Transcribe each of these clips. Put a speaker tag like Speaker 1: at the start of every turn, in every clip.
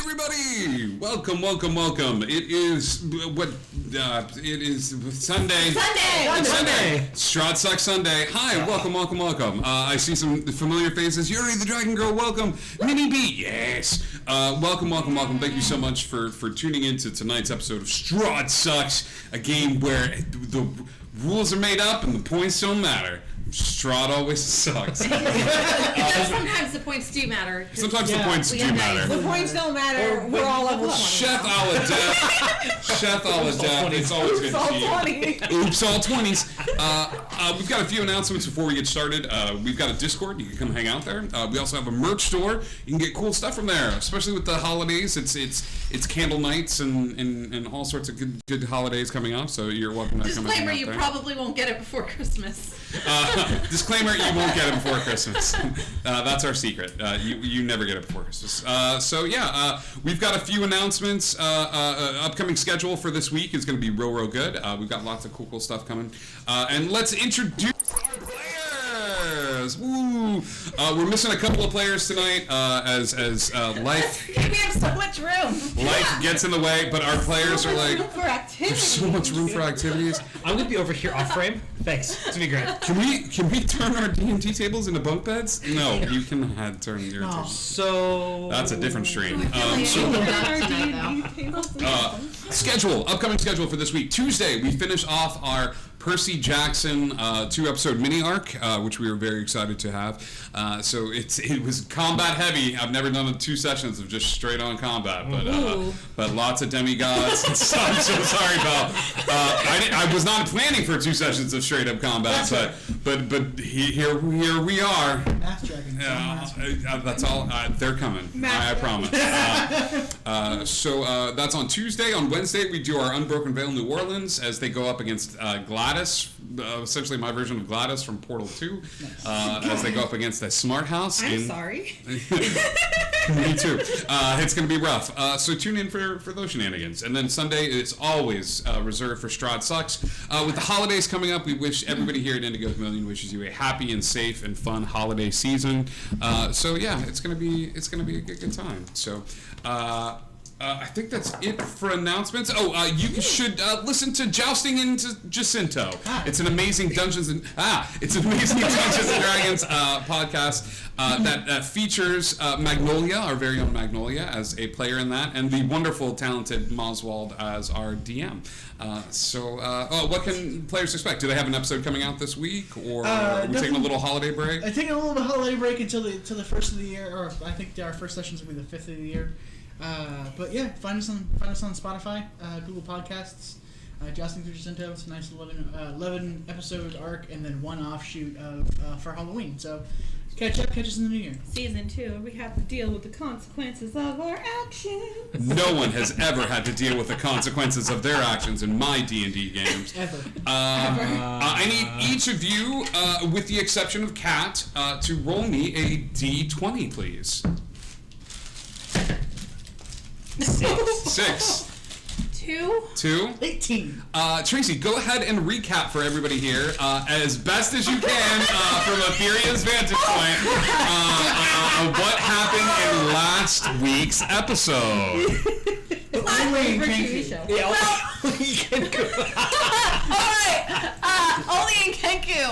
Speaker 1: everybody! Welcome. It is it is Sunday. Sunday. Strahd Sucks Sunday. Hi, welcome. I see some familiar faces. Yuri the Dragon Girl, welcome. Minnie B, yes. Welcome. Thank you so much for tuning in to tonight's episode of Strahd Sucks, a game where the rules are made up and the points don't matter. Strahd always sucks.
Speaker 2: Sometimes the points do matter.
Speaker 1: Sometimes the points do matter.
Speaker 3: The points don't matter. We're all level 20.
Speaker 1: Chef a la death. It's always good to see you. Oops, all 20s. We've got a few announcements before we get started. We've got a Discord. You can come hang out there. We also have a merch store. You can get cool stuff from there, especially with the holidays. It's candle nights and all sorts of good holidays coming up. So you're welcome to come hang out there.
Speaker 2: Disclaimer: you probably won't get it before Christmas.
Speaker 1: Disclaimer: you won't get it before Christmas. That's our secret. You never get it before Christmas. We've got a few announcements. Upcoming schedule for this week is going to be real good. We've got lots of cool stuff coming. And let's introduce our players. Woo! We're missing a couple of players tonight as life.
Speaker 2: We have so much room.
Speaker 1: Life gets in the way, but our players are like. There's so much room for activities.
Speaker 4: I'm gonna be over here off frame. Thanks. It's gonna be great.
Speaker 1: Can we turn our D&D tables into bunk beds? No, you cannot turn your tables.
Speaker 4: So
Speaker 1: that's a different stream. Upcoming schedule for this week. Tuesday, we finish off our Percy Jackson 2-episode mini arc, which we were very excited to have. So it was combat heavy. I've never done 2 sessions of just straight on combat, but lots of demigods. I'm so sorry, Belle. I was not planning for 2 sessions of straight up combat, but here we are.
Speaker 3: Mass Dragon.
Speaker 1: That's all. They're coming. I promise. So that's on Tuesday. On Wednesday, we do our Unbroken Veil New Orleans as they go up against Gladys, essentially my version of Gladys from Portal 2, as they go up against a smart house.
Speaker 2: Sorry.
Speaker 1: Me too. It's going to be rough. So tune in for those shenanigans. And then Sunday is always reserved for Strahd Sucks. With the holidays coming up, we wish everybody here at Indigo Chameleon wishes you a happy and safe and fun holiday season. It's going to be a good time. So. I think that's it for announcements. You should listen to Jousting into Jacinto. It's an amazing Dungeons and Dragons podcast that features Magnolia, our very own Magnolia, as a player in that, and the wonderful, talented Moswald as our DM. What can players expect? Do they have an episode coming out this week, or are we taking a little holiday break?
Speaker 3: I'm taking a little holiday break until the first of the year, or I think our first sessions will be the 5th of the year. But yeah, find us on Spotify, Google Podcasts. Jousting through Jacinto. It's a nice 11 episode arc, and then one offshoot of for Halloween. So catch us in the new year.
Speaker 2: Season 2, we have to deal with the consequences of our actions.
Speaker 1: No one has ever had to deal with the consequences of their actions in my D&D games.
Speaker 3: Ever.
Speaker 1: I need each of you, with the exception of Kat, to roll me a D20, please. 6. 2.
Speaker 3: 18.
Speaker 1: Tracy, go ahead and recap for everybody here, as best as you can, from Ethereum's vantage point, what happened in last week's episode.
Speaker 3: Only in Kenku.
Speaker 4: only in Kenku.
Speaker 2: Alright, only in Kenku.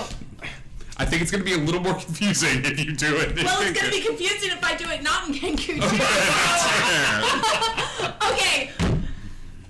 Speaker 1: I think it's going to be a little more confusing if you do it.
Speaker 2: Well, it's going to be confusing if I do it not in Kenku, too. Okay.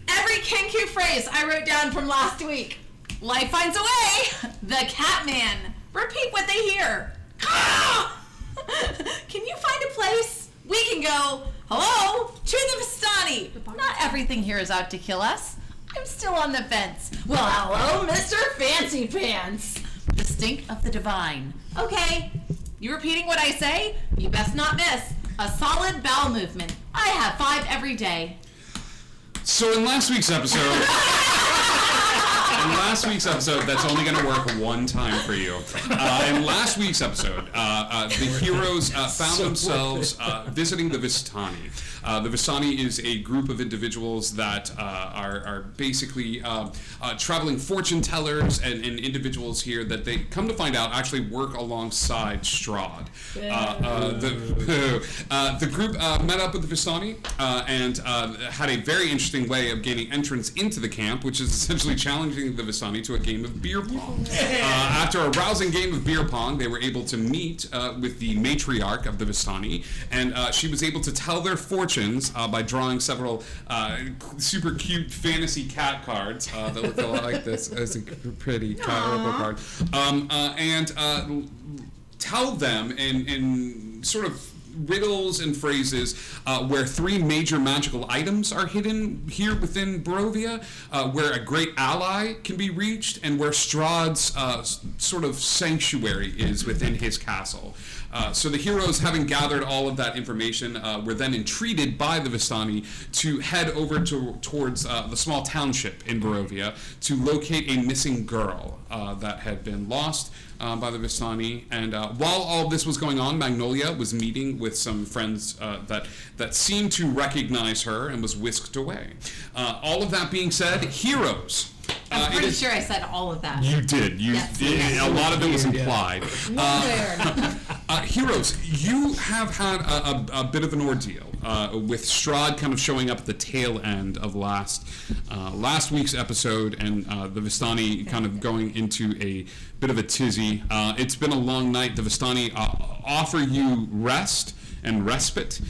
Speaker 2: Every Kenku phrase I wrote down from last week. Life finds a way. The Catman. Repeat what they hear. Can you find a place we can go, hello, to the Vistani? Not everything here is out to kill us. I'm still on the fence. Well, hello, Mr. Fancy Pants. The stink of the divine. Okay, you repeating what I say? You best not miss. A solid bowel movement. I have 5 every day.
Speaker 1: So in last week's episode, that's only going to work one time for you. In last last week's episode, the heroes found themselves visiting the Vistani. The Vistani is a group of individuals that are basically traveling fortune tellers and individuals here that they come to find out actually work alongside Strahd. The group met up with the Vistani and had a very interesting way of gaining entrance into the camp, which is essentially challenging the Vistani to a game of beer pong. After a rousing game of beer pong, they were able to meet with the matriarch of the Vistani, and she was able to tell their fortunes by drawing several super cute fantasy cat cards that look a lot like this. It's a pretty card. And tell them in sort of riddles and phrases where 3 major magical items are hidden here within Barovia, where a great ally can be reached, and where Strahd's sort of sanctuary is within his castle. So the heroes, having gathered all of that information, were then entreated by the Vistani to head over towards the small township in Barovia to locate a missing girl that had been lost by the Vistani. And while all this was going on, Magnolia was meeting with some friends that seemed to recognize her and was whisked away. All of that being said, heroes.
Speaker 2: I'm pretty sure I said all of that.
Speaker 1: You did. A lot of it was implied. Heroes, you have had a bit of an ordeal with Strahd kind of showing up at the tail end of last week's episode, and the Vistani kind of going into a bit of a tizzy. It's been a long night. The Vistani offer you rest and respite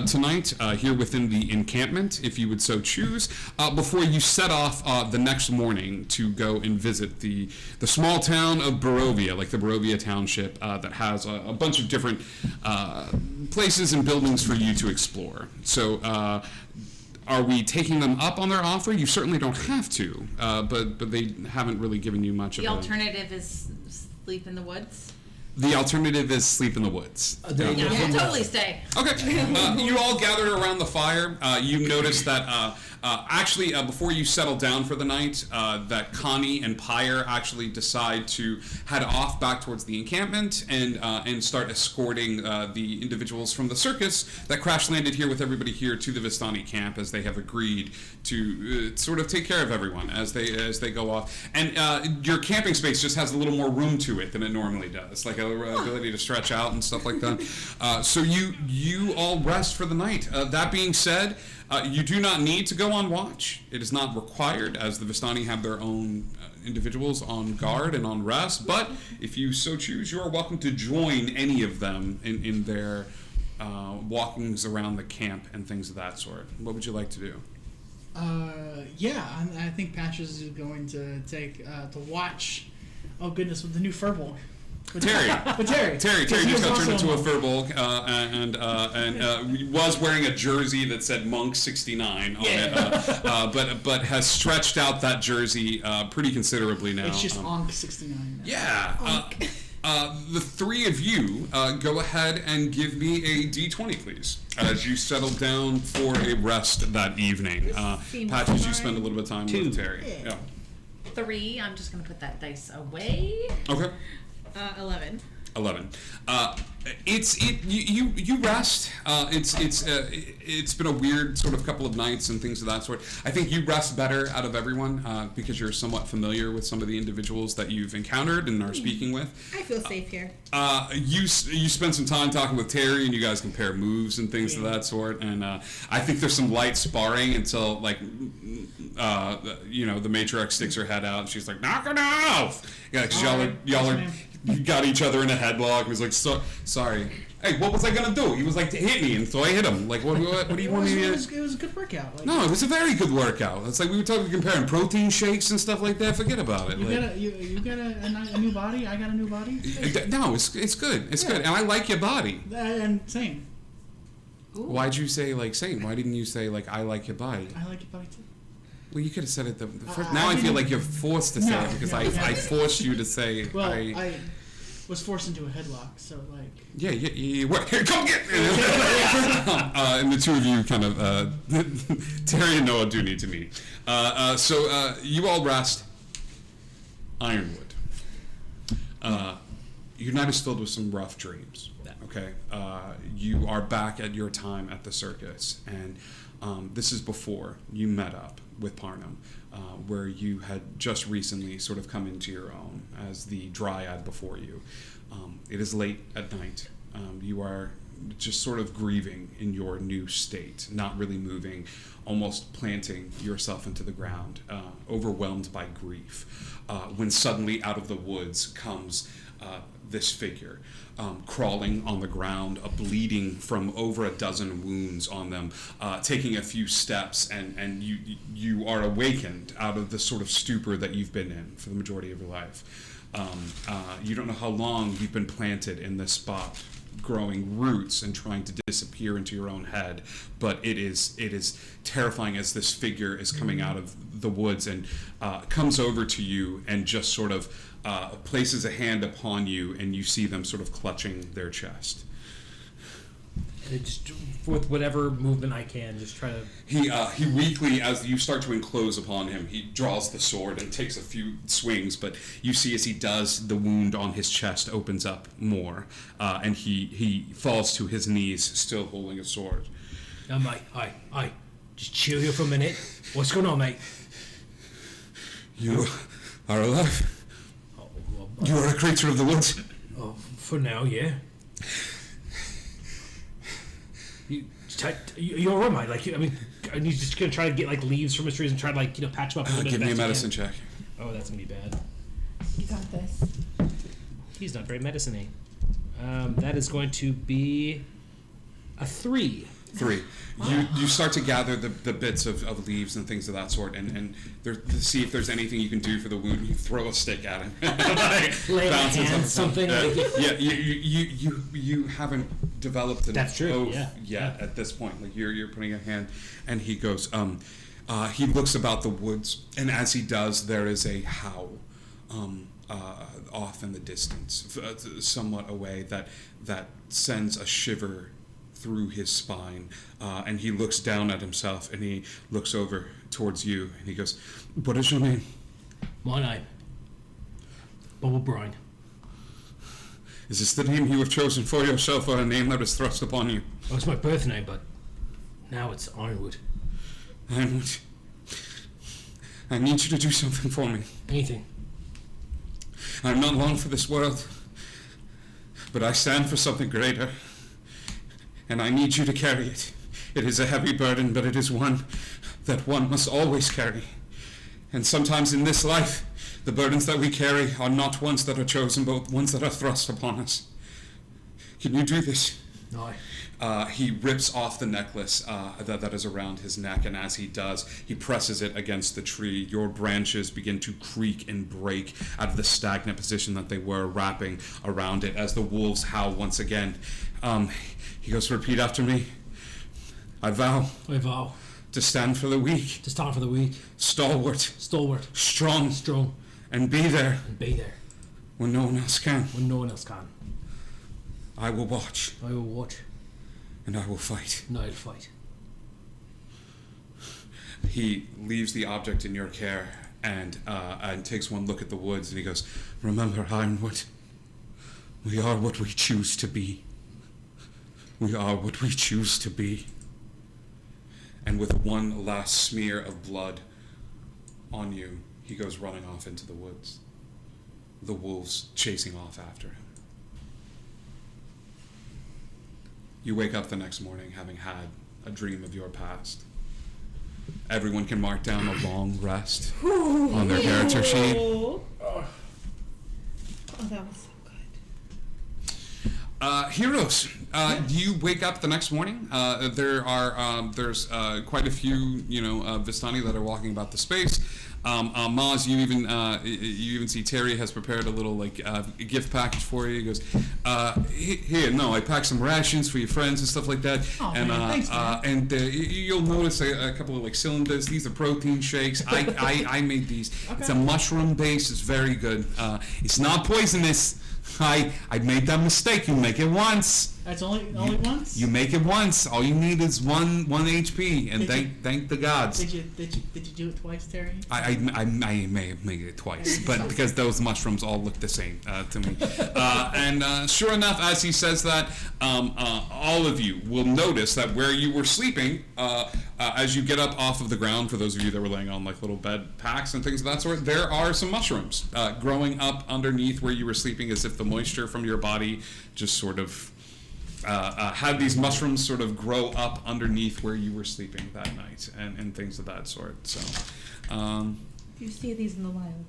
Speaker 1: tonight here within the encampment, if you would so choose, before you set off the next morning to go and visit the small town of Barovia, like the Barovia township that has a bunch of different places and buildings for you to explore. So are we taking them up on their offer? You certainly don't have to, but they haven't really given you much of
Speaker 2: The alternative is sleep in the woods?
Speaker 1: The alternative is sleep in the woods.
Speaker 2: Yeah, we'll totally stay.
Speaker 1: Okay. You all gathered around the fire. You noticed that actually, before you settle down for the night, that Connie and Pyre actually decide to head off back towards the encampment and start escorting the individuals from the circus that crash landed here with everybody here to the Vistani camp, as they have agreed to sort of take care of everyone as they go off. And your camping space just has a little more room to it than it normally does, like a ability to stretch out and stuff like that. So you all rest for the night. That being said, you do not need to go on watch. It is not required, as the Vistani have their own individuals on guard and on rest. But if you so choose, you are welcome to join any of them in their walkings around the camp and things of that sort. What would you like to do?
Speaker 3: I think Patches is going to take to watch. Oh goodness, with the new furball.
Speaker 1: Terry just got turned into a furball and was wearing a jersey that said Monk 69 on it, but has stretched out that jersey pretty considerably now.
Speaker 3: It's just Onk 69 now.
Speaker 1: Yeah. The 3 of you go ahead and give me a D20, please, as you settle down for a rest that evening. Patches, you spend a little bit of time with Terry. Yeah.
Speaker 2: 3. I'm just going to put that dice away.
Speaker 1: Okay.
Speaker 2: 11.
Speaker 1: 11. You rest. It's been a weird sort of couple of nights and things of that sort. I think you rest better out of everyone because you're somewhat familiar with some of the individuals that you've encountered and are speaking with.
Speaker 5: I feel safe here.
Speaker 1: You spend some time talking with Terry, and you guys compare moves and things of that sort. And I think there's some light sparring until the matriarch sticks her head out and she's like, "Knock it off!" Yeah, because y'all are. You got each other in a headlock. He was like, sorry. Hey, what was I going to do? He was like, hit me, and so I hit him. Like, what do you want me to do?
Speaker 3: It was a good workout. Like,
Speaker 1: no, it was a very good workout. It's like we were comparing protein shakes and stuff like that. Forget about it.
Speaker 3: You got a new body? I got a new body?
Speaker 1: No, it's good. It's good. And I like your body.
Speaker 3: And same.
Speaker 2: Ooh.
Speaker 1: Why'd you say, same? Why didn't you say, I like your body?
Speaker 3: I like your body, too.
Speaker 1: Well, you could have said it the first. Now I feel like you're forced to say it because I forced you to say.
Speaker 3: Well, I was forced into a headlock, so like.
Speaker 1: Yeah. Here, come get me. And the 2 of you kind of Terry and Noah do need to meet. So you all rest. Ironwood. your night is filled with some rough dreams. Okay, you are back at your time at the circus, and this is before you met up with Parnham, where you had just recently sort of come into your own as the dryad before you. It is late at night. You are just sort of grieving in your new state, not really moving, almost planting yourself into the ground, overwhelmed by grief, when suddenly out of the woods comes this figure, crawling on the ground, bleeding from over a dozen wounds on them, taking a few steps, and you are awakened out of the sort of stupor that you've been in for the majority of your life. You don't know how long you've been planted in this spot, growing roots and trying to disappear into your own head, but it is terrifying as this figure is coming out of the woods and comes over to you and just sort of places a hand upon you, and you see them sort of clutching their chest.
Speaker 4: And just with whatever movement I can, just try to.
Speaker 1: He weakly, as you start to enclose upon him, he draws the sword and takes a few swings, but you see as he does, the wound on his chest opens up more, and he falls to his knees, still holding a sword.
Speaker 4: Now, mate, I just chill here for a minute. What's going on, mate?
Speaker 1: You are alive. You are a creature of the woods.
Speaker 4: Oh, for now, yeah. You're all right, mate. Like, I mean, are you just gonna try to get like leaves from his trees and try to like patch him up a little bit?
Speaker 1: Give me a medicine check.
Speaker 4: Oh, that's gonna be bad.
Speaker 2: You got this.
Speaker 4: He's not very medicine-y. That is going to be a 3.
Speaker 1: 3. You start to gather the bits of leaves and things of that sort, and to see if there's anything you can do for the wound. You throw a stick at him.
Speaker 4: Lay on hands, something.
Speaker 1: Yeah, you haven't developed an
Speaker 4: That's true.
Speaker 1: oath yet at this point. Like you're putting a hand, and he goes. He looks about the woods, and as he does, there is a howl off in the distance, somewhat away, that sends a shiver through his spine, and he looks down at himself, and he looks over towards you, and he goes, "What is your name?"
Speaker 4: My name, Bob O'Brien.
Speaker 1: Is this the name you have chosen for yourself, or a name that is thrust upon you?
Speaker 4: Oh, it's my birth name, but now it's Ironwood.
Speaker 1: Ironwood, I need you to do something for me.
Speaker 4: Anything.
Speaker 1: I'm not long for this world, but I stand for something greater, and I need you to carry it. It is a heavy burden, but it is one that one must always carry. And sometimes in this life, the burdens that we carry are not ones that are chosen, but ones that are thrust upon us. Can you do this?
Speaker 4: No.
Speaker 1: He rips off the necklace that is around his neck, and as he does, he presses it against the tree. Your branches begin to creak and break out of the stagnant position that they were, wrapping around it as the wolves howl once again. He goes, "Repeat after me. I vow to stand for the weak, stalwart, strong, and be there when no one else can. I will watch, and I will fight." He leaves the object in your care and takes one look at the woods, and he goes, "Remember, Ironwood, we are what we choose to be. We are what we choose to be." And with one last smear of blood on you, he goes running off into the woods, the wolves chasing off after him. You wake up the next morning having had a dream of your past. Everyone can mark down a long rest on their character sheet.
Speaker 2: Oh, that was so good.
Speaker 1: Heroes, you wake up the next morning. There's quite a few, Vistani that are walking about the space. Maz, you even see Terry has prepared a little gift package for you. He goes, here, no, I packed some rations for your friends and stuff like that.
Speaker 3: Oh, and man, thanks, man.
Speaker 1: And you'll notice a couple of cylinders. These are protein shakes. I made these.
Speaker 3: Okay.
Speaker 1: It's a mushroom base. It's very good. It's not poisonous. I made that mistake. You make it once.
Speaker 3: That's only once.
Speaker 1: You make it once. All you need is one HP, and thank the gods.
Speaker 3: Did you do it twice, Terry?
Speaker 1: I may have made it twice, but because those mushrooms all look the same to me. And sure enough, as he says that, all of you will notice that where you were sleeping, as you get up off of the ground, for those of you that were laying on like little bed packs and things of that sort, there are some mushrooms growing up underneath where you were sleeping, as if the moisture from your body just sort of had these mushrooms sort of grow up underneath where you were sleeping that night, and things of that sort. So,
Speaker 5: If you see these in the wild,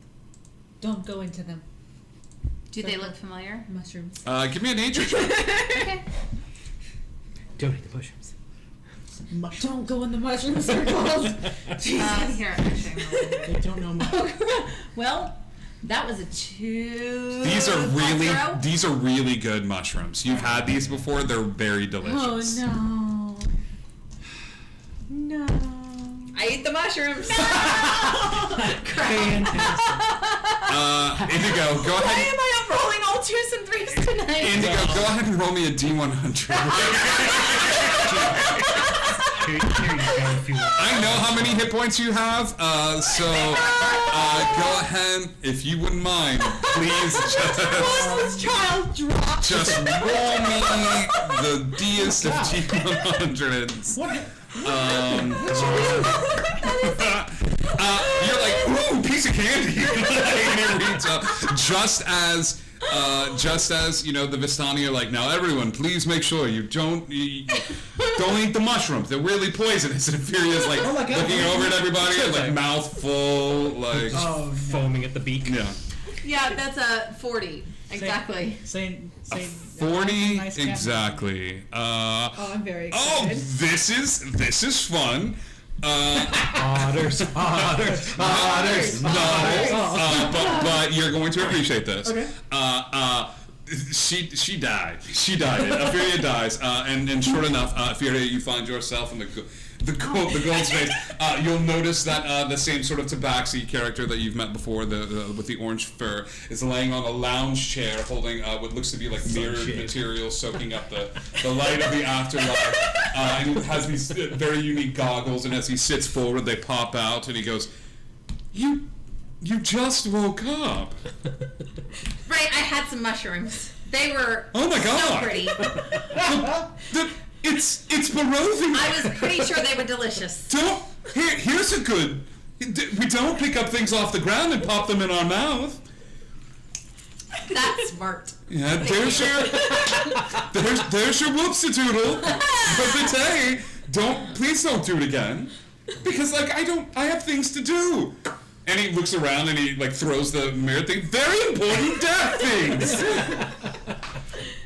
Speaker 5: don't go into them.
Speaker 2: Do they look familiar?
Speaker 5: Mushrooms.
Speaker 1: give me a nature check.
Speaker 2: Okay.
Speaker 4: Don't eat the mushrooms.
Speaker 5: Don't go in the mushroom circles.
Speaker 2: Here, actually.
Speaker 3: They don't know much.
Speaker 2: Well, that was a 2.
Speaker 1: These are really good mushrooms. You've had these before. They're very delicious.
Speaker 5: Oh no.
Speaker 2: I eat the mushrooms.
Speaker 1: Indigo, go
Speaker 2: Why
Speaker 1: ahead.
Speaker 2: am I up rolling all 2s and 3s tonight?
Speaker 1: Indigo, go ahead and roll me a D100.
Speaker 4: Here you go if you want.
Speaker 1: I know how many hit points you have, so go ahead, if you wouldn't mind, please
Speaker 5: This child dropped.
Speaker 1: just roll me the D-est of D100s.
Speaker 3: What?
Speaker 1: You're like, ooh, piece of candy. And it reads up. Just as the Vistani are like, now everyone, please make sure you don't eat the mushrooms. They're really poisonous. And Furia's like
Speaker 3: Oh my God.
Speaker 1: looking over at everybody, like mouth full, like
Speaker 4: Foaming at the beak.
Speaker 1: yeah.
Speaker 2: Yeah, that's a 40. Exactly.
Speaker 3: Saying
Speaker 1: 40
Speaker 3: nice cat.
Speaker 1: exactly.
Speaker 5: Oh, I'm very
Speaker 1: Oh,
Speaker 5: excited.
Speaker 1: this is fun.
Speaker 4: Otters.
Speaker 1: But you're going to appreciate this.
Speaker 3: Okay.
Speaker 1: She died. Furia dies, and sure enough, Furia, you find yourself in the gold space. You'll notice that the same sort of tabaxi character that you've met before, with the orange fur, is laying on a lounge chair, holding what looks to be like mirrored material, soaking up the light of the afterlife. And he has these very unique goggles, and as he sits forward, they pop out, and he goes, "You just woke up."
Speaker 2: Right, I had some mushrooms. They were
Speaker 1: Oh my
Speaker 2: so
Speaker 1: God.
Speaker 2: pretty.
Speaker 1: It's Barovia.
Speaker 2: I was pretty sure they were delicious.
Speaker 1: Here's a good. We don't pick up things off the ground and pop them in our mouth.
Speaker 2: That's smart.
Speaker 1: Yeah, there's your whoopsie-doodle. But hey, please don't do it again, because I have things to do. And he looks around and he throws the mirror thing. Very important death things.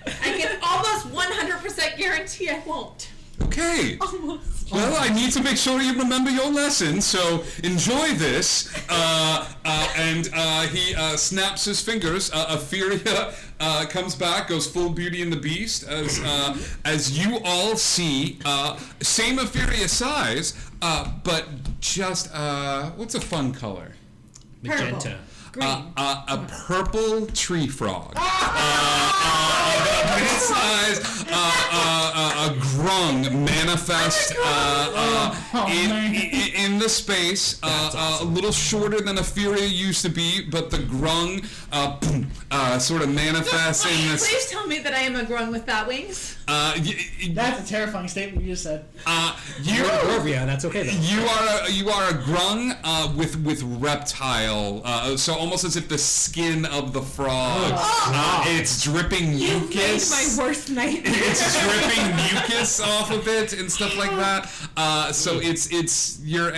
Speaker 2: I can almost 100% guarantee I won't.
Speaker 1: Okay. Well, I need to make sure you remember your lesson, so enjoy this. And he snaps his fingers. Furia comes back, goes full Beauty and the Beast, as you all see. Same Furia size, but just what's a fun color?
Speaker 4: Magenta.
Speaker 1: A purple tree frog. Mid-size, a grung manifest in the space, a little shorter than a Furia used to be, but the grung sort of manifests in this.
Speaker 2: Please tell me that I am a grung with bat wings.
Speaker 3: That's a terrifying statement you just said.
Speaker 1: You
Speaker 4: Barovia, that's okay though.
Speaker 1: you are a grung with reptile, so almost as if the skin of the frog, it's dripping mucus.
Speaker 5: My worst nightmare.
Speaker 1: It's dripping mucus off of it and stuff like that. So you're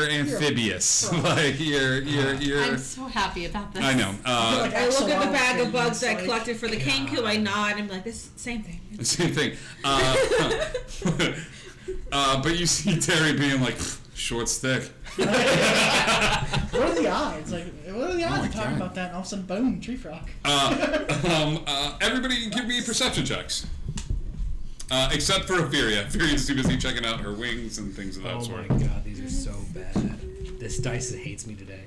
Speaker 1: amphibious.
Speaker 2: I'm so happy about this.
Speaker 1: I know.
Speaker 5: I look at the bag of bugs that I collected for the Kenku, I nod, I'm like, this same thing.
Speaker 1: Same thing. But you see Terry being like, short stick.
Speaker 3: What are the odds? What are the odds of talking
Speaker 1: God.
Speaker 3: about that and all of a sudden, boom, tree frog?
Speaker 1: Everybody give me perception checks. Except for Furia. Furia's too busy checking out her wings and things of that
Speaker 4: Oh
Speaker 1: sort.
Speaker 4: my god, these are so bad. This dice hates me today.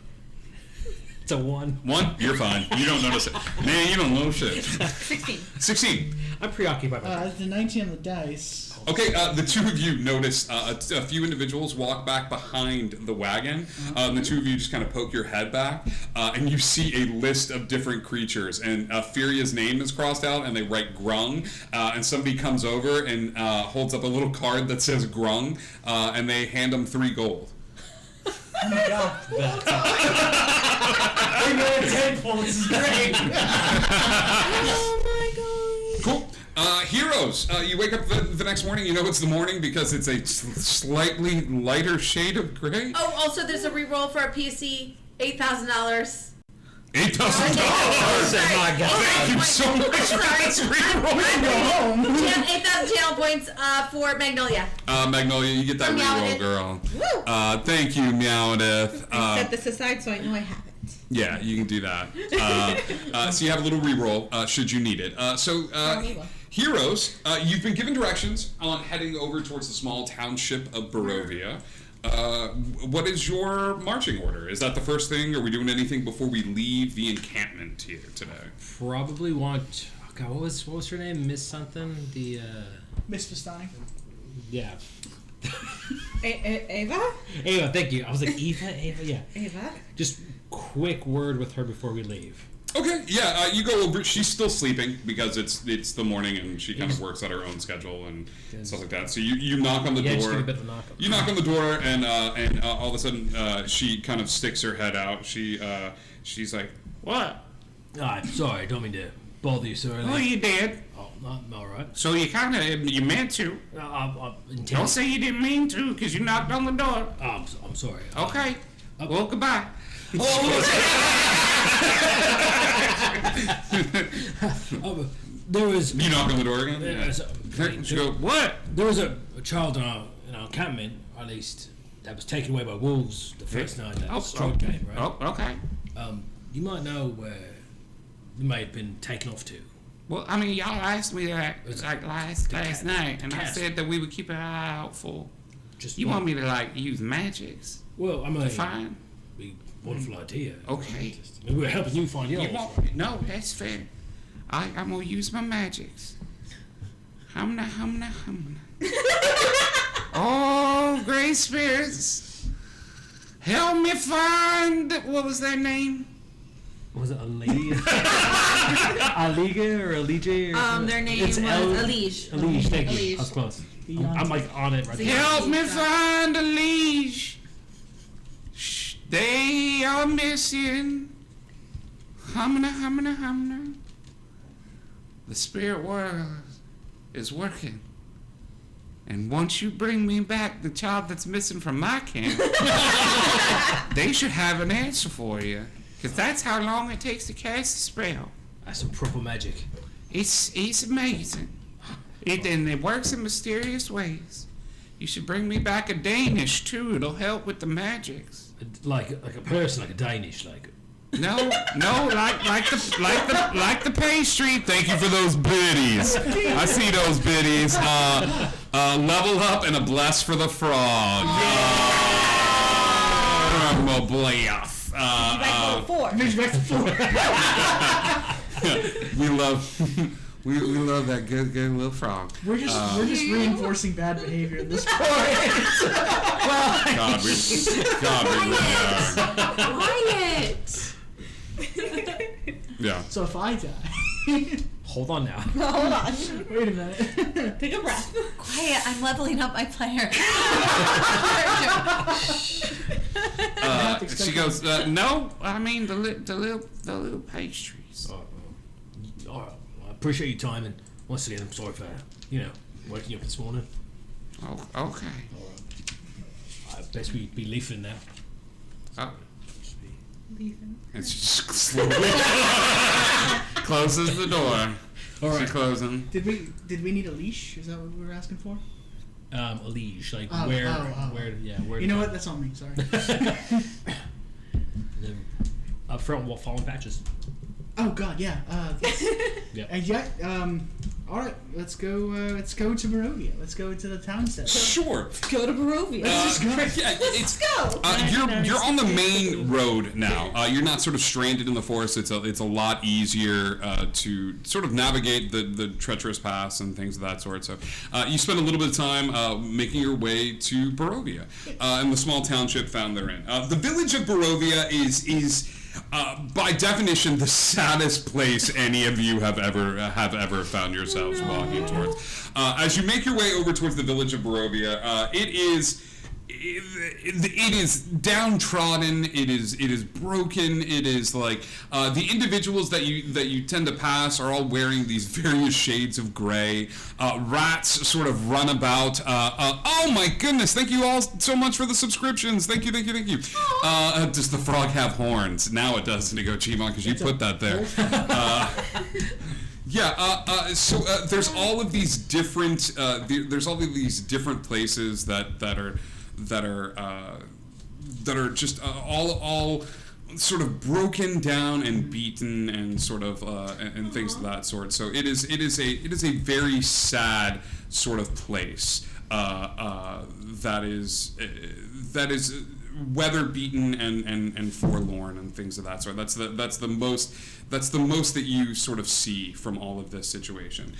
Speaker 4: It's a 1.
Speaker 1: 1? You're fine. You don't notice it. Man, you don't know shit.
Speaker 5: 16.
Speaker 1: 16.
Speaker 4: I'm preoccupied by
Speaker 3: The 19 on the dice.
Speaker 1: Okay, the two of you notice a few individuals walk back behind the wagon. And the two of you just kind of poke your head back, and you see a list of different creatures. And Furia's name is crossed out, and they write Grung. And somebody comes over and holds up a little card that says Grung, and they hand them 3 gold.
Speaker 3: Oh my god. They know it's hateful. This is great.
Speaker 5: Oh my god.
Speaker 1: Cool. Heroes, you wake up the next morning, you know it's the morning because it's a slightly lighter shade of gray.
Speaker 2: Oh, also there's a reroll for a PC, $8,000.
Speaker 1: $8,000!
Speaker 4: my God.
Speaker 1: Thank you so much for this reroll.
Speaker 2: 8,000 channel points for Magnolia.
Speaker 1: Magnolia, you get that
Speaker 2: For
Speaker 1: reroll,
Speaker 2: Meowdith.
Speaker 1: girl.
Speaker 2: Woo!
Speaker 1: Thank you, Meowdith.
Speaker 5: I set this aside so I know I have it.
Speaker 1: Yeah, you can do that. So you have a little reroll should you need it. Heroes, you've been given directions on heading over towards the small township of Barovia. What is your marching order? Is that the first thing? Are we doing anything before we leave the encampment here today?
Speaker 4: Probably want. Oh God, what was her name? Miss something? The
Speaker 3: Miss Vistani.
Speaker 4: yeah.
Speaker 5: Ava?
Speaker 4: Ava, thank you. I was like Eva, yeah.
Speaker 5: Ava?
Speaker 4: Just quick word with her before we leave.
Speaker 1: Okay, yeah, you go over. She's still sleeping because it's the morning and she kind of works at her own schedule and stuff like that. So you knock on the
Speaker 4: Yeah, just
Speaker 1: door.
Speaker 4: give a bit of a knock.
Speaker 1: You knock on the door and all of a sudden she kind of sticks her head out. She's like, "What?
Speaker 4: Oh, I'm sorry, I don't mean to bother you so early.
Speaker 6: Oh, you did.
Speaker 4: Oh, not all right.
Speaker 6: So you kind of you meant to. Don't say you didn't mean to, because you knocked on the door.
Speaker 4: I'm sorry.
Speaker 6: Okay. Well, goodbye.
Speaker 4: There was.
Speaker 1: you knock on the door again." She go, "What?"
Speaker 4: There was a child in our encampment, or at least that was taken away by wolves the first night that Strahd came, right?
Speaker 6: Oh, okay.
Speaker 4: You might know where you may have been taken off to.
Speaker 6: Well, I mean, y'all asked me that like last night, and I
Speaker 4: cast.
Speaker 6: said that we would keep an eye out for.
Speaker 4: Just
Speaker 6: You want me to like use magics?
Speaker 4: Well, I mean,
Speaker 6: Fine.
Speaker 4: wonderful idea.
Speaker 6: Okay.
Speaker 4: I mean, we're helping you find yours.
Speaker 6: You want?
Speaker 4: Right?
Speaker 6: No, that's fair. I'm gonna use my magics. Humna. Oh, great spirits, help me find. What was their name?
Speaker 4: Was it a lady? A Liga or a Lige?
Speaker 5: Their name
Speaker 4: It's
Speaker 5: was
Speaker 4: El-
Speaker 5: Elige.
Speaker 4: Elige, thank you.
Speaker 5: Elige.
Speaker 4: I was close. I'm like on it right now.
Speaker 6: Help me find a leash. They are missing. Humna. The spirit world is working. And once you bring me back the child that's missing from my camp, they should have an answer for you. Because that's how long it takes to cast a spell.
Speaker 4: That's some proper magic.
Speaker 6: It's amazing. And it works in mysterious ways. You should bring me back a Danish too. It'll help with the magics.
Speaker 4: Like a person, like a Danish, like.
Speaker 6: No, like the pastry.
Speaker 1: Thank you for those biddies. I see those biddies. Level up and a bless for the frog. Bless. We love that good little frog.
Speaker 3: We're just reinforcing bad behavior at this point.
Speaker 1: God, we really are.
Speaker 2: Quiet!
Speaker 1: Yeah.
Speaker 3: So if I die,
Speaker 4: Hold on now.
Speaker 5: Hold on.
Speaker 3: wait a minute.
Speaker 5: Take a breath.
Speaker 2: Quiet, I'm leveling up my player.
Speaker 6: She goes, no. I mean the little pastries.
Speaker 4: All right. I appreciate your time, and once again, I'm sorry for waking you up this morning.
Speaker 6: Oh, okay.
Speaker 4: All right. I best be leafing now.
Speaker 6: Oh.
Speaker 1: And she just slowly closes the door.
Speaker 4: All right.
Speaker 1: She's closing.
Speaker 3: Did we need a leash? Is that what we were asking for?
Speaker 4: A leash, like
Speaker 3: Oh,
Speaker 4: where?
Speaker 3: oh.
Speaker 4: Where?
Speaker 3: You know what? That's on me. Sorry.
Speaker 4: Up front, fallen patches.
Speaker 3: Oh God, yeah.
Speaker 4: Yep.
Speaker 3: And yet, All right, let's go to Barovia. Let's go to the town center.
Speaker 1: Sure.
Speaker 5: Go to Barovia.
Speaker 1: Let's
Speaker 5: go.
Speaker 1: You're on the main road now. You're not sort of stranded in the forest. It's a lot easier to sort of navigate the treacherous paths and things of that sort. So you spend a little bit of time making your way to Barovia and the small township found therein. The village of Barovia is by definition, the saddest place any of you have ever found yourselves walking towards. As you make your way over towards the village of Barovia, it is downtrodden. It is broken. It is like the individuals that you tend to pass are all wearing these various shades of gray. Rats sort of run about. Oh my goodness! Thank you all so much for the subscriptions. Thank you. Does the frog have horns? Now it does, Indigo Chimon, because you put that there. So there's all of these different places that are just all sort of broken down and beaten and sort of and things of that sort. So it is a very sad sort of place that is weather beaten and forlorn and things of that sort. That's the most that you sort of see from all of this situation.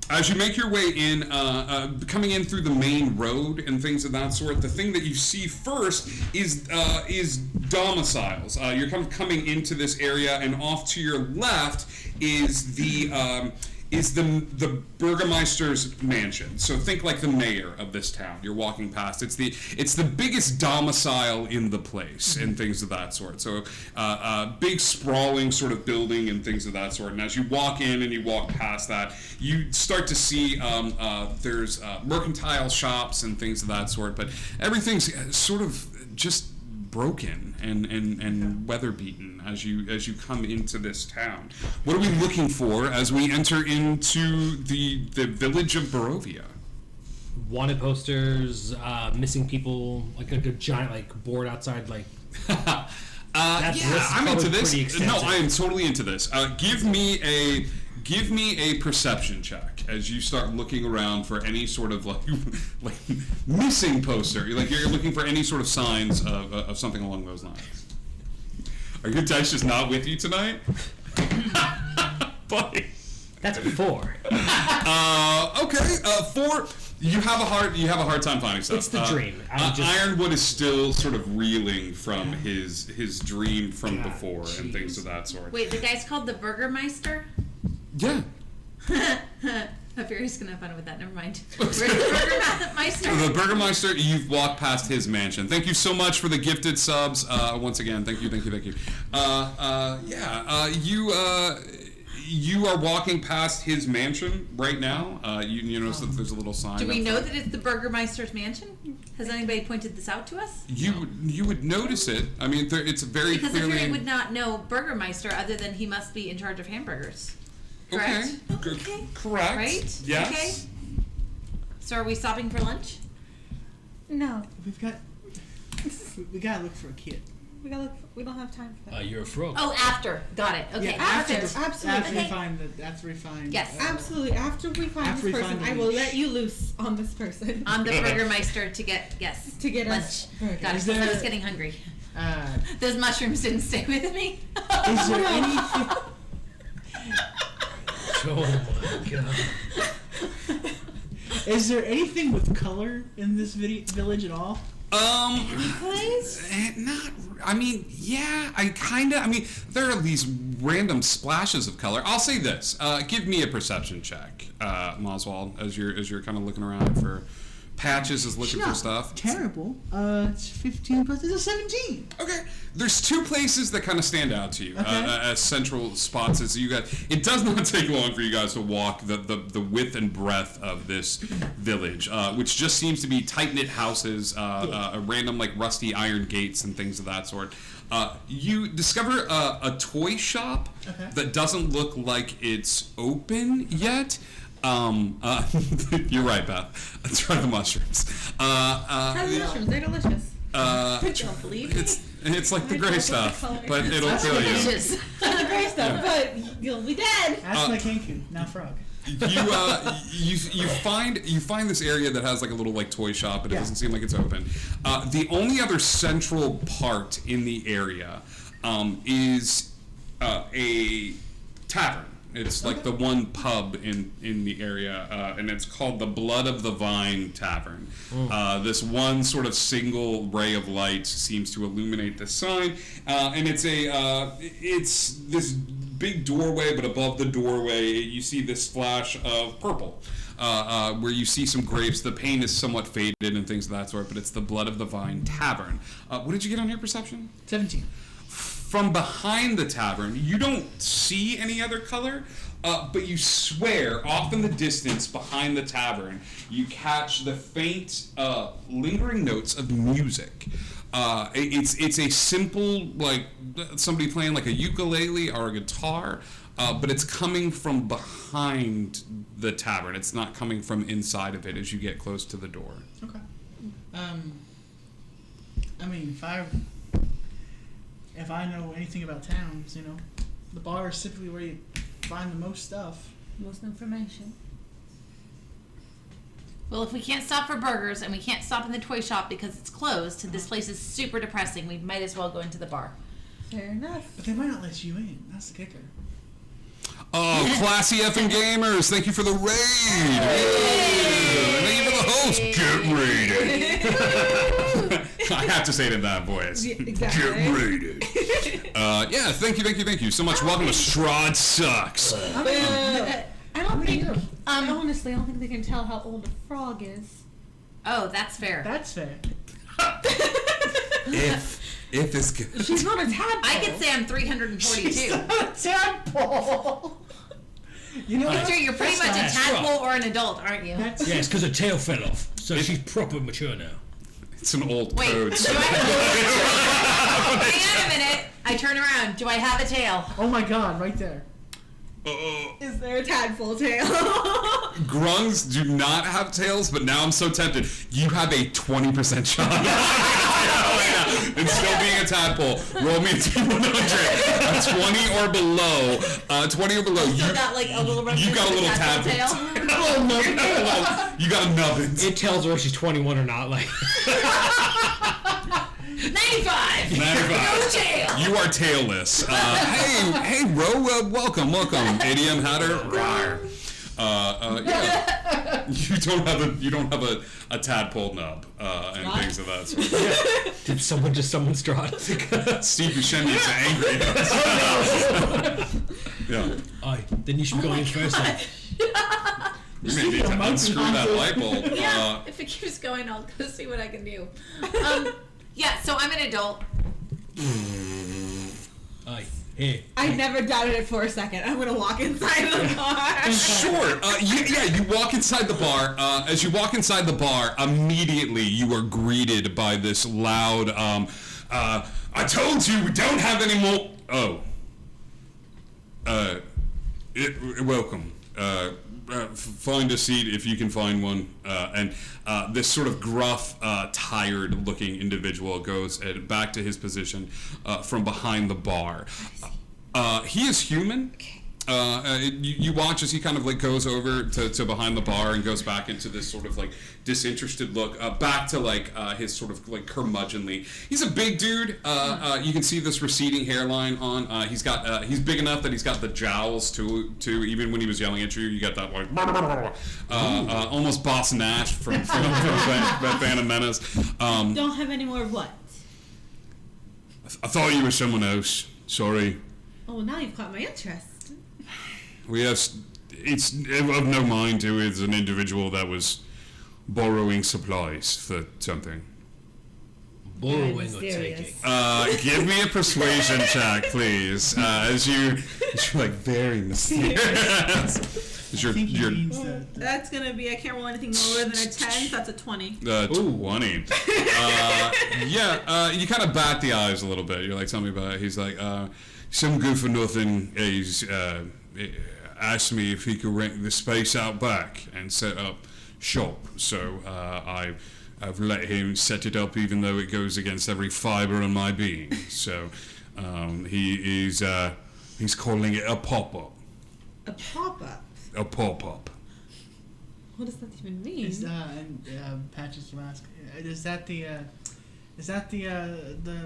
Speaker 1: As you make your way in, coming in through the main road and things of that sort, the thing that you see first is domiciles. You're kind of coming into this area, and off to your left is the Burgermeister's mansion. So think like the mayor of this town. You're walking past. It's the biggest domicile in the place and things of that sort. So big sprawling sort of building and things of that sort. And as you walk in and you walk past that, you start to see there's mercantile shops and things of that sort. But everything's sort of just broken and weather beaten as you come into this town. What are we looking for as we enter into the village of Barovia?
Speaker 4: Wanted posters, missing people, like a giant board outside, like.
Speaker 1: I'm into this. No, I am totally into this. Give me a perception check as you start looking around for any sort of like missing poster. You're looking for any sort of signs of something along those lines. Are your dice just not with you tonight? Buddy.
Speaker 4: That's a 4.
Speaker 1: Okay. 4. You have a hard time finding stuff.
Speaker 4: It's the dream.
Speaker 1: Ironwood is still sort of reeling from his dream from before and things of that sort.
Speaker 2: Wait, the guy's called the Burgermeister?
Speaker 1: Yeah.
Speaker 2: I fear he's gonna have fun with that. Never mind. Where's the Burgermeister?
Speaker 1: The Burgermeister, you've walked past his mansion. Thank you so much for the gifted subs. Once again, thank you. You are walking past his mansion right now. You notice that there's a little sign.
Speaker 2: Do we know that it's the Burgermeister's mansion? Has anybody pointed this out to us?
Speaker 1: You would notice it. I mean, it's very
Speaker 2: because
Speaker 1: clearly.
Speaker 2: Because I would not know Burgermeister other than he must be in charge of hamburgers. Correct?
Speaker 1: Okay. Correct.
Speaker 2: Right?
Speaker 1: Yes.
Speaker 2: Okay. So are we stopping for lunch?
Speaker 5: No.
Speaker 3: We gotta look for a kid.
Speaker 5: We don't have time for that.
Speaker 4: You're a frog.
Speaker 2: Oh, after. Got it. Okay.
Speaker 3: Yeah,
Speaker 2: after.
Speaker 5: Absolutely.
Speaker 3: After we find.
Speaker 2: Yes.
Speaker 5: Absolutely. After we find this person, I will let you loose on this person.
Speaker 2: On the Burgermeister to get lunch.
Speaker 5: Us.
Speaker 2: Got it. I was getting hungry. Those mushrooms didn't stay with me.
Speaker 3: Is there anything?
Speaker 4: Oh my god.
Speaker 3: Is there anything with color in this village at all?
Speaker 1: Not. I mean, yeah. I mean, there are these random splashes of color. I'll say this. Give me a perception check, Moswald, as you're kind of looking around for patches, is looking for stuff.
Speaker 3: Terrible. It's 15 plus. It's a 17.
Speaker 1: Okay. There's 2 places that kind of stand out to you as central spots. As you got, it does not take long for you guys to walk the width and breadth of this village, which just seems to be tight knit houses, random like rusty iron gates and things of that sort. You discover a toy shop that doesn't look like it's open yet. You're right, Beth. Try the mushrooms.
Speaker 5: Try the mushrooms. They're delicious.
Speaker 2: I don't believe me.
Speaker 1: It's like the gray stuff, but it'll kill you.
Speaker 2: Delicious.
Speaker 5: the gray stuff, but you'll be dead.
Speaker 3: That's my Kenku, now frog.
Speaker 1: You find this area that has like a little like toy shop, but it doesn't seem like it's open. The only other central part in the area is a tavern. It's like the one pub in the area, and it's called the Blood of the Vine Tavern. This one sort of single ray of light seems to illuminate the sign, and it's this big doorway, but above the doorway you see this flash of purple, where you see some grapes. The paint is somewhat faded and things of that sort, but it's the Blood of the Vine Tavern. What did you get on your perception?
Speaker 3: 17.
Speaker 1: From behind the tavern, you don't see any other color, but you swear off in the distance behind the tavern, you catch the faint, lingering notes of music. It's a simple, like somebody playing like a ukulele or a guitar, but it's coming from behind the tavern. It's not coming from inside of it as you get close to the door.
Speaker 3: Okay. I mean, if I know anything about towns, you know, the bar is typically where you find the most stuff.
Speaker 5: Most information.
Speaker 2: Well, if we can't stop for burgers and we can't stop in the toy shop because it's closed, this place is super depressing. We might as well go into the bar.
Speaker 5: Fair enough.
Speaker 3: But they might not let you in. That's the kicker.
Speaker 1: Oh, classy effing gamers! Thank you for the raid. Hey. Thank you for the host. Get raided. I have to say it in that voice.
Speaker 5: Yeah, exactly.
Speaker 1: Get raided. Yeah, thank you so much. Welcome to Strahd Sucks.
Speaker 5: I don't think. Honestly, I don't think they can tell how old a frog is.
Speaker 2: Oh, that's fair.
Speaker 3: That's fair.
Speaker 1: If it's good.
Speaker 5: She's not a tadpole.
Speaker 2: I could say I'm 342.
Speaker 3: Tadpole. You know what?
Speaker 2: You're pretty much a tadpole or an adult, aren't you?
Speaker 4: Yeah, it's because her tail fell off, so she's proper mature now.
Speaker 1: It's an old
Speaker 2: Wait,
Speaker 1: code.
Speaker 2: do I hang on a minute. I turn around. Do I have a tail?
Speaker 3: Oh my god, right there.
Speaker 5: Is there a tadpole tail?
Speaker 1: Grungs do not have tails, but now I'm so tempted. You have a 20% shot in still being a tadpole. Roll me a T100. A 20 or below. 20 or below.
Speaker 2: Still got like a little
Speaker 1: You got a little tadpole
Speaker 2: tail.
Speaker 1: You got a nubbins.
Speaker 4: It tells her if she's 21 or not. Like
Speaker 2: 95.
Speaker 1: 95.
Speaker 2: No tail.
Speaker 1: You are tailless. Hey, Ro, welcome, ADM Hatter. Rawr. Yeah. You don't have a tadpole nub and things of that sort.
Speaker 4: did someone just summon Strahd?
Speaker 1: Steve Buscemi is angry. Yeah.
Speaker 4: Aye, then you should go in first. Then.
Speaker 1: We may need to unscrew that light bulb.
Speaker 2: Yeah, if it keeps going, I'll go see what I can do. Yeah, so I'm an adult.
Speaker 4: Aye, hey.
Speaker 5: I never doubted it for a second. I'm gonna walk inside the bar.
Speaker 1: Sure. You walk inside the bar. As you walk inside the bar, immediately you are greeted by this loud, I told you we don't have any more. Welcome. Find a seat if you can find one. And this sort of gruff, tired-looking individual goes back to his position from behind the bar. He is human. You watch as he kind of like goes over to behind the bar and goes back into this sort of like disinterested look, back to like his sort of like curmudgeonly. He's a big dude. You can see this receding hairline on. He's big enough that he's got the jowls to even when he was yelling at you, you got that like almost Boss Nash from Phantom Menace.
Speaker 5: Don't have any more of what?
Speaker 1: I thought you were someone else. Sorry.
Speaker 5: Oh, well, now you've caught my interest.
Speaker 1: We have. It's of no mind who is an individual that was borrowing supplies for something.
Speaker 4: Borrowing or
Speaker 5: mysterious.
Speaker 4: taking?
Speaker 1: Give me a persuasion check, please. As you're like very mysterious.
Speaker 3: I think he means the
Speaker 5: That's gonna be. I can't roll anything lower than a 10. So that's a 20.
Speaker 1: 20. You kind of bat the eyes a little bit. You're like, tell me about it. He's like, some good for nothing. He's asked me if he could rent the space out back and set up shop. So I I've let him set it up, even though it goes against every fiber in my being. So he's calling it a pop-up.
Speaker 5: A pop-up.
Speaker 1: A pop-up.
Speaker 5: What does that even mean?
Speaker 3: And Patches will ask, is that the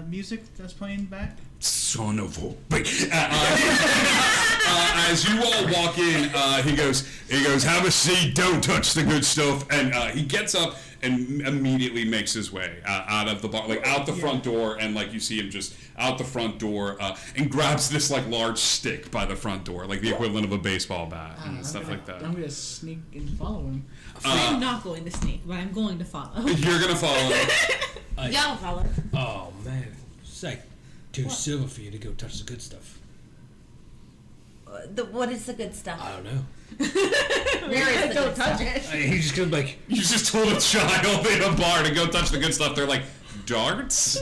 Speaker 3: music that's playing back?
Speaker 1: Son of a bitch. As you all walk in, he goes, have a seat, don't touch the good stuff. And he gets up and immediately makes his way out of the bar, like out the front door. And like you see him just out the front door and grabs this like large stick by the front door, like the equivalent of a baseball bat and stuff like that.
Speaker 3: I'm going to sneak and follow him.
Speaker 5: I'm not going to sneak, but I'm going to follow.
Speaker 1: You're going to follow him.
Speaker 2: Y'all follow.
Speaker 7: Oh man, it's like too silver for you to go touch the good stuff.
Speaker 2: What is the good stuff?
Speaker 7: I don't know.
Speaker 2: Where is the
Speaker 5: Don't
Speaker 2: good
Speaker 5: touch
Speaker 2: stuff?
Speaker 5: it.
Speaker 7: He's just gonna like.
Speaker 1: You just told a child in a bar to go touch the good stuff. They're like, darts?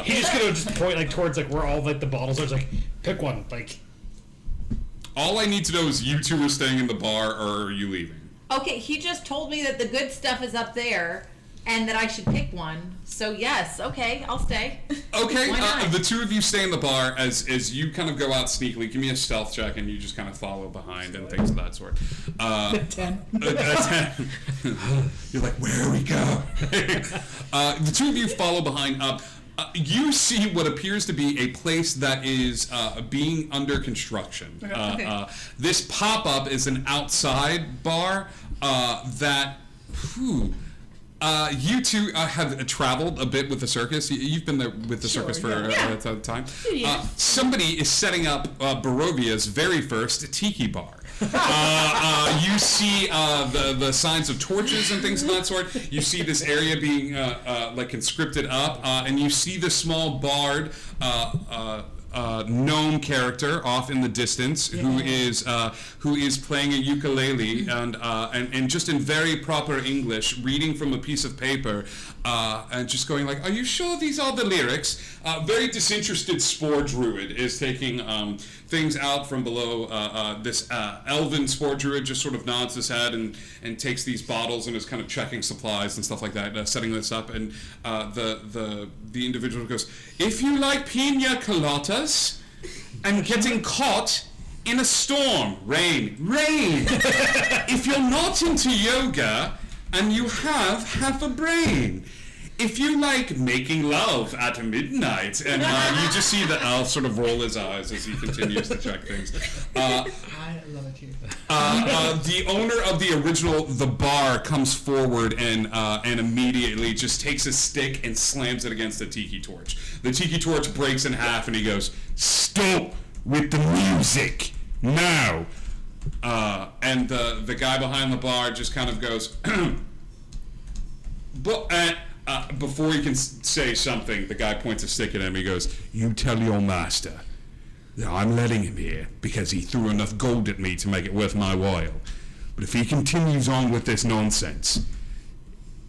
Speaker 4: He's just gonna just point like towards like where all like the bottles are. It's like, pick one. Like,
Speaker 1: All I need to know is you two are staying in the bar or are you leaving?
Speaker 2: Okay, he just told me that the good stuff is up there and that I should pick one. So yes, okay, I'll stay.
Speaker 1: Okay,
Speaker 2: Why not?
Speaker 1: the two of you stay in the bar as you kind of go out sneakily. Give me a stealth check and you just kind of follow behind and things of that sort.
Speaker 3: 10.
Speaker 1: A 10. You're like, where are we going? The two of you follow behind. You see what appears to be a place that is being under construction.
Speaker 5: Okay.
Speaker 1: This pop-up is an outside bar that... you two have traveled a bit with the circus. You've been there with the circus for a time. Somebody is setting up Barovia's very first Tiki Bar. You see the signs of torches and things of that sort. You see this area being like conscripted up, and you see the small bard gnome character off in the distance who is playing a ukulele and just in very proper English reading from a piece of paper and just going like, are you sure these are the lyrics? Very disinterested spore druid is taking things out from below. This elven spore druid just sort of nods his head and takes these bottles and is kind of checking supplies and stuff like that, setting this up. And the individual goes, if you like pina coladas and getting caught in a storm, rain. If you're not into yoga and you have half a brain. If you like making love at midnight, and you just see the elf sort of roll his eyes as he continues to check things.
Speaker 3: I love it here.
Speaker 1: The owner of the original The Bar comes forward and immediately just takes a stick and slams it against the tiki torch. The tiki torch breaks in half, and he goes, "Stop with the music now!" And the guy behind the bar just kind of goes, "But." Before he can say something, the guy points a stick at him. He goes, "You tell your master that I'm letting him here because he threw enough gold at me to make it worth my while. But if he continues on with this nonsense,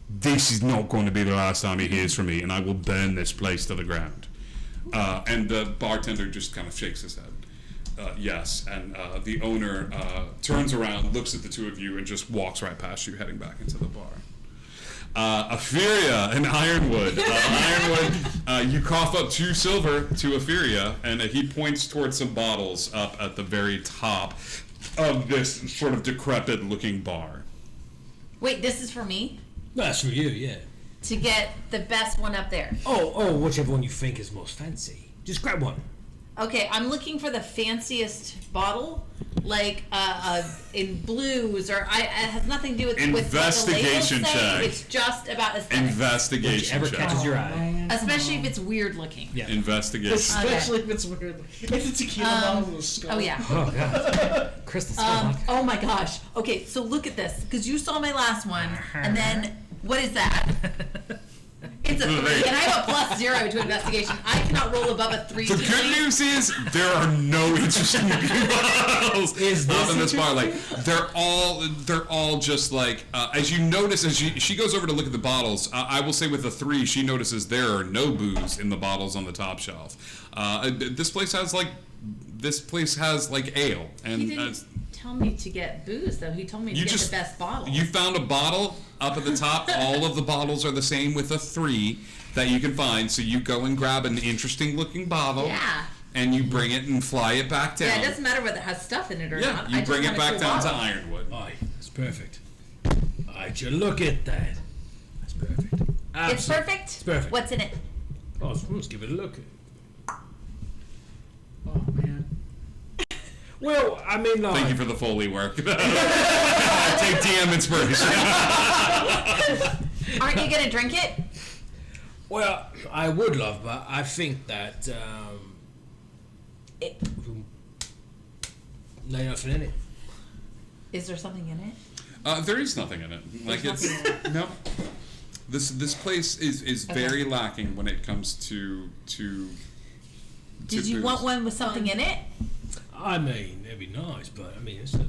Speaker 1: this is not going to be the last time he hears from me, and I will burn this place to the ground." And the bartender just kind of shakes his head. Yes, and the owner turns around, looks at the two of you, and just walks right past you, heading back into the bar. Aphiria and Ironwood. Ironwood, you cough up 2 silver to Aphiria, and he points towards some bottles up at the very top of this sort of decrepit-looking bar.
Speaker 2: Wait, this is for me?
Speaker 7: That's for you, yeah.
Speaker 2: To get the best one up there.
Speaker 7: Oh, whichever one you think is most fancy. Just grab one.
Speaker 2: Okay, I'm looking for the fanciest bottle, like in blues, or it has nothing to do with
Speaker 1: Investigation
Speaker 2: what the labels say.
Speaker 1: check.
Speaker 2: It's just about aesthetics.
Speaker 1: Investigation
Speaker 4: whichever
Speaker 1: check.
Speaker 4: catches your eye.
Speaker 2: Especially if it's weird looking.
Speaker 4: Yeah.
Speaker 1: Investigation.
Speaker 3: Especially if it's weird. It's a tequila bottle with a skull.
Speaker 2: Oh yeah.
Speaker 4: Oh god. Crystal skull.
Speaker 2: Oh my gosh. Okay, so look at this, because you saw my last one, and then what is that? It's a 3, and I have a +0 to investigation. I cannot roll above a 3.
Speaker 1: The good news is there are no interesting bottles
Speaker 4: Is this
Speaker 1: in this bar. Like they're all just like as you notice as she goes over to look at the bottles. I will say with the 3, she notices there are no booze in the bottles on the top shelf. This place has like this place has like ale, and
Speaker 2: He didn't tell me to get booze, though. He told me to get the best bottle.
Speaker 1: You found a bottle up at the top. All of the bottles are the same with a 3 that you can find. So you go and grab an interesting looking bottle.
Speaker 2: Yeah.
Speaker 1: And you bring it and fly it back down.
Speaker 2: Yeah, it doesn't matter whether it has stuff in it or not.
Speaker 1: You bring it back down to
Speaker 2: bottle.
Speaker 1: Ironwood.
Speaker 7: Aye, that's perfect. Aye, you look at that. That's perfect.
Speaker 2: It's
Speaker 7: Absolutely.
Speaker 2: perfect?
Speaker 7: It's perfect.
Speaker 2: What's in it?
Speaker 7: Oh, let's give it a look.
Speaker 3: Oh man.
Speaker 7: Well, I mean, like...
Speaker 1: Thank you for the Foley work. Take DM inspiration.
Speaker 2: Aren't you going to drink it?
Speaker 7: Well, I would love, but I think that, there's nothing in it.
Speaker 2: Is there something in it?
Speaker 1: There is nothing in it. Like
Speaker 2: There's
Speaker 1: it's
Speaker 2: nothing in
Speaker 1: no. This place is very lacking when it comes to
Speaker 2: Did you
Speaker 1: booze.
Speaker 2: want one with something in it?
Speaker 7: I mean, it'd be nice, but I mean, it's a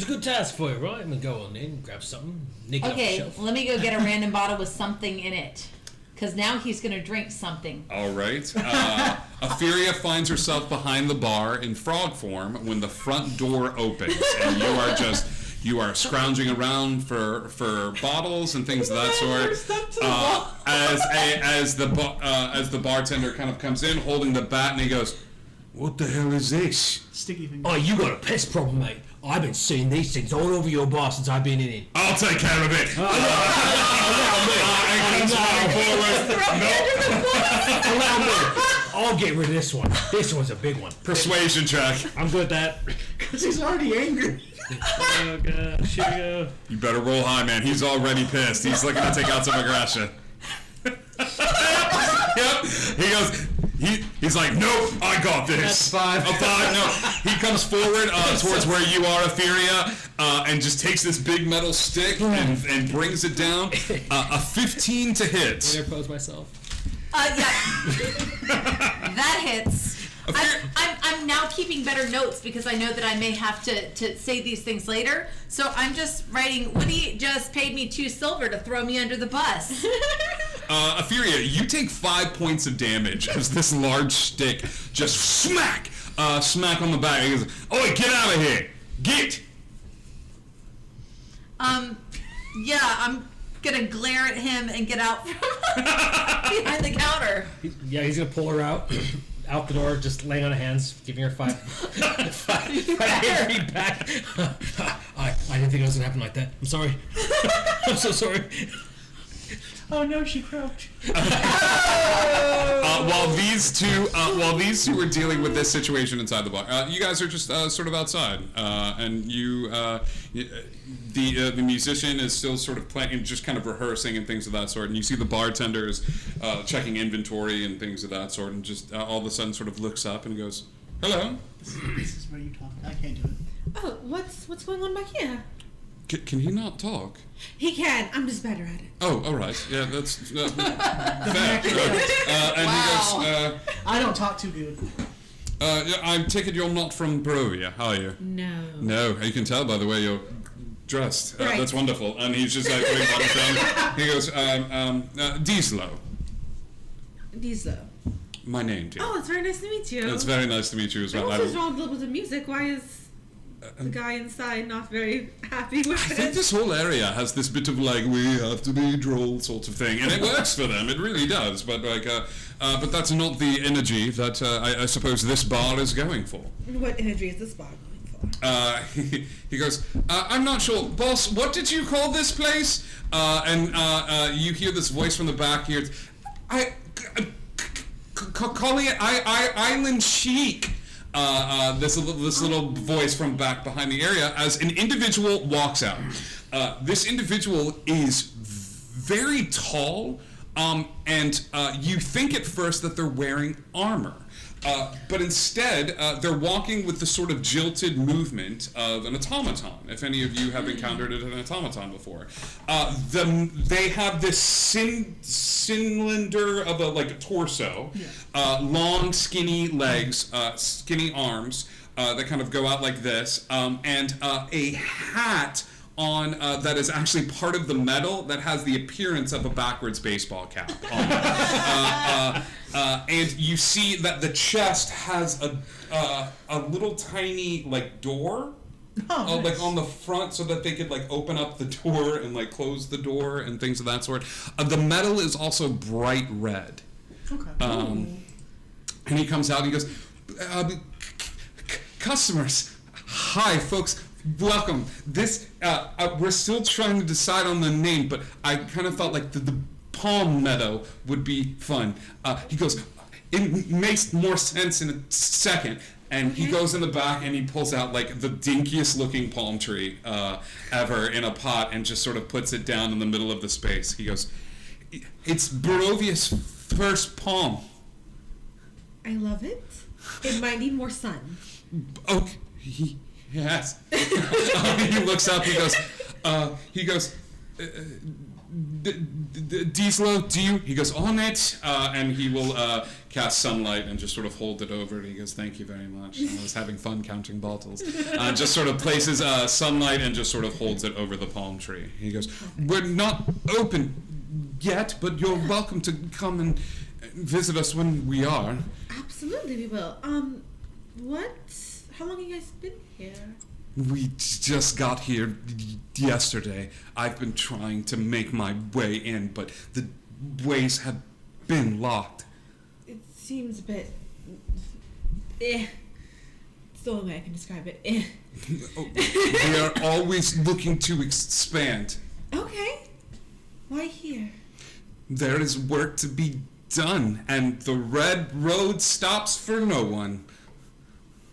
Speaker 7: good task for you, right? I'm gonna go on in, grab something, nick it off the
Speaker 2: Okay,
Speaker 7: shelf.
Speaker 2: let me go get a random bottle with something in it. Because now he's going to drink something.
Speaker 1: All right. Afiria finds herself behind the bar in frog form when the front door opens, and you are scrounging around for bottles and things of that sort. As the bartender kind of comes in holding the bat, and he goes, "What the hell is this?"
Speaker 3: Sticky finger.
Speaker 7: Oh, you got a pest problem, mate. I've been seeing these things all over your bar since I've been in it.
Speaker 1: I'll take care of it.
Speaker 7: Allow me. I'll get rid of this one. This one's a big one.
Speaker 1: Persuasion check.
Speaker 7: I'm good at that.
Speaker 3: Because he's already angry.
Speaker 4: Oh gosh, here we go.
Speaker 1: You better roll high, man. He's already pissed. He's looking to take out some aggression. Yep. He goes. He's like, nope, I got this.
Speaker 4: That's 5.
Speaker 1: A 5. No. He comes forward towards where you are, Etheria, and just takes this big metal stick and brings it down. A 15 to hit.
Speaker 4: I interpose myself.
Speaker 2: Yeah. That hits. I'm now keeping better notes because I know that I may have to say these things later. So I'm just writing, Woody just paid me 2 silver to throw me under the bus.
Speaker 1: Etheria, you take 5 points of damage as this large stick just smack on the back. He goes, "Oi, get out of here! Get!"
Speaker 2: Yeah, I'm gonna glare at him and get out from behind the counter.
Speaker 4: Yeah, he's gonna pull her out the door, just laying on her hands, giving her 5 feedback.
Speaker 7: I didn't think it was gonna happen like that. I'm sorry. I'm so sorry.
Speaker 3: Oh no, she croaked.
Speaker 1: While these two are dealing with this situation inside the bar, you guys are just sort of outside, and the musician is still sort of playing, just kind of rehearsing and things of that sort. And you see the bartenders checking inventory and things of that sort, and just all of a sudden sort of looks up and goes, "Hello."
Speaker 3: This is where you talk. I can't do it.
Speaker 5: Oh, what's going on back here?
Speaker 1: Can he not talk?
Speaker 5: He can. I'm just better at it.
Speaker 1: Oh, all right. Yeah, that's fair. And
Speaker 2: Wow.
Speaker 1: he goes,
Speaker 3: I don't talk too good.
Speaker 1: yeah, I take it you're not from Barovia, are you?
Speaker 5: No.
Speaker 1: No, you can tell by the way you're dressed.
Speaker 5: Right.
Speaker 1: That's wonderful. And he's just like putting on a thing. He goes, Dieslo.
Speaker 5: Diesel.
Speaker 1: My name, dear.
Speaker 5: Oh, it's very nice to meet you.
Speaker 1: It's very nice to meet you as well.
Speaker 5: What is wrong with the music? Why is the guy inside not very happy with
Speaker 1: I think
Speaker 5: it?
Speaker 1: this whole area has this bit of like, we have to be droll sort of thing, and it works for them. It really does. But like, but that's not the energy that I suppose this bar is going for.
Speaker 5: What energy is this bar going for?
Speaker 1: He goes, I'm not sure, boss. What did you call this place? And you hear this voice from the back here. Calling it Island Chic. This little voice from back behind the area as an individual walks out. This individual is very tall, and you think at first that they're wearing armor. But instead, they're walking with the sort of jilted movement of an automaton, if any of you have encountered an automaton before. They have this cylinder of a torso, long, skinny legs, skinny arms that kind of go out like this, and a hat on that is actually part of the metal that has the appearance of a backwards baseball cap on it. And you see that the chest has a little tiny like door.
Speaker 3: Oh, nice.
Speaker 1: Like on the front, so that they could like open up the door and like close the door and things of that sort. The metal is also bright red.
Speaker 3: Okay.
Speaker 1: And he comes out and he goes, customers, hi folks, welcome. This we're still trying to decide on the name, but I kind of felt like the Palm Meadow would be fun. He goes, it makes more sense in a second. And he goes in the back and he pulls out like the dinkiest looking palm tree ever in a pot and just sort of puts it down in the middle of the space. He goes, it's Barovia's first palm.
Speaker 5: I love it. It might need more sun.
Speaker 1: Okay, yes. He looks up, he goes, Dieslo, do you? He goes, on it, and he will cast sunlight and just sort of hold it over it. He goes, thank you very much. I was having fun counting bottles. Just sort of places sunlight and just sort of holds it over the palm tree. He goes, we're not open yet, but you're welcome to come and visit us when we are.
Speaker 5: Absolutely, we will. How long have you guys been here?
Speaker 1: We just got here yesterday. I've been trying to make my way in, but the ways have been locked.
Speaker 5: It seems a bit... It's the only way I can describe it.
Speaker 1: We are always looking to expand.
Speaker 5: Okay. Why here?
Speaker 1: There is work to be done, and the Red Road stops for no one.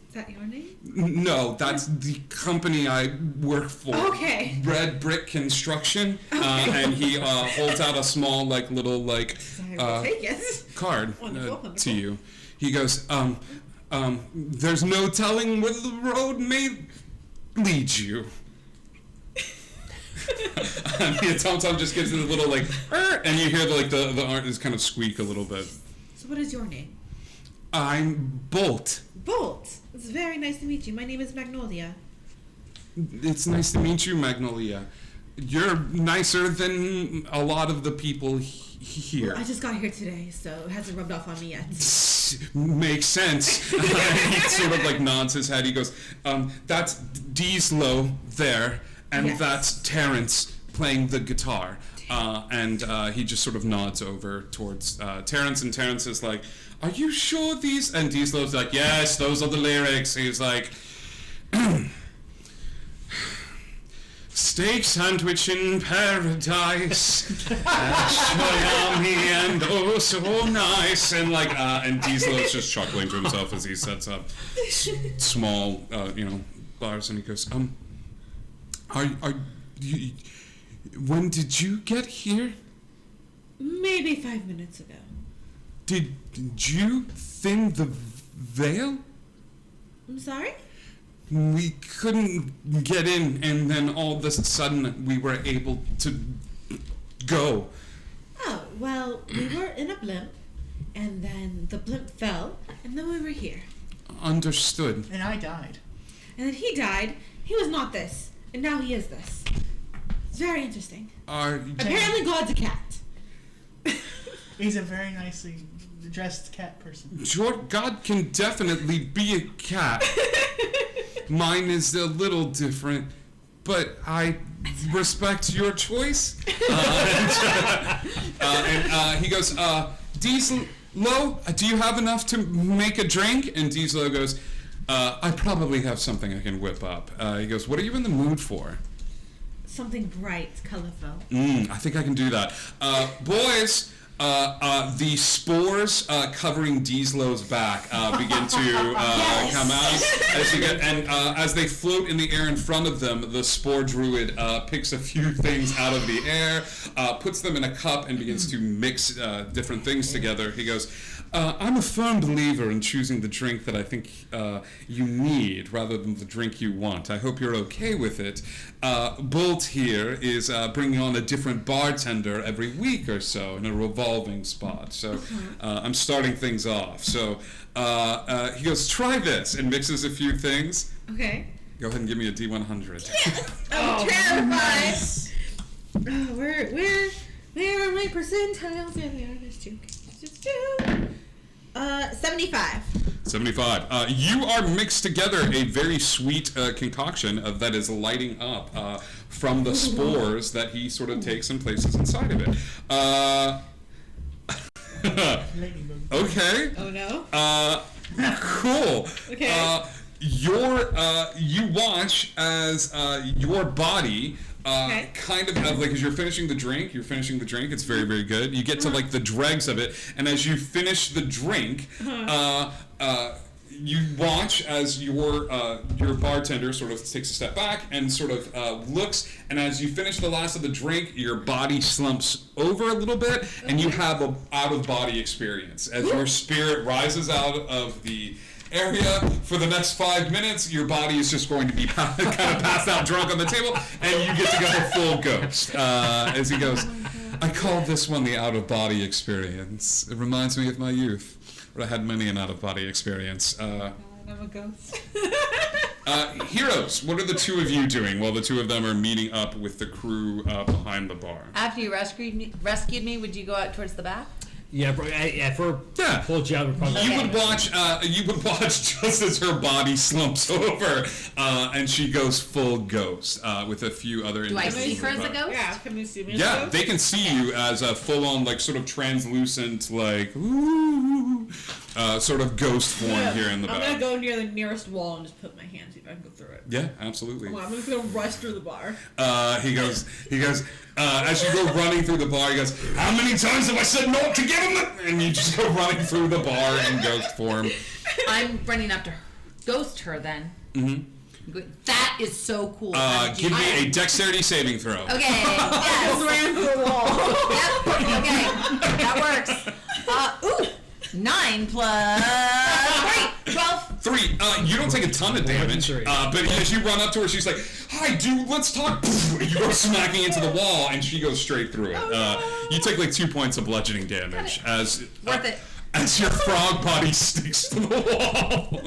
Speaker 5: Is that your name?
Speaker 1: No, that's the company I work for.
Speaker 5: Okay.
Speaker 1: Red Brick Construction. And he holds out a small, like, little, like,
Speaker 5: Take it.
Speaker 1: card
Speaker 5: Wonderful.
Speaker 1: to you. He goes, there's no telling where the road may lead you. And the Tom just gives it a little, like, and you hear, the art is kind of squeak a little bit.
Speaker 5: So what is your name?
Speaker 1: I'm Bolt.
Speaker 5: Bolt. It's very nice to meet you. My name is Magnolia.
Speaker 1: It's nice to meet you, Magnolia. You're nicer than a lot of the people here.
Speaker 5: Well, I just got here today, so it hasn't rubbed off on me yet.
Speaker 1: Makes sense. He sort of like nods his head. He goes, that's Dieslo there, and
Speaker 5: Yes.
Speaker 1: that's Terrence playing the guitar. And he just sort of nods over towards Terrence, and Terrence is like, are you sure these? And Dieslo's like, yes, those are the lyrics. He's like, steak sandwich in paradise, yummy and oh so nice, and like, and Dieslo's just chuckling to himself as he sets up small, bars, and he goes, are you? When did you get here?
Speaker 5: Maybe 5 minutes ago.
Speaker 1: Did you thin the veil?
Speaker 5: I'm sorry?
Speaker 1: We couldn't get in, and then all of a sudden we were able to go.
Speaker 5: Oh, well, we were in a blimp, and then the blimp fell, and then we were here.
Speaker 1: Understood.
Speaker 3: And I died.
Speaker 5: And then he died. He was not this, and now he is this. It's very interesting. Apparently God's a cat.
Speaker 3: He's a very nicely dressed cat person.
Speaker 1: Sure, God can definitely be a cat. Mine is a little different, but I respect your choice. And he goes, Dieslo, do you have enough to make a drink? And Dieslo goes, I probably have something I can whip up. He goes, what are you in the mood for?
Speaker 5: Something bright, colorful.
Speaker 1: I think I can do that. Boys, the spores covering Dieslo's back begin to come out as you get, and as they float in the air in front of them, the spore druid picks a few things out of the air, puts them in a cup, and begins to mix different things together. He goes, I'm a firm believer in choosing the drink that I think you need rather than the drink you want. I hope you're okay with it. Bolt here is bringing on a different bartender every week or so in a revolving spot. So I'm starting things off. So he goes, try this, and mixes a few things.
Speaker 5: Okay.
Speaker 1: Go ahead and give me a D100.
Speaker 5: I'm terrified. Where are my percentiles? There they are. There's two. 75.
Speaker 1: 75. You are mixed together a very sweet concoction that is lighting up from the spores that he sort of takes and places inside of it. Okay.
Speaker 5: Oh no.
Speaker 1: Cool.
Speaker 5: Okay.
Speaker 1: You watch as your body kind of like as you're finishing the drink. It's very, very good. You get to like the dregs of it, and as you finish the drink, you watch as your bartender sort of takes a step back and sort of looks, and as you finish the last of the drink, your body slumps over a little bit, and you have a out-of-body experience as your spirit rises out of the area. For the next 5 minutes, your body is just going to be kind of passed out drunk on the table, and you get to go full ghost. As he goes, I call this one the out-of-body experience. It reminds me of my youth, where I had many an out-of-body experience.
Speaker 5: I'm a ghost.
Speaker 1: Heroes, what are the two of you doing while the two of them are meeting up with the crew behind the bar?
Speaker 2: After you rescued me, would you go out towards the back?
Speaker 7: Yeah, bro. If we're pulled you out, we're probably.
Speaker 1: You would watch just as her body slumps over, and she goes full ghost with a few other.
Speaker 2: Do I see her as a ghost?
Speaker 5: Yeah, can you see me?
Speaker 1: Yeah,
Speaker 5: as a ghost?
Speaker 1: they can see you as a full-on, like, sort of translucent, like, sort of ghost form here in the back.
Speaker 5: I'm gonna go near the nearest wall and just put my hand, see if I can go through it.
Speaker 1: Yeah, absolutely.
Speaker 5: Well, I'm just gonna rush through the bar.
Speaker 1: He goes, as you go running through the bar, he goes, how many times have I said not to give him it? And you just go running through the bar in ghost form.
Speaker 2: I'm running up to ghost her then.
Speaker 1: Mm-hmm.
Speaker 2: That is so cool.
Speaker 1: Give me a dexterity saving throw.
Speaker 2: Okay, yes.
Speaker 5: Ran through the wall.
Speaker 2: Yep, okay, that works. 9 plus 3, 12.
Speaker 1: 3. You don't take a ton of damage, but as you run up to her, she's like, hi, dude, let's talk. You go smacking into the wall, and she goes straight through it. You take like 2 points of bludgeoning damage as
Speaker 2: Worth it.
Speaker 1: As your frog body sticks to the wall.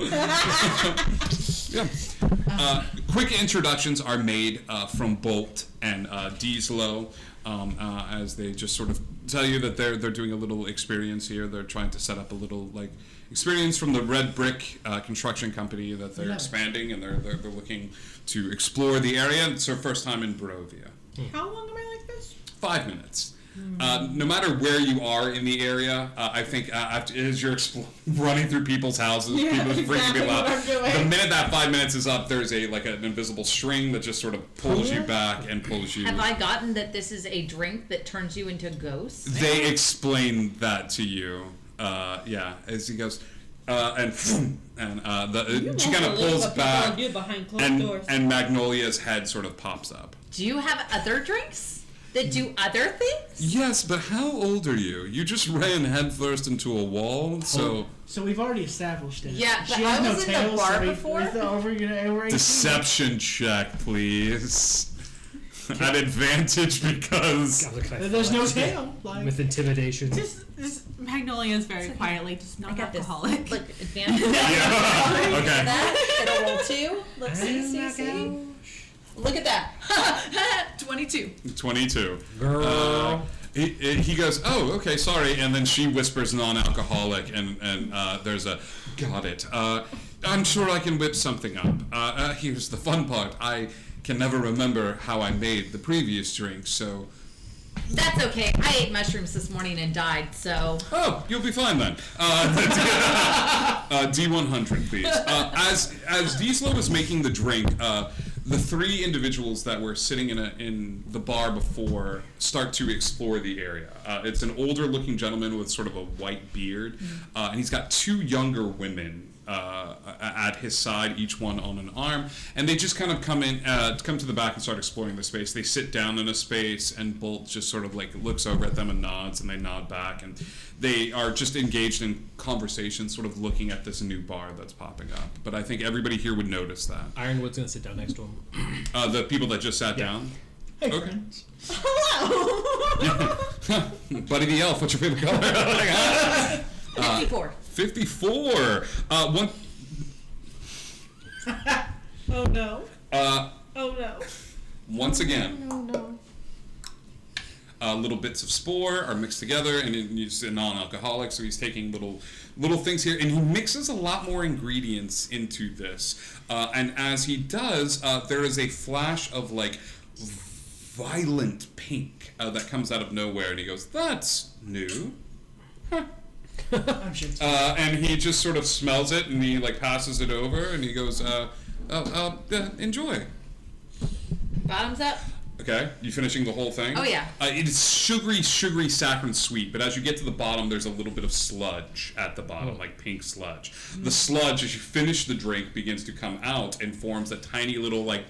Speaker 1: Yeah. Quick introductions are made from Bolt and Dieslow. As they just sort of tell you that they're doing a little experience here. They're trying to set up a little like experience from the red brick construction company that they're expanding, and they're looking to explore the area. It's their first time in Barovia.
Speaker 5: How long am I like this?
Speaker 1: 5 minutes. No matter where you are in the area, I think as you're running through people's houses, people are freaking people out. The minute that 5 minutes is up, there's an invisible string that just sort of pulls you back and pulls you.
Speaker 2: Have I gotten that this is a drink that turns you into ghosts?
Speaker 1: They explain that to you. As he goes, she kind of pulls back, and Magnolia's head sort of pops up.
Speaker 2: Do you have other drinks that do other things?
Speaker 1: Yes, but how old are you? You just ran headfirst into a wall, so...
Speaker 3: So we've already established it.
Speaker 2: Yeah, but
Speaker 3: she
Speaker 2: I
Speaker 3: has
Speaker 2: was
Speaker 3: no
Speaker 2: in the
Speaker 3: tail,
Speaker 2: bar
Speaker 3: so
Speaker 2: before.
Speaker 1: Deception check, please. At advantage because...
Speaker 3: There's no tail. Like.
Speaker 4: With intimidation.
Speaker 5: Just Magnolia is very quietly just not alcoholic.
Speaker 2: Look, advantage.
Speaker 1: Yeah. Okay.
Speaker 2: That, it'll roll 2. Let's see. Look at that. 22.
Speaker 1: 22.
Speaker 4: Girl.
Speaker 1: He goes, oh, okay, sorry. And then she whispers non-alcoholic, and there's a, got it. I'm sure I can whip something up. Here's the fun part. I can never remember how I made the previous drink, so...
Speaker 2: That's okay. I ate mushrooms this morning and died, so...
Speaker 1: Oh, you'll be fine then. D100, please. As Dieslow was making the drink, the 3 individuals that were sitting in the bar before start to explore the area. It's an older-looking gentleman with sort of a white beard, and he's got 2 younger women at his side, each one on an arm, and they just kind of come to the back and start exploring the space. They sit down in a space, and Bolt just sort of like looks over at them and nods, and they nod back, and they are just engaged in conversation, sort of looking at this new bar that's popping up. But I think everybody here would notice that.
Speaker 4: Ironwood's gonna sit down next to him.
Speaker 1: The people that just sat down.
Speaker 3: Hey,
Speaker 1: Okay.
Speaker 3: friends.
Speaker 1: Buddy the Elf, what's your favorite color?
Speaker 2: 54.
Speaker 1: 54. One.
Speaker 5: Oh no.
Speaker 1: Uh,
Speaker 5: Oh no.
Speaker 1: once again,
Speaker 2: No.
Speaker 1: little bits of spore are mixed together, and he's a non-alcoholic, so he's taking little things here, and he mixes a lot more ingredients into this. And as he does, there is a flash of like violent pink that comes out of nowhere, and he goes, "That's new." Huh.
Speaker 3: I'm sure.
Speaker 1: And he just sort of smells it, and he like passes it over, and he goes, "Enjoy."
Speaker 2: Bottoms up.
Speaker 1: Okay, you finishing the whole thing?
Speaker 2: Oh, yeah.
Speaker 1: It is sugary, saccharine sweet, but as you get to the bottom, there's a little bit of sludge at the bottom, like pink sludge. The sludge, as you finish the drink, begins to come out and forms a tiny little like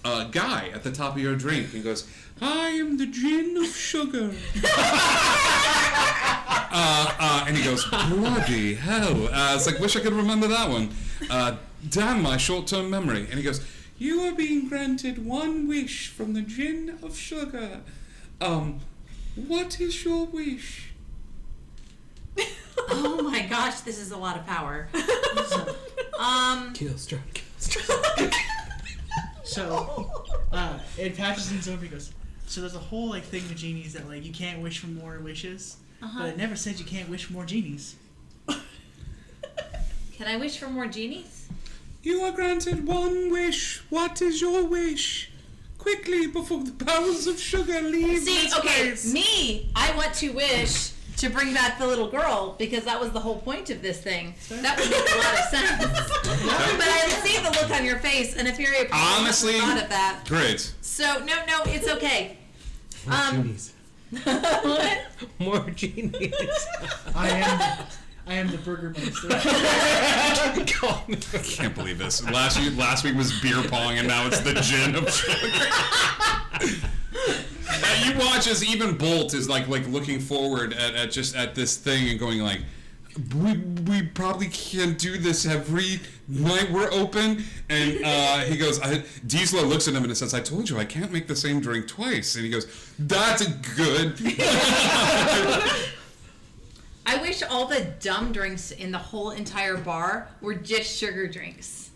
Speaker 1: guy at the top of your drink, and goes, "I am the gin of sugar." And he goes, "Bloody hell!" It's like, wish I could remember that one. Damn my short-term memory. And he goes, "You are being granted one wish from the gin of sugar. What is your wish?"
Speaker 2: Oh my gosh, this is a lot of power.
Speaker 4: Kill Strahd.
Speaker 3: So, it patches things over. He goes, so there's a whole like thing with genies that like you can't wish for more wishes, but it never says you can't wish for more genies.
Speaker 2: Can I wish for more genies?
Speaker 1: "You are granted one wish. What is your wish? Quickly, before the powers of sugar leave
Speaker 2: See,
Speaker 1: this
Speaker 2: okay,
Speaker 1: place."
Speaker 2: me, I want to wish to bring back the little girl because that was the whole point of this thing. That would make a lot of sense. But I see the look on your face, and if you're a
Speaker 1: Honestly,
Speaker 2: thought of that.
Speaker 1: Great.
Speaker 2: So no, it's okay.
Speaker 4: More genies.
Speaker 2: What?
Speaker 4: More genies.
Speaker 3: I am the Burgermeister.
Speaker 4: Call me.
Speaker 1: I can't believe this. Last week was beer pong, and now it's the gin of sugar. You watch as even Bolt is like looking forward at this thing and going like, we probably can't do this every night we're open. And he goes, Diesel looks at him and says, "I told you I can't make the same drink twice." And he goes, "That's good."
Speaker 2: I wish all the dumb drinks in the whole entire bar were just sugar drinks.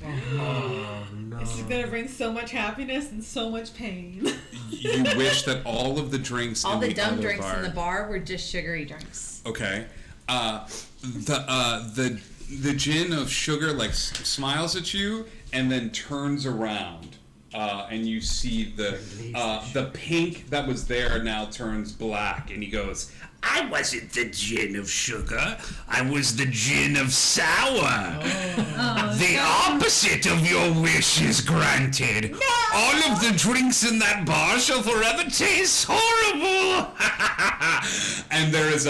Speaker 4: Oh no.
Speaker 5: This is gonna bring so much happiness and so much pain.
Speaker 1: You wish that all of the drinks
Speaker 2: All
Speaker 1: in
Speaker 2: the dumb
Speaker 1: other
Speaker 2: drinks
Speaker 1: bar,
Speaker 2: in the bar were just sugary drinks.
Speaker 1: Okay. The gin of sugar like smiles at you and then turns around, and you see the pink that was there now turns black, and he goes,
Speaker 6: I wasn't the gin of sugar. I was the gin of sour. The opposite of your wish is granted. No! All of the drinks in that bar shall forever taste horrible.
Speaker 1: and there is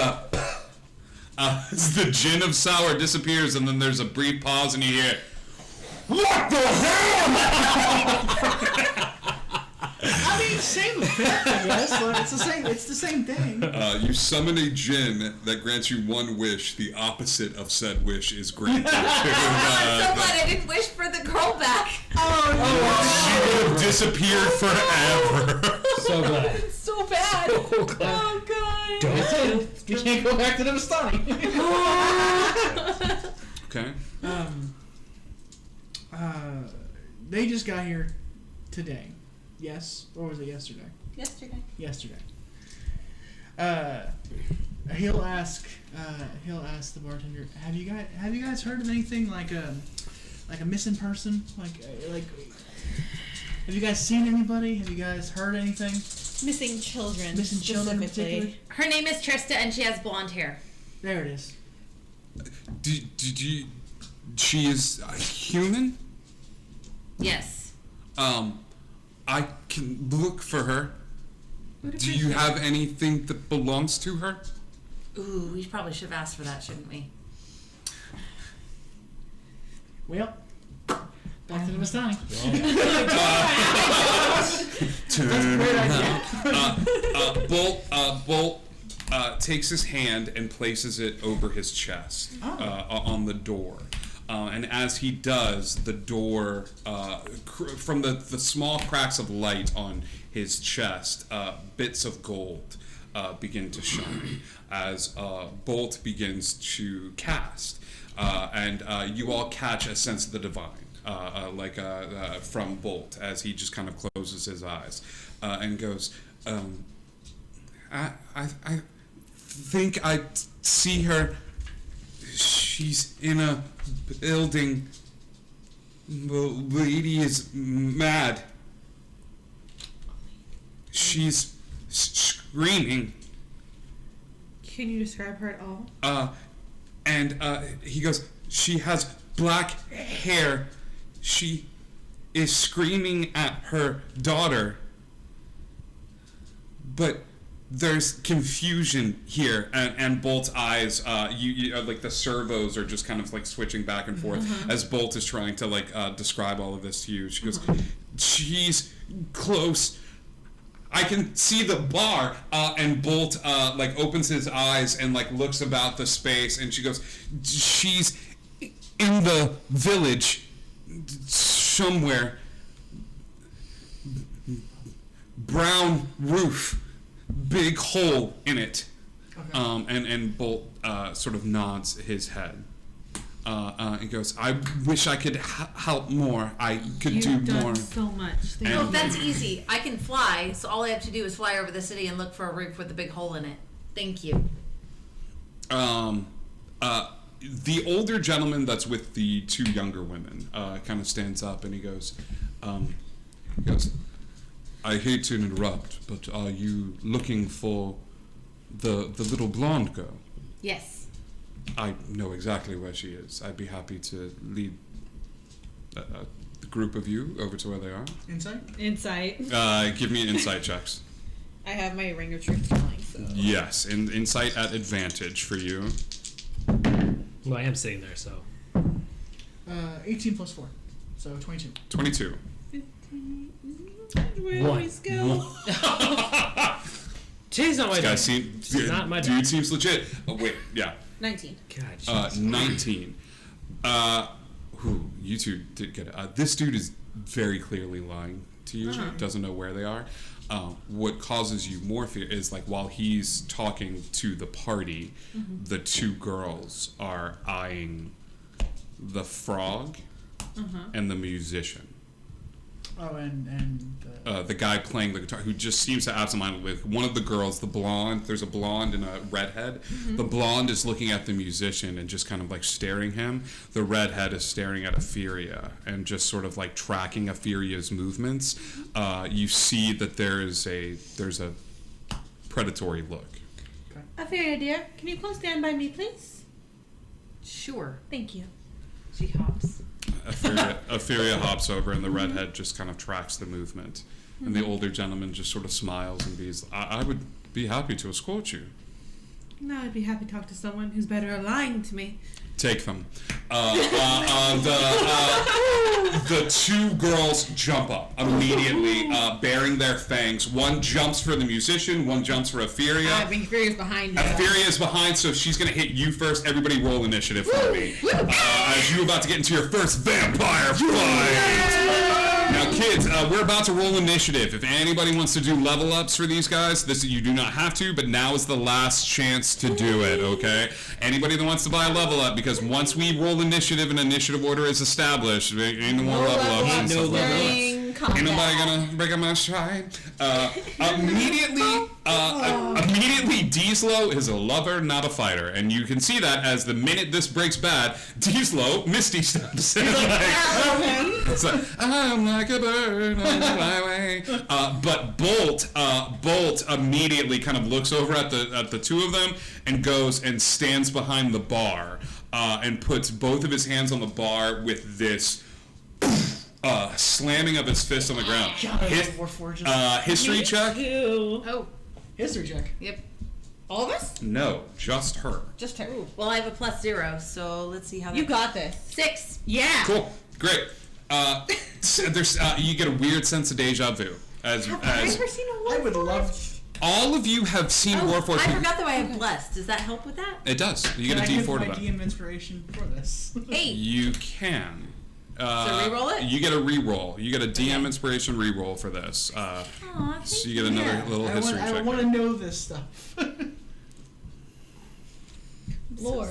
Speaker 1: as the gin of sour disappears, and then there's a brief pause, and you hear, "What the hell?"
Speaker 3: I mean, same effect, I guess. Like, it's the same thing.
Speaker 1: You summon a gin that grants you one wish. The opposite of said wish is granted.
Speaker 2: I'm so glad I didn't wish for the girl back.
Speaker 1: She would have disappeared forever.
Speaker 4: So glad.
Speaker 2: It's so bad.
Speaker 4: So glad.
Speaker 2: Oh god.
Speaker 4: Don't.
Speaker 3: You can't go back to the Vistani.
Speaker 1: Okay.
Speaker 3: They just got here today. Yes, or was it yesterday?
Speaker 2: Yesterday.
Speaker 3: He'll ask the bartender, have you guys heard of anything like a missing person? Like have you guys seen anybody? Have you guys heard anything?
Speaker 5: Missing children.
Speaker 3: Missing children in particular?
Speaker 5: specifically.
Speaker 2: Her name is Trista, and she has blonde hair.
Speaker 3: There it is.
Speaker 1: Did you? She is human.
Speaker 2: Yes.
Speaker 1: I can look for her. Do you have anything that belongs to her?
Speaker 2: Ooh, we probably should have asked for that, shouldn't we?
Speaker 3: Well, back to the Vistani.
Speaker 1: Bolt takes his hand and places it over his chest on the door. And as he does, the door, from the small cracks of light on his chest, bits of gold begin to shine as Bolt begins to cast. And you all catch a sense of the divine from Bolt as he just kind of closes his eyes and goes, I think I see her. She's in a building. The lady is mad. She's screaming.
Speaker 5: Can you describe her at all?
Speaker 1: And he goes, she has black hair. She is screaming at her daughter. But there's confusion here, and Bolt's eyes, you like the servos are just kind of like switching back and forth as Bolt is trying to like describe all of this to you. She goes, she's close. I can see the bar, and Bolt like opens his eyes and like looks about the space, and she goes, she's in the village somewhere. Brown roof, big hole in it. Okay. And Bolt sort of nods his head. And goes, I wish I could help more. I could
Speaker 5: You've
Speaker 1: do
Speaker 5: done
Speaker 1: more.
Speaker 5: so much.
Speaker 2: Oh, that's easy. I can fly, so all I have to do is fly over the city and look for a roof with a big hole in it. Thank you.
Speaker 1: The older gentleman that's with the two younger women kind of stands up and he goes, I hate to interrupt, but are you looking for the little blonde girl?
Speaker 2: Yes.
Speaker 1: I know exactly where she is. I'd be happy to lead the group of you over to where they are.
Speaker 5: Insight.
Speaker 1: Give me insight checks.
Speaker 5: I have my ring of truth going, so.
Speaker 1: Yes, insight at advantage for you.
Speaker 4: Well, I am sitting there, so.
Speaker 3: 18 plus 4, so 22.
Speaker 1: 22.
Speaker 5: Where always go.
Speaker 4: Jeez, not my
Speaker 1: This guy
Speaker 4: not my
Speaker 1: dude seems legit. Oh wait, yeah.
Speaker 5: 19.
Speaker 4: God,
Speaker 1: 19. You two did get it. This dude is very clearly lying to you. Doesn't know where they are. What causes you more fear is like while he's talking to the party, the two girls are eyeing the frog and the musician.
Speaker 3: Oh, and
Speaker 1: the guy playing the guitar, who just seems to absentmindedly with one of the girls, the blonde. There's a blonde and a redhead. The blonde is looking at the musician and just kind of like staring him. The redhead is staring at Etheria and just sort of like tracking Etheria's movements. You see that there's a predatory look.
Speaker 5: Etheria, dear, can you come stand by me, please?
Speaker 2: Sure.
Speaker 5: Thank you.
Speaker 2: She hops.
Speaker 1: Etheria hops over and the redhead just kind of tracks the movement. And the older gentleman just sort of smiles and bees, I would be happy to escort you.
Speaker 5: No, I'd be happy to talk to someone who's better at lying to me.
Speaker 1: Take them. The two girls jump up immediately, bearing their fangs. One jumps for the musician, one jumps for Etheria.
Speaker 5: I think Epheria's behind you.
Speaker 1: Etheria is behind, so she's going to hit you first. Everybody roll initiative for me. As you're about to get into your first vampire fight. Now, kids, we're about to roll initiative. If anybody wants to do level ups for these guys, you do not have to, but now is the last chance to do it, okay? Anybody that wants to buy a level up, because once we roll initiative and initiative order is established, there ain't no more level ups and stuff like that. Ain't nobody gonna break up my stride. Immediately, Dieslow is a lover, not a fighter, and you can see that as the minute this breaks bad, Dieslow, Misty steps in. It's like, I'm like a bird on the highway. But Bolt immediately kind of looks over at the two of them and goes and stands behind the bar and puts both of his hands on the bar with this. Slamming of his fist on the ground. History check?
Speaker 2: Oh.
Speaker 3: History check.
Speaker 2: Yep.
Speaker 5: All of us?
Speaker 1: No, just her.
Speaker 5: Just her.
Speaker 2: Well, I have a +0, so let's see how that
Speaker 5: You got this.
Speaker 2: 6.
Speaker 5: Yeah.
Speaker 1: Cool, great. There's you get a weird sense of deja vu
Speaker 5: Have I ever seen a
Speaker 3: I
Speaker 5: wolf?
Speaker 3: would love.
Speaker 1: all of you have seen Warforged.
Speaker 2: I forgot that I have blessed. Does that help with that?
Speaker 1: It does. You get a
Speaker 3: Can I
Speaker 1: D4 to
Speaker 3: give my
Speaker 1: that.
Speaker 3: DM inspiration for this?
Speaker 2: 8.
Speaker 1: You can.
Speaker 2: So reroll it?
Speaker 1: You get a reroll. You get a DM inspiration reroll for this.
Speaker 2: Aw,
Speaker 1: So you get another little history
Speaker 3: I
Speaker 1: check.
Speaker 3: want to know this stuff.
Speaker 5: Lore.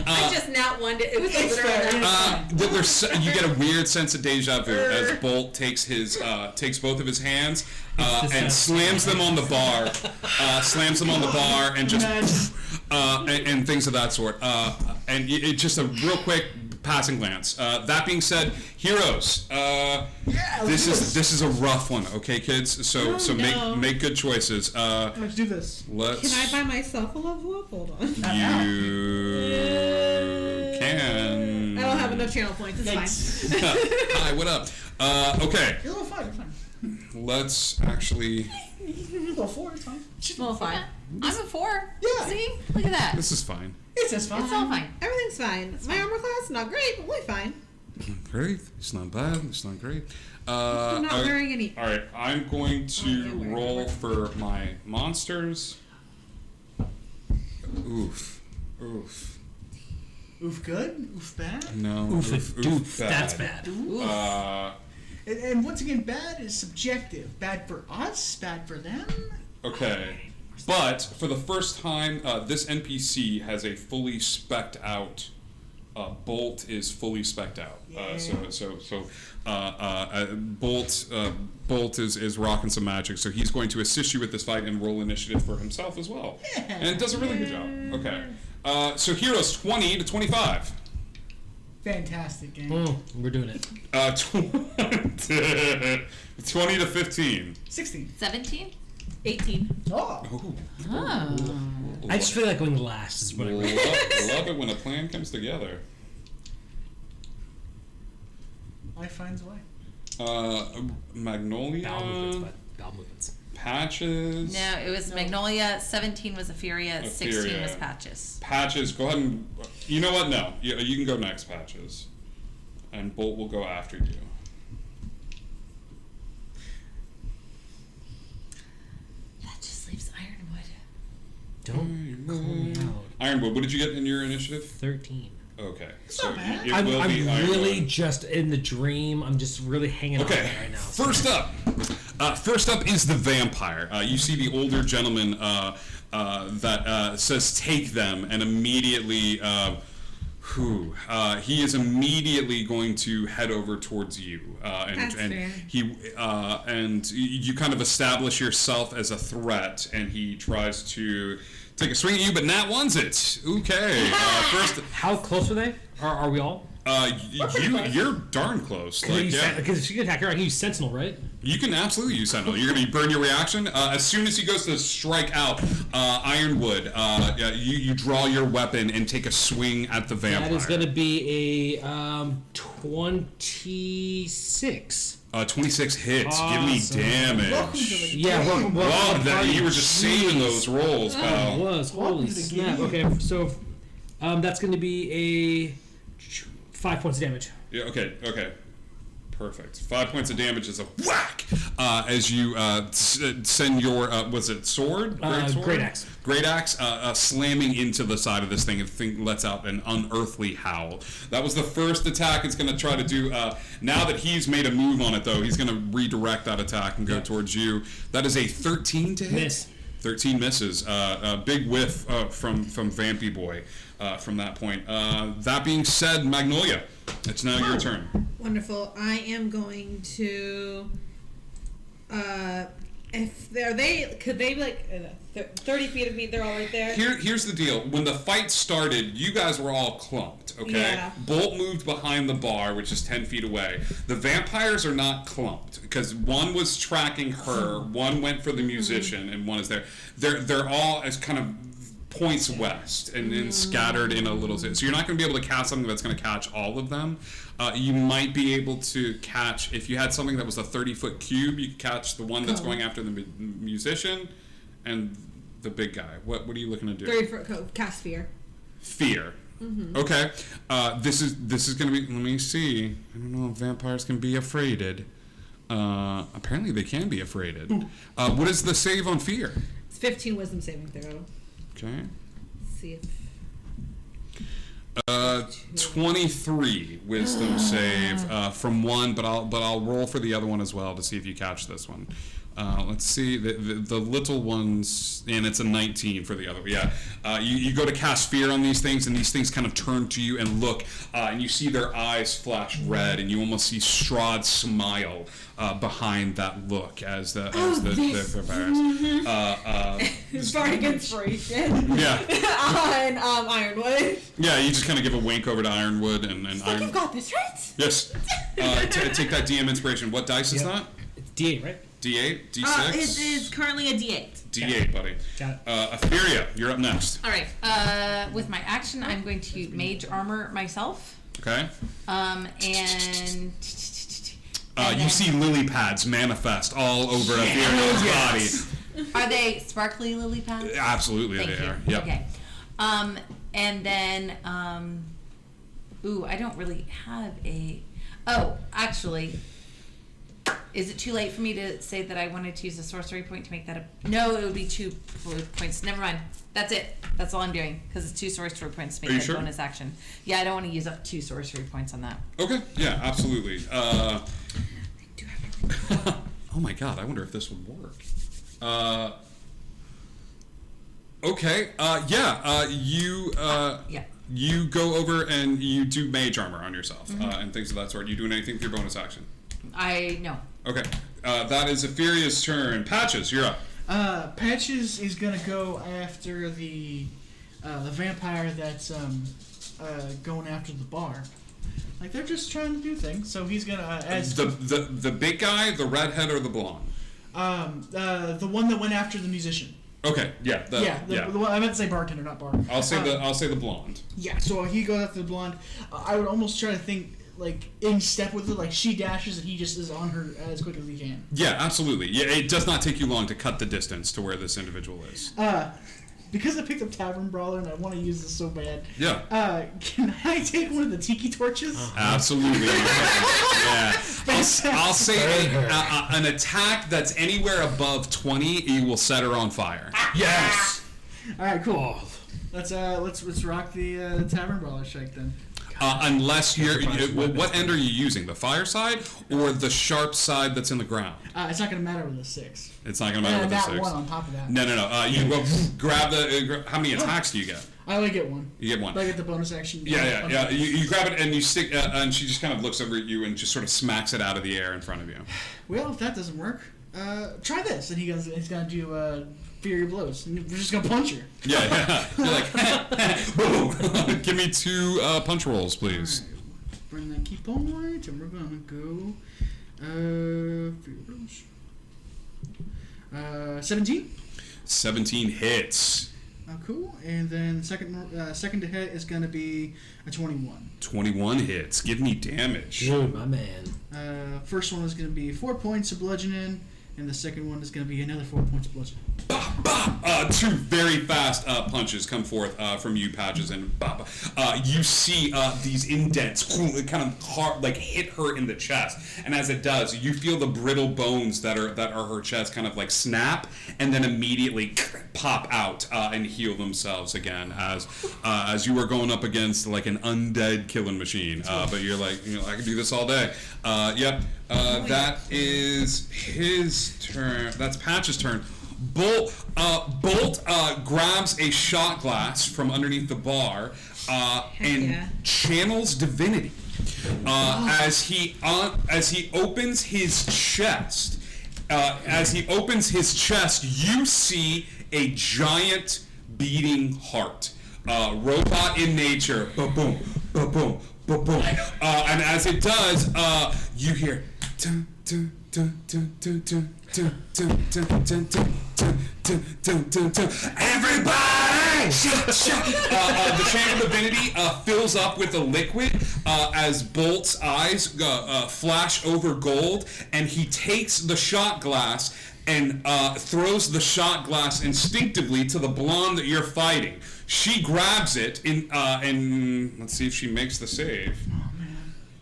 Speaker 5: I just not wanted it. It was
Speaker 3: It's fair.
Speaker 1: You get a weird sense of deja vu as Bolt takes both of his hands and slams them on the bar, and just and things of that sort. And it just a real quick passing glance. That being said, heroes. This is a rough one, okay, kids. So make good choices.
Speaker 3: Let's do this.
Speaker 5: Can I buy myself a level up? Hold on.
Speaker 1: You can.
Speaker 5: I don't have enough channel points. It's fine.
Speaker 1: Hi, what up? Okay.
Speaker 3: You're a little fine. You're fine.
Speaker 1: Let's actually.
Speaker 3: You're a little 4. It's fine.
Speaker 2: Well, fine. I'm a 4.
Speaker 3: Yeah.
Speaker 2: See? Look at that.
Speaker 1: This is fine.
Speaker 3: It's just fine.
Speaker 2: It's all fine.
Speaker 5: Everything's fine. My armor class not great, but we're fine.
Speaker 1: Great. It's not bad. It's not great.
Speaker 5: I'm not wearing any.
Speaker 1: All right. I'm going to roll for my monsters. Oof.
Speaker 3: Oof good? Oof bad?
Speaker 1: No.
Speaker 4: Oof, doof.
Speaker 1: Bad.
Speaker 4: That's bad.
Speaker 3: And once again, bad is subjective. Bad for us, bad for them.
Speaker 1: Okay. But for the first time, this NPC has a fully spec'd out. Bolt is fully spec'd out. Bolt is rocking some magic, so he's going to assist you with this fight and roll initiative for himself as well.
Speaker 3: Yeah.
Speaker 1: And it does a really good job. Okay. So heroes 20 to 25.
Speaker 3: Fantastic game.
Speaker 4: We're doing it.
Speaker 1: 20 to 15.
Speaker 3: 16.
Speaker 2: 17?
Speaker 5: 18.
Speaker 3: Oh.
Speaker 1: Ooh.
Speaker 2: Oh.
Speaker 4: I just feel like going last is what I really.
Speaker 1: Love it when a plan comes together.
Speaker 3: Life finds a way.
Speaker 1: Magnolia.
Speaker 4: Bowel movements.
Speaker 1: Patches.
Speaker 2: No, it was Magnolia. 17 was Etheria. 16 was Patches.
Speaker 1: Patches, go ahead and. You know what? No. You can go next, Patches. And Bolt will go after you.
Speaker 2: That just leaves Ironwood.
Speaker 4: Don't call me out.
Speaker 1: Ironwood, what did you get in your initiative?
Speaker 4: 13.
Speaker 1: Okay. So
Speaker 3: not bad.
Speaker 1: it
Speaker 4: I'm
Speaker 1: will be
Speaker 4: really
Speaker 1: Ironwood.
Speaker 4: just in the dream. I'm just really hanging on
Speaker 1: Okay.
Speaker 4: right now.
Speaker 1: First up is the vampire. You see the older gentleman that says "take them," and immediately, he is immediately going to head over towards you,
Speaker 5: That's fair.
Speaker 1: and you kind of establish yourself as a threat, and he tries to take a swing at you, but Nat one's it. Okay. First,
Speaker 4: How close are they? Are we all?
Speaker 1: you're darn close.
Speaker 4: Because if you can attack her, I can use Sentinel, right?
Speaker 1: You can absolutely use Sentinel. You're going to burn your reaction. As soon as he goes to strike out Ironwood, you draw your weapon and take a swing at the vampire.
Speaker 4: That is going to be a 26.
Speaker 1: 26 hits.
Speaker 4: Awesome.
Speaker 1: Give me damage.
Speaker 3: Welcome to the
Speaker 4: Yeah,
Speaker 3: game.
Speaker 1: Wow, you were just saving those rolls,
Speaker 4: It
Speaker 1: pal.
Speaker 4: was.
Speaker 3: Welcome
Speaker 4: Holy
Speaker 3: to the
Speaker 4: snap.
Speaker 3: game.
Speaker 4: Okay, so that's going to be a 5 points of damage.
Speaker 1: Yeah, okay. Perfect. 5 points of damage is a whack as you send your was it sword?
Speaker 4: Great axe.
Speaker 1: Great axe slamming into the side of this thing, and the thing lets out an unearthly howl. That was the first attack it's going to try to do. Now that he's made a move on it, though, he's going to redirect that attack and go towards you. That is a 13 to hit.
Speaker 4: Miss.
Speaker 1: 13 misses. A big whiff from Vampy Boy from that point. That being said, Magnolia, it's now your turn.
Speaker 5: Wonderful. I am going to. Could they be like 30 feet of me? They're all right there.
Speaker 1: Here's the deal. When the fight started, you guys were all clumped, okay?
Speaker 5: Yeah.
Speaker 1: Bolt moved behind the bar, which is 10 feet away. The vampires are not clumped, because one was tracking her, one went for the musician, and one is there. They're all as kind of points west and then scattered in a little... So you're not going to be able to cast something that's going to catch all of them. You might be able to catch... If you had something that was a 30-foot cube, you could catch the one that's going after the musician and the big guy. What are you looking to do?
Speaker 5: 30-foot cast fear.
Speaker 1: Fear. Mm-hmm. Okay. This is going to be... Let me see. I don't know if vampires can be afraided. Apparently they can be afraided. What is the save on fear?
Speaker 5: It's 15 wisdom saving throw.
Speaker 1: Okay.
Speaker 5: Let's see if...
Speaker 1: 23 wisdom save from one, but I'll roll for the other one as well to see if you catch this one. Let's see, the little ones, and it's a 19 for the other. Yeah, you go to cast fear on these things, and these things kind of turn to you and look, and you see their eyes flash red, and you almost see Strahd smile behind that look as the
Speaker 5: Bardic inspiration.
Speaker 1: Yeah.
Speaker 5: On Ironwood.
Speaker 1: Yeah, you just kind of give a wink over to Ironwood and
Speaker 5: Like, you've got this, right?
Speaker 1: Yes. Take that DM inspiration. What dice is that?
Speaker 4: It's D8, right?
Speaker 1: D8? D6?
Speaker 2: It is currently a D8.
Speaker 1: D8, buddy.
Speaker 4: Got it.
Speaker 1: Etheria, you're up next.
Speaker 2: All right. With my action, I'm going to mage armor myself.
Speaker 1: Okay.
Speaker 2: And
Speaker 1: You see lily pads manifest all over Etheria's body.
Speaker 2: Are they sparkly lily pads?
Speaker 1: Absolutely,
Speaker 2: Thank
Speaker 1: they
Speaker 2: you.
Speaker 1: are. Yep.
Speaker 2: Okay. And then, I don't really have a. Oh, actually, is it too late for me to say that I wanted to use a sorcery point to make that a? No, it would be 2 points. Never mind. That's it. That's all I'm doing because it's 2 sorcery points to make that bonus action. Yeah, I don't want to use up 2 sorcery points on that.
Speaker 1: Okay. Yeah, absolutely. Oh my god, I wonder if this would work. Okay. You go over and you do mage armor on yourself and things of that sort. You doing anything for your bonus action?
Speaker 2: No.
Speaker 1: Okay. That is Epheria's turn. Patches, you're up.
Speaker 3: Patches is gonna go after the vampire that's going after the bar. Like, they're just trying to do things, so he's gonna as
Speaker 1: the big guy, the redhead, or the blonde?
Speaker 3: The one that went after the musician.
Speaker 1: Okay, yeah,
Speaker 3: The one, I meant to say bartender, not bar.
Speaker 1: I'll say the blonde.
Speaker 3: Yeah, so he goes after the blonde. I would almost try to think like in step with her, like she dashes and he just is on her as quick as he can.
Speaker 1: Yeah, absolutely. Yeah, it does not take you long to cut the distance to where this individual is.
Speaker 3: Because I picked up Tavern Brawler and I want to use this so bad.
Speaker 1: Yeah.
Speaker 3: Can I take one of the tiki torches?
Speaker 1: Absolutely. Yeah. I'll say an attack that's anywhere above 20, you will set her on fire.
Speaker 7: Yes.
Speaker 3: All right, cool. Let's rock the Tavern Brawler shake then.
Speaker 1: Unless what end are you using? The fire side or the sharp side that's in the ground?
Speaker 3: It's not going to matter with a 6.
Speaker 1: It's not going to matter with a 6.
Speaker 3: And that one on top of that.
Speaker 1: No. You go grab the. How many attacks do you get?
Speaker 3: I only get one.
Speaker 1: You get one.
Speaker 3: But I get the bonus action.
Speaker 1: Yeah. You grab it and you stick, and she just kind of looks over at you and just sort of smacks it out of the air in front of you.
Speaker 3: Well, if that doesn't work, try this. And he's going to do Fury Blows. And we're just going to punch her.
Speaker 1: Yeah. You're like, boom. Give me 2 punch rolls, please.
Speaker 3: All right. Bring that key point, and we're going to go Fury Blows. 17.
Speaker 1: 17 hits.
Speaker 3: Cool. And then second to hit is going to be a 21.
Speaker 1: 21 hits. Give me damage.
Speaker 7: Ooh, my man.
Speaker 3: First one is going to be 4 points of bludgeoning, and the second one is going to be another 4 points of bludgeoning.
Speaker 1: Bah, bah. 2 very fast punches come forth from you, Patches, and bah, bah. You see these indents kind of hard, like hit her in the chest, and as it does, you feel the brittle bones that are her chest kind of like snap, and then immediately pop out and heal themselves again as you are going up against like an undead killing machine. But you're like, I can do this all day. Yep. That is his turn. That's Patch's turn. Bolt grabs a shot glass from underneath the bar and channels divinity as he opens his chest. You see a giant beating heart, robot in nature. Ba-boom, ba-boom, ba-boom. And as it does, you hear. Dun, dun, dun, dun, dun, dun. Dun, dun, dun, dun, dun, dun, dun, dun, dun, dun. Everybody! The channel divinity fills up with a liquid as Bolt's eyes flash over gold, and he takes the shot glass and throws the shot glass instinctively to the blonde that you're fighting. She grabs it and let's see if she makes the save.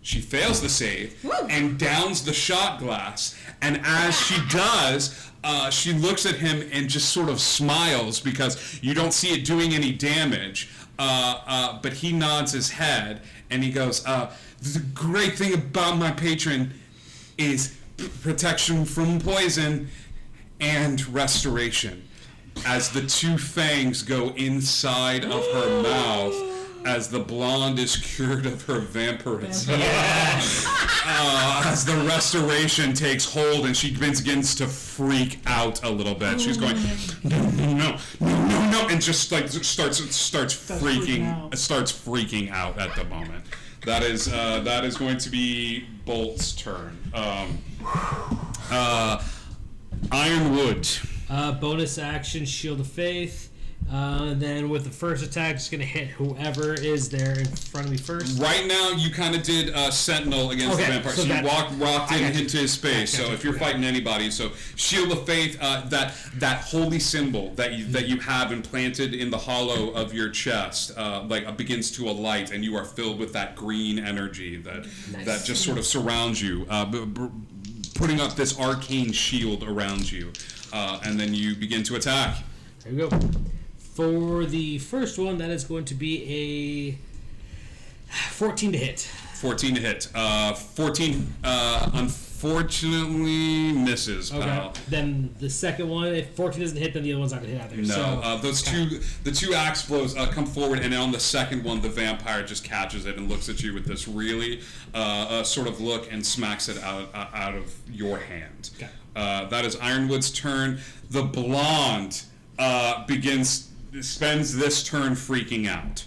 Speaker 1: She fails the save and downs the shot glass. And as she does, she looks at him and just sort of smiles because you don't see it doing any damage. But he nods his head and he goes, the great thing about my patron is protection from poison. and restoration as the two fangs go inside of her mouth as the blonde is cured of her vampirism. As the restoration takes hold and she begins to freak out a little bit. She's going, no, and just like starts freaking out at the moment. That is going to be Bolt's turn. Ironwood.
Speaker 4: Bonus action, Shield of Faith. Then with the first attack, just going to hit whoever is there in front of me first.
Speaker 1: Right now, you kind of did Sentinel against the vampire. So you walked into his space. So if you're fighting anybody, so Shield of Faith, that holy symbol that you have implanted in the hollow of your chest, begins to alight, and you are filled with that green energy that just sort of surrounds you, putting up this arcane shield around you, and then you begin to attack.
Speaker 4: There you go. For the first one, that is going to be a 14 to hit.
Speaker 1: 14 to hit. 14, unfortunately, misses, pal.
Speaker 4: Okay. Then the second one, if 14 doesn't hit, then the other one's not going to hit either.
Speaker 1: No,
Speaker 4: So,
Speaker 1: the two axe blows come forward, and on the second one, the vampire just catches it and looks at you with this really sort of look and smacks it out of your hand.
Speaker 4: Okay.
Speaker 1: That is Ironwood's turn. The blonde spends this turn freaking out.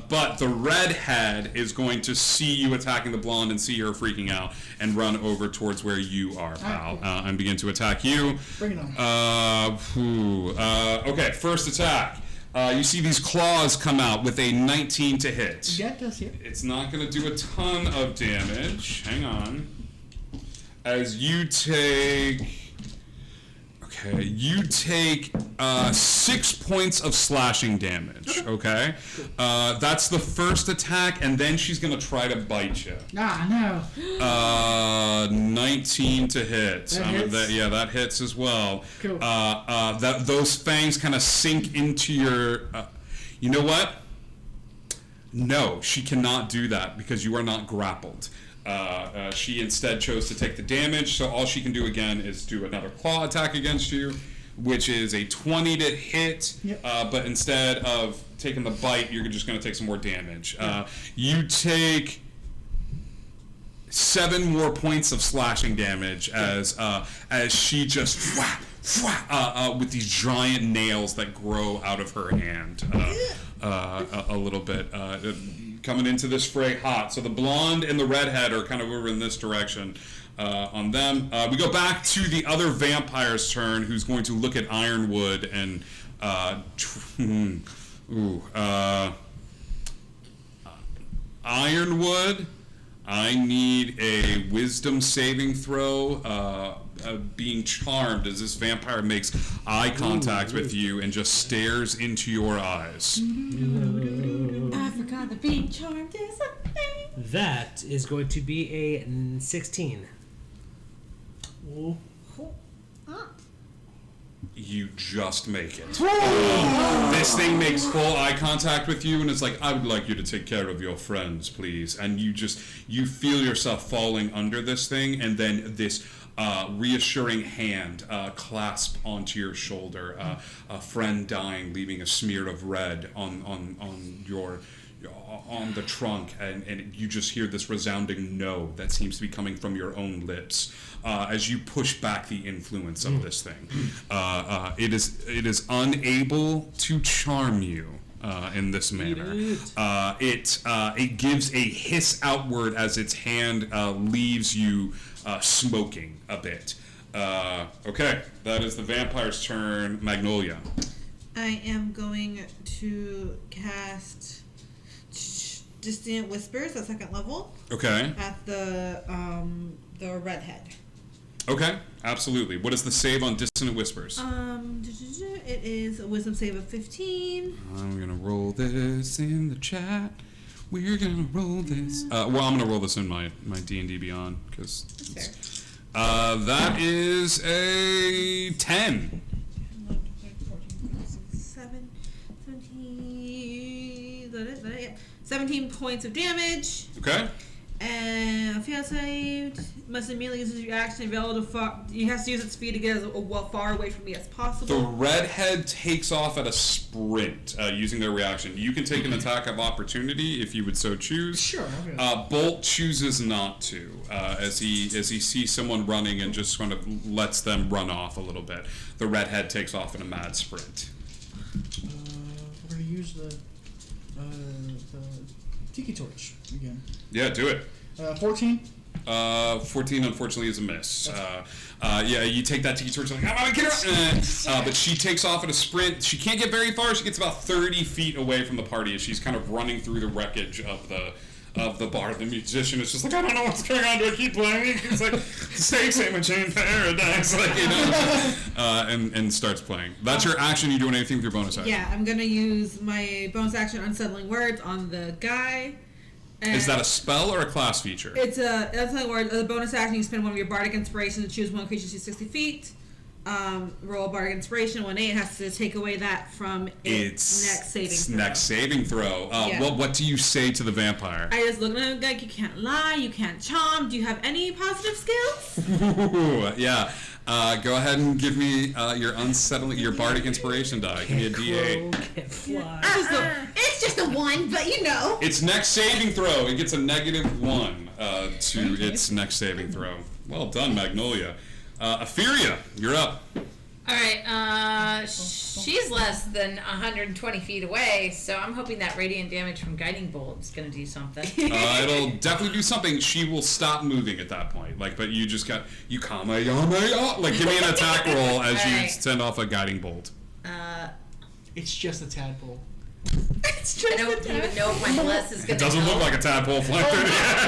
Speaker 1: But the redhead is going to see you attacking the blonde and see her freaking out and run over towards where you are, pal, and begin to attack you.
Speaker 3: Bring it on.
Speaker 1: Okay, first attack. You see these claws come out with a 19 to hit.
Speaker 3: Yeah, it does hit.
Speaker 1: It's not going to do a ton of damage. Hang on. As you take... Okay, you take 6 points of slashing damage, okay? That's the first attack, and then she's going to try to bite you.
Speaker 3: No.
Speaker 1: 19 to hit.
Speaker 3: That hits?
Speaker 1: That hits as well.
Speaker 3: Cool.
Speaker 1: Those fangs kind of sink into your... you know what? No, she cannot do that because you are not grappled. She instead chose to take the damage, so all she can do again is do another claw attack against you, which is a 20 to hit,
Speaker 3: Yep.
Speaker 1: but instead of taking the bite, you're just going to take some more damage. You take 7 more points of slashing damage as she just with these giant nails that grow out of her hand a little bit. Coming into this fray hot. So the blonde and the redhead are kind of over in this direction on them. We go back to the other vampire's turn, who's going to look at Ironwood and Ironwood, I need a wisdom saving throw. Being charmed as this vampire makes eye contact with you and just stares into your eyes.
Speaker 5: I forgot that being charmed is a thing.
Speaker 4: that is going to be a 16.
Speaker 3: Ooh.
Speaker 1: You just make it. This thing makes full eye contact with you and it's like, I would like you to take care of your friends, please. And you feel yourself falling under this thing, and then this reassuring hand clasp onto your shoulder. A friend dying, leaving a smear of red on the trunk, and you just hear this resounding no that seems to be coming from your own lips as you push back the influence of this thing. It is unable to charm you in this manner. It gives a hiss outward as its hand leaves you smoking a bit. Okay, that is the vampire's turn. Magnolia.
Speaker 5: I am going to cast Distant Whispers at 2nd level.
Speaker 1: Okay.
Speaker 5: At the redhead.
Speaker 1: Okay, absolutely. What is the save on Dissonant Whispers?
Speaker 5: It is a Wisdom save of 15.
Speaker 1: I'm gonna roll this in the chat. We're gonna roll this. I'm gonna roll this in my D&D Beyond because that is a 10.
Speaker 5: 17. Is that it? Yeah. 17 points of damage.
Speaker 1: Okay.
Speaker 5: And a fail saved must immediately use his reaction available to he has to use its speed to get as far away from me as possible.
Speaker 1: The redhead takes off at a sprint using their reaction. You can take an attack of opportunity if you would so choose.
Speaker 3: Sure. Okay.
Speaker 1: Bolt chooses not to as he sees someone running and just kind of lets them run off a little bit. The redhead takes off in a mad sprint.
Speaker 3: We're going to use the Tiki Torch again.
Speaker 1: Yeah, do it.
Speaker 3: 14?
Speaker 1: 14 unfortunately is a miss. Yeah, you take that Tiki Torch, like, I'm gonna get her! But she takes off at a sprint. She can't get very far. She gets about 30 feet away from the party as she's kind of running through the wreckage of the bar. The musician is just like, I don't know what's going on. Do I keep playing? He's like, Steak Sandwich in Paradise, like, you know, and starts playing. That's your action. You doing anything with your bonus action?
Speaker 5: Yeah, I'm gonna use my bonus action Unsettling Words on the guy.
Speaker 1: Is that a spell or a class feature?
Speaker 5: It's a Unsettling Words. As a bonus action, you spend one of your bardic inspiration to choose one creature to 60 feet. Roll bardic inspiration. 1/8 has to take away that from its next saving throw.
Speaker 1: Next saving throw. Well, what do you say to the vampire?
Speaker 5: I just look at him like, you can't lie, you can't charm. Do you have any positive skills?
Speaker 1: Yeah. Go ahead and give me your bardic inspiration die. Give me a D8.
Speaker 4: Can't fly.
Speaker 5: It's just a 1, but you know.
Speaker 1: Its next saving throw. It gets a -1 to its next saving throw. Well done, Magnolia. Etheria, you're up.
Speaker 2: Alright, she's less than 120 feet away, so I'm hoping that radiant damage from Guiding Bolt is going to do something.
Speaker 1: It'll definitely do something. She will stop moving at that point. But you just got, Kamehameha. Like, give me an attack roll as you send off a Guiding Bolt.
Speaker 3: It's just a tadpole.
Speaker 2: I don't even know if my bless is going to
Speaker 1: It doesn't look like a tadpole flying through the air.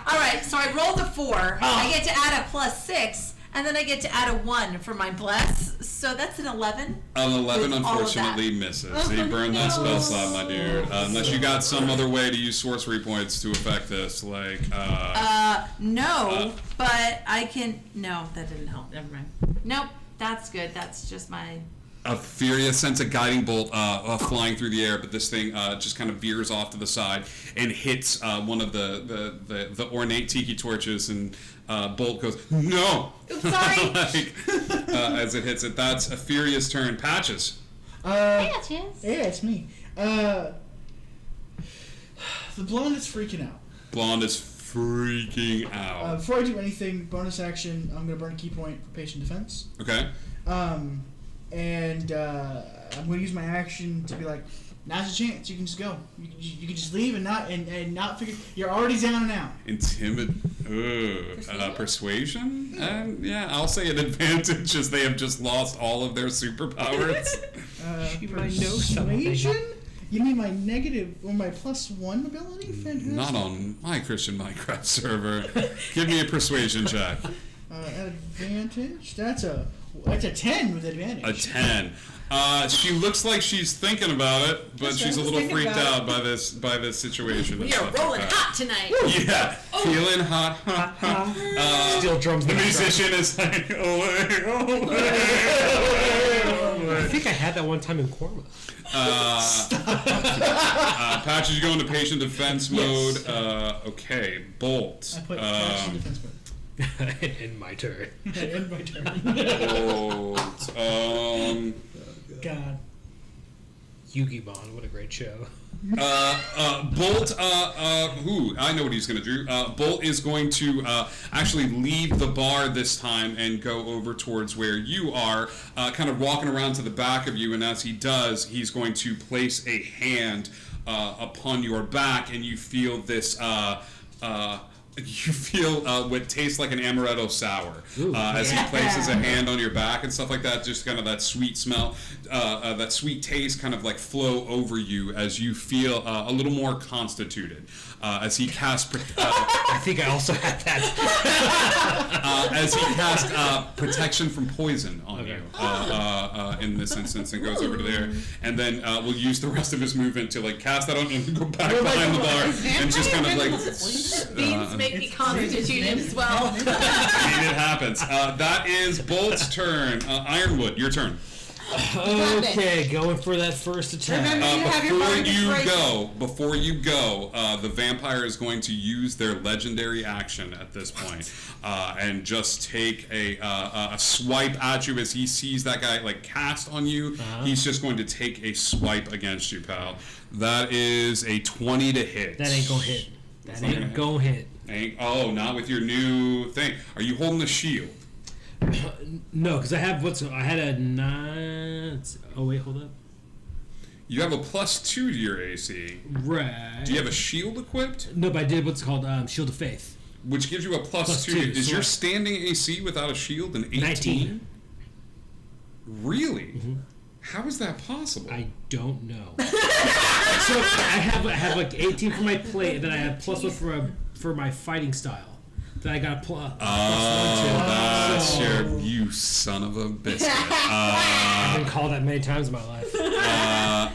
Speaker 2: Alright, so I rolled a 4. I get to add a +6. And then I get to add a 1 for my bless, so that's an 11.
Speaker 1: An 11 unfortunately misses. So you burn that spell slot, my dude. Unless you got some other way to use sorcery points to affect this, like
Speaker 2: no, but I can. No, that didn't help. Never mind. Nope, that's good. That's just my.
Speaker 1: Etheria sends a guiding bolt flying through the air, but this thing just kind of veers off to the side and hits one of the ornate tiki torches, and Bolt goes, no!
Speaker 2: Oops, sorry!
Speaker 1: As it hits it. That's Etheria's turn. Patches.
Speaker 2: Patches?
Speaker 3: Yeah, it's me. The blonde is freaking out.
Speaker 1: Blonde is freaking out.
Speaker 3: Before I do anything, bonus action, I'm going to burn a key point for patient defense.
Speaker 1: Okay.
Speaker 3: And I'm going to use my action to be like, now's the chance. You can just go. You can just leave and not figure. You're already down and out.
Speaker 1: Persuasion? Yeah, I'll say an advantage as they have just lost all of their superpowers.
Speaker 3: Persuasion? You mean my negative or my +1 ability? Fantastic.
Speaker 1: Not on my Christian Minecraft server. Give me a persuasion check.
Speaker 3: Advantage? That's a 10 with advantage.
Speaker 1: A 10. She looks like she's thinking about it, but she's a little freaked out by this situation.
Speaker 2: We are rolling hot tonight.
Speaker 1: Yeah, feeling hot.
Speaker 4: Steel drums.
Speaker 1: The musician is like,
Speaker 4: I think I had that one time in Korma.
Speaker 1: Patches, you go into patient defense mode. Okay, Bolt.
Speaker 3: I put patient defense mode.
Speaker 4: In my turn.
Speaker 3: In my turn.
Speaker 1: Bolt.
Speaker 3: God.
Speaker 4: Yu-Gi-Bon, what a great show.
Speaker 1: Bolt, I know what he's going to do. Bolt is going to actually leave the bar this time and go over towards where you are, kind of walking around to the back of you, and as he does, he's going to place a hand upon your back, and you feel this... you feel what tastes like an amaretto sour as he places a hand on your back and stuff like that. Just kind of that sweet smell, that sweet taste kind of like flow over you as you feel a little more constituted. As he casts...
Speaker 4: I think I also had that.
Speaker 1: As he casts protection from poison on you in this instance, and goes over to there, and then will use the rest of his movement to like cast that on and go back behind the bar and just kind of like...
Speaker 2: Beans make me constituted as well.
Speaker 1: I mean, it happens. That is Bolt's turn. Ironwood, your turn.
Speaker 4: Okay, going for that first attack.
Speaker 5: Remember, you have your bardic inspiration.
Speaker 1: Before you go, the vampire is going to use their legendary action at this point, and just take a swipe at you as he sees that guy like cast on you. He's just going to take a swipe against you, pal. That is a 20 to hit.
Speaker 4: That ain't gonna hit. That ain't gonna hit.
Speaker 1: Not with your new thing. Are you holding the shield?
Speaker 4: No, because I had a 9. Oh wait, hold up.
Speaker 1: You have a +2 to your AC.
Speaker 4: Right.
Speaker 1: Do you have a shield equipped?
Speaker 4: No, but I did what's called Shield of Faith.
Speaker 1: Which gives you a +2.
Speaker 4: +2,
Speaker 1: Is
Speaker 4: so
Speaker 1: your standing AC without a shield an 18?
Speaker 4: 19.
Speaker 1: Really?
Speaker 4: Mm-hmm.
Speaker 1: How is that possible?
Speaker 4: I don't know. So I have like 18 for my plate, and then I have +1 for my fighting style. Then I got a plus 1
Speaker 1: that's
Speaker 4: too.
Speaker 1: your you son of a biscuit.
Speaker 4: I've been called that many times in my life.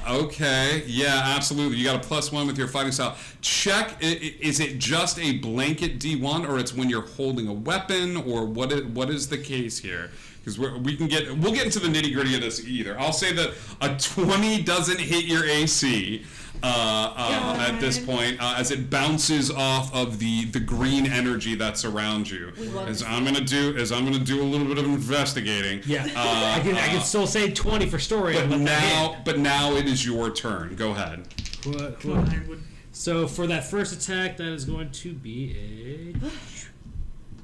Speaker 1: Okay, yeah, absolutely. You got a +1 with your fighting style. Check. Is it just a blanket D1, or it's when you're holding a weapon, or what is the case here? Because we'll get into the nitty gritty of this either. I'll say that a 20 doesn't hit your AC. At this point, as it bounces off of the green energy that's around you, as I'm gonna do a little bit of investigating.
Speaker 4: Yeah, I can still say 20 for story.
Speaker 1: But now it is your turn. Go ahead.
Speaker 4: So for that first attack, that is going to be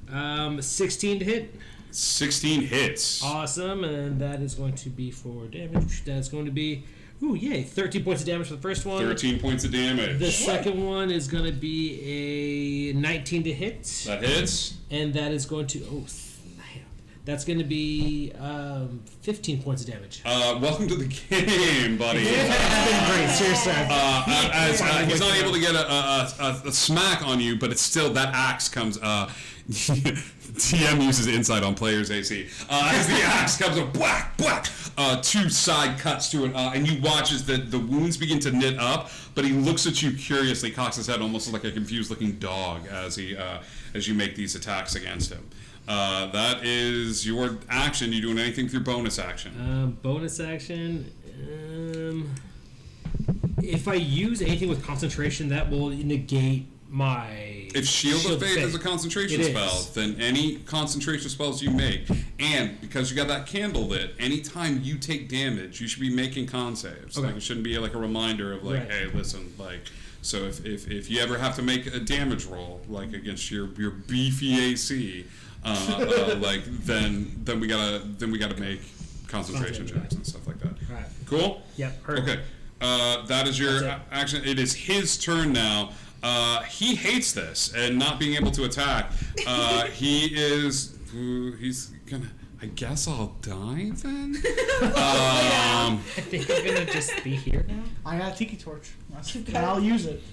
Speaker 4: a 16 to hit.
Speaker 1: 16 hits.
Speaker 4: Awesome, and that is going to be for damage. That's going to be 13 points of damage for the first one.
Speaker 1: 13 points of damage.
Speaker 4: The second one is going to be a 19 to hit.
Speaker 1: That hits.
Speaker 4: And that is going to that's going to be 15 points of damage.
Speaker 1: Welcome to the game, buddy.
Speaker 4: Great, seriously.
Speaker 1: He's not able to get a smack on you, but it's still that axe comes. TM uses insight on players' AC. As the axe comes, whack, whack. 2 side cuts to it, and you watch as the wounds begin to knit up. But he looks at you curiously, cocks his head almost like a confused-looking dog as you make these attacks against him. That is your action. You doing anything with your bonus action?
Speaker 4: Bonus action. If I use anything with concentration, that will negate my.
Speaker 1: If Shield of Faith is a concentration spell, then any concentration spells you make, and because you got that candle lit, anytime you take damage, you should be making con saves.
Speaker 4: Okay.
Speaker 1: Like, it shouldn't be like a reminder of like, hey, listen, like. So if you ever have to make a damage roll, like against your beefy AC, then we gotta make concentration checks and stuff like that.
Speaker 4: Right.
Speaker 1: Cool.
Speaker 4: Yep. Perfect.
Speaker 1: Okay. That is your action. It is his turn now. He hates this and not being able to attack. He's gonna. I guess I'll die then.
Speaker 4: I think I'm gonna just be here now.
Speaker 3: I got a tiki torch. And I'll use it.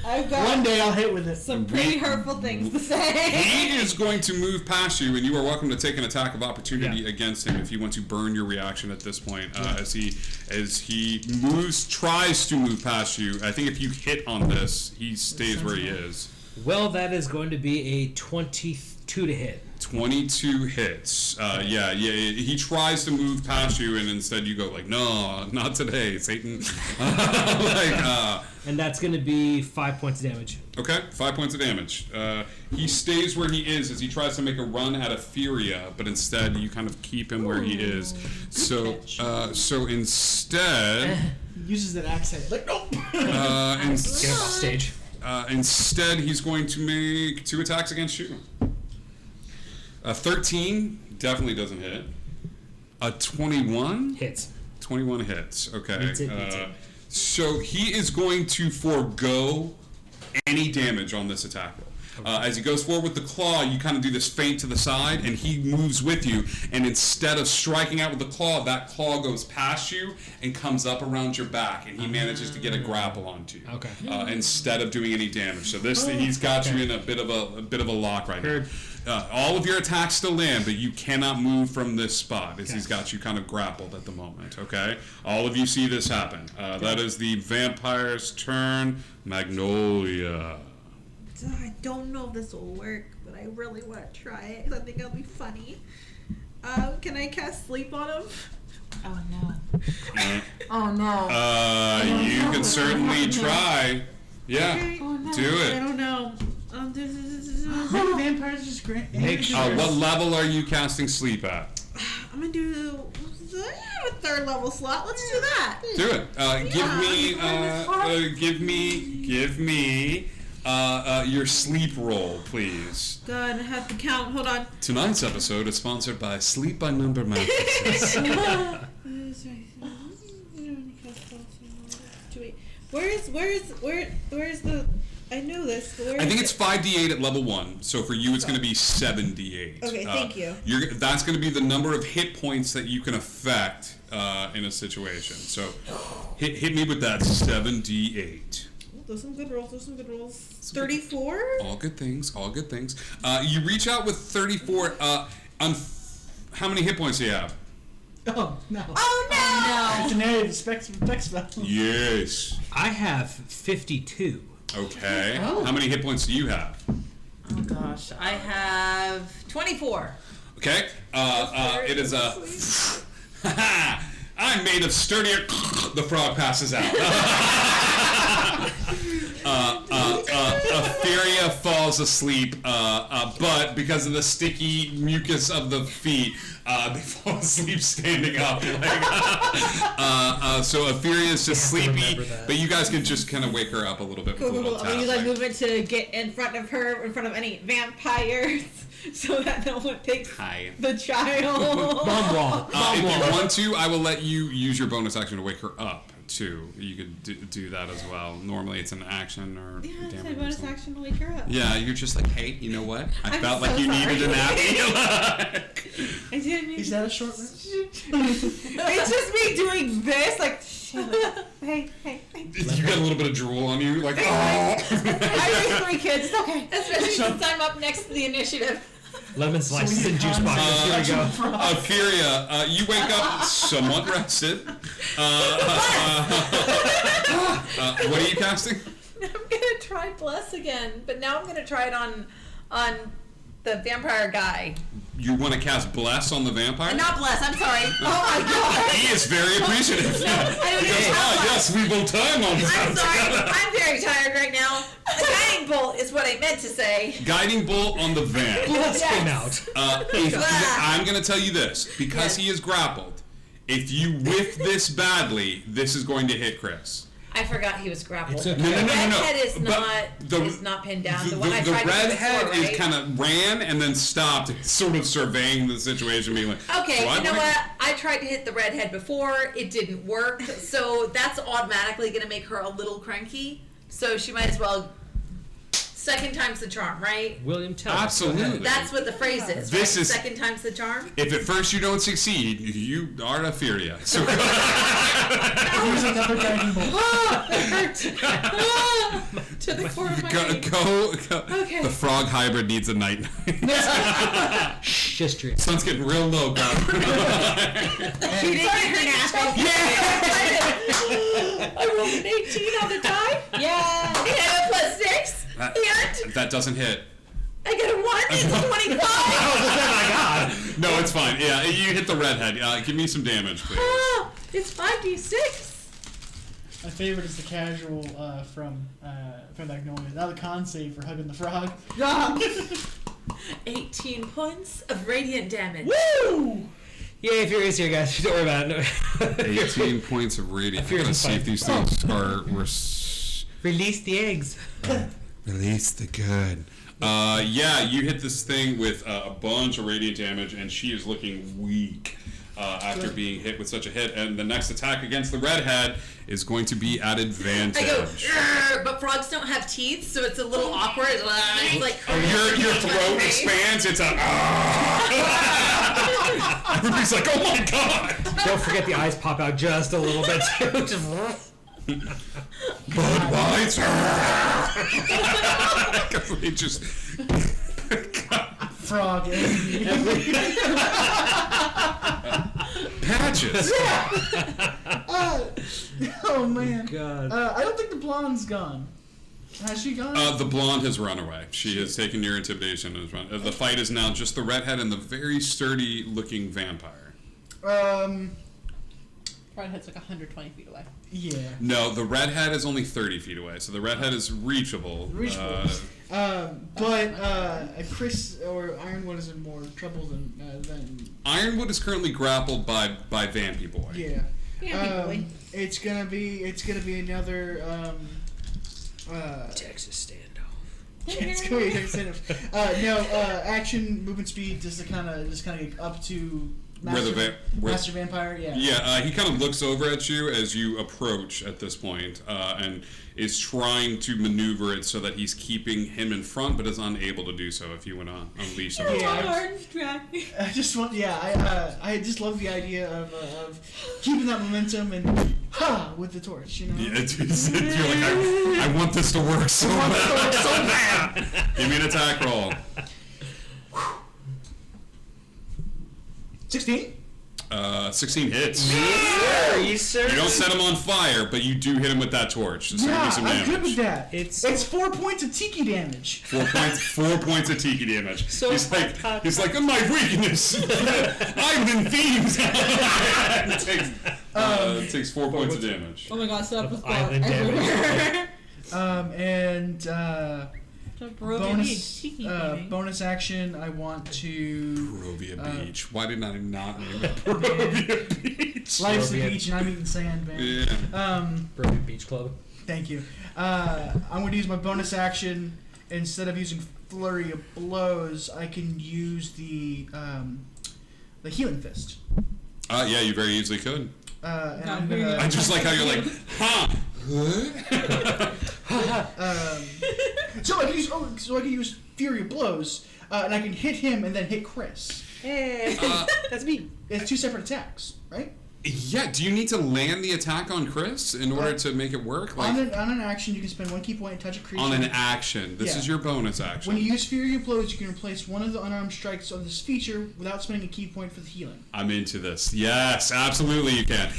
Speaker 5: I've got
Speaker 3: One day I'll hit with it.
Speaker 5: some pretty hurtful things to say.
Speaker 1: He is going to move past you, and you are welcome to take an attack of opportunity against him if you want to burn your reaction at this point. As he tries to move past you. I think if you hit on this, he stays where he is.
Speaker 4: Well, that is going to be a 22 to hit.
Speaker 1: 22 hits. Yeah. He tries to move past you, and instead you go like, "No, not today, Satan."
Speaker 4: And that's going to be 5 points of damage.
Speaker 1: Okay, 5 points of damage. He stays where he is as he tries to make a run at Etheria, but instead you kind of keep him where he is. So instead,
Speaker 3: He uses that accent. Like, nope.
Speaker 4: Get him off stage.
Speaker 1: Instead, he's going to make 2 attacks against you. 13 definitely doesn't hit. A 21
Speaker 4: hits.
Speaker 1: 21 hits. Okay.
Speaker 4: Hits it.
Speaker 1: So he is going to forego any damage on this attack roll. As he goes forward with the claw, you kind of do this feint to the side, and he moves with you. And instead of striking out with the claw, that claw goes past you and comes up around your back, and he manages to get a grapple onto you.
Speaker 4: Okay.
Speaker 1: Instead of doing any damage. So he's got you in a bit of a lock right now. All of your attacks still land, but you cannot move from this spot as he's got you kind of grappled at the moment, okay? All of you see this happen. That is the vampire's turn. Magnolia.
Speaker 5: I don't know if this will work, but I really want to try it because I think it'll be funny. Can I cast sleep on him?
Speaker 2: Oh no. Oh no.
Speaker 1: You can certainly try. Yeah,
Speaker 5: Oh, no.
Speaker 1: do
Speaker 5: I
Speaker 1: it.
Speaker 5: don't know.
Speaker 3: Maybe vampires just grant.
Speaker 4: Make sure-
Speaker 1: What level are you casting sleep at?
Speaker 5: I'm gonna do I have a 3rd level slot. Let's do that.
Speaker 1: Do it. Give me your sleep roll, please.
Speaker 5: God, I have to count. Hold on.
Speaker 1: Tonight's episode is sponsored by Sleep by Number Mattresses.
Speaker 5: Where's the? I know this. But where
Speaker 1: I think
Speaker 5: is
Speaker 1: it's 5d8 at level 1, so for you it's going to be 7d8.
Speaker 5: Okay, thank you.
Speaker 1: That's going to be the number of hit points that you can affect in a situation. So hit me with that 7d8.
Speaker 5: Those some good rolls. 34.
Speaker 1: All good things. You reach out with 34. How many hit points do you have?
Speaker 3: Oh no.
Speaker 5: Oh no!
Speaker 3: It's an area of spec spell.
Speaker 1: Yes.
Speaker 4: I have 52.
Speaker 1: Okay. How many hit points do you have?
Speaker 2: Oh gosh, I have 24.
Speaker 1: Okay. It is a. I'm made of sturdier. The frog passes out. Opheria falls asleep, but because of the sticky mucus of the feet, they fall asleep standing up. So Opheria is just sleepy, but you guys can just kind of wake her up a little bit with a
Speaker 5: Cool.
Speaker 1: little
Speaker 5: I'm gonna use
Speaker 1: tap.
Speaker 5: that movement to get in front of her, in front of any vampires, so that no one takes
Speaker 1: Hi.
Speaker 5: the child.
Speaker 4: Bomb wall.
Speaker 1: If you want to, I will let you use your bonus action to wake her up too. You could do that as well. Normally it's an action or
Speaker 5: Yeah, it's my
Speaker 1: damage or
Speaker 5: bonus
Speaker 1: something.
Speaker 5: action to wake her up.
Speaker 1: Yeah, you're just like, hey, you know what? I
Speaker 5: I'm
Speaker 1: felt
Speaker 5: so
Speaker 1: like you needed a nap.
Speaker 5: I didn't.
Speaker 3: Is that a short rest?
Speaker 5: It's just me doing this, like, hey.
Speaker 1: You got a little bit of drool on you, like, oh.
Speaker 5: I raised 3 kids. It's okay.
Speaker 2: Especially since I'm up next to the initiative.
Speaker 4: Lemon slices and juice boxes. Here we go.
Speaker 1: Opheria, you wake up somewhat rested. What are you casting?
Speaker 2: I'm gonna try Bless again, but now I'm gonna try it on the vampire guy.
Speaker 1: You want to cast Bless on the vampire?
Speaker 2: Not Bless. I'm sorry. Oh my god.
Speaker 1: He is very appreciative.
Speaker 2: I don't
Speaker 1: He goes,
Speaker 2: know how
Speaker 1: yes, we will time on
Speaker 2: I'm
Speaker 1: that.
Speaker 2: sorry. I'm very tired right now. The guiding bolt is what I meant to say.
Speaker 1: Guiding bolt on the vamp.
Speaker 4: Let's
Speaker 2: Yes.
Speaker 4: came out.
Speaker 1: I'm going to tell you this. Because he is grappled, if you whiff this badly, this is going to hit Chris.
Speaker 2: I forgot he was grappled.
Speaker 7: It's okay.
Speaker 2: The
Speaker 1: No.
Speaker 2: redhead is
Speaker 1: But
Speaker 2: not pinned down. The one I
Speaker 1: The
Speaker 2: tried to do
Speaker 1: redhead
Speaker 2: before, right?
Speaker 1: is kind of ran and then stopped, sort of surveying the situation, being like,
Speaker 2: Okay,
Speaker 1: "So
Speaker 2: you know
Speaker 1: I'm
Speaker 2: what? I tried to hit the redhead before. It didn't work. So that's automatically going to make her a little cranky. So she might as well... Second time's the charm, right?
Speaker 4: William Tell.
Speaker 1: Absolutely.
Speaker 2: That's what the phrase is,
Speaker 1: This
Speaker 2: right?
Speaker 1: is-
Speaker 2: Second time's the charm?
Speaker 1: If at first you don't succeed, you are a Furia. So
Speaker 3: Here's another guiding bolt.
Speaker 2: To the core of my
Speaker 1: go.
Speaker 2: Okay.
Speaker 1: The frog hybrid needs a night.
Speaker 4: Just drink.
Speaker 1: Sun's getting real low, guys.
Speaker 5: She didn't get her nap.
Speaker 2: I rolled an 18 on the die.
Speaker 5: Yeah.
Speaker 2: And a +6. And
Speaker 1: That doesn't hit.
Speaker 2: I get a 1. It's a 25.
Speaker 1: No, it's fine. Yeah, you hit the redhead. Give me some damage, please.
Speaker 2: Oh, it's 5d6.
Speaker 3: My favorite is the casual from Magnolia. Now the con save for hugging the frog.
Speaker 2: 18 points of radiant damage.
Speaker 3: Woo!
Speaker 4: Yay, Furious here, guys. Don't worry about it.
Speaker 1: 18 points of radiant. I'm gonna see if these things are.
Speaker 4: Release the eggs.
Speaker 1: Release the good. Yeah, you hit this thing with a bunch of radiant damage, and she is looking weak after being hit with such a hit. And the next attack against the redhead is going to be at advantage.
Speaker 2: I go, "Urgh," but frogs don't have teeth, so it's a little awkward. It's like
Speaker 1: Your throat expands. It's a. Everybody's like, oh my god!
Speaker 4: Don't forget the eyes pop out just a little bit too. Just
Speaker 1: Budweiser! They just.
Speaker 3: Frog.
Speaker 1: Patches!
Speaker 3: Oh man.
Speaker 4: God.
Speaker 3: I don't think the blonde's gone. Has she gone?
Speaker 1: The blonde has run away. She has taken your intimidation and has run. The fight is now just the redhead and the very sturdy looking vampire.
Speaker 2: Redhead's like 120 feet away.
Speaker 3: Yeah.
Speaker 1: No, the redhead is only 30 feet away, so the redhead is reachable.
Speaker 3: But Chris or Ironwood is in more trouble than.
Speaker 1: Ironwood is currently grappled by Vampy Boy.
Speaker 3: Yeah.
Speaker 5: Boy.
Speaker 3: It's gonna be another.
Speaker 7: Texas standoff.
Speaker 3: It's going to be Texas standoff. Action, movement speed, just to kind of get up to. Master Vampire, yeah.
Speaker 1: Yeah, he kind of looks over at you as you approach at this point, and is trying to maneuver it so that he's keeping him in front, but is unable to do so if you want to unleash him.
Speaker 3: I just want, I just love the idea of keeping that momentum and with the torch, you know.
Speaker 1: Yeah, you're like, I want this to work so bad. Give me an attack roll.
Speaker 3: 16?
Speaker 1: 16 hits.
Speaker 7: Yes, sir.
Speaker 1: You don't set him on fire, but you do hit him with that torch. So
Speaker 3: Yeah,
Speaker 1: some
Speaker 3: I'm
Speaker 1: damage.
Speaker 3: good with that.
Speaker 7: It's
Speaker 3: 4 points of tiki damage.
Speaker 1: 4 points. 4 points of tiki damage.
Speaker 7: So
Speaker 1: he's like, my weakness. I'm in Fiends. It takes 4 points of damage.
Speaker 5: Oh my god, set up with
Speaker 7: Island
Speaker 5: everywhere.
Speaker 3: Bonus action, I want to...
Speaker 1: Barovia Beach. Why did I not name it Barovia Beach?
Speaker 3: Life's the beach and I'm eating sand, man.
Speaker 1: Yeah.
Speaker 7: Barovia Beach Club.
Speaker 3: Thank you. I'm going to use my bonus action. Instead of using Flurry of Blows, I can use the Healing Fist.
Speaker 1: Yeah, you very easily could.
Speaker 3: And I'm gonna...
Speaker 1: I just like how you're like, huh?
Speaker 3: So I can use Fury of Blows, and I can hit him and then hit Chris.
Speaker 7: Hey, that's me.
Speaker 3: It's 2 separate attacks, right?
Speaker 1: Yeah, do you need to land the attack on Chris in order to make it work?
Speaker 3: On an action, you can spend 1 key point and touch a creature.
Speaker 1: On an action. This is your bonus action.
Speaker 3: When you use Fury of Blows, you can replace one of the unarmed strikes of this feature without spending a key point for the healing.
Speaker 1: I'm into this. Yes, absolutely you can.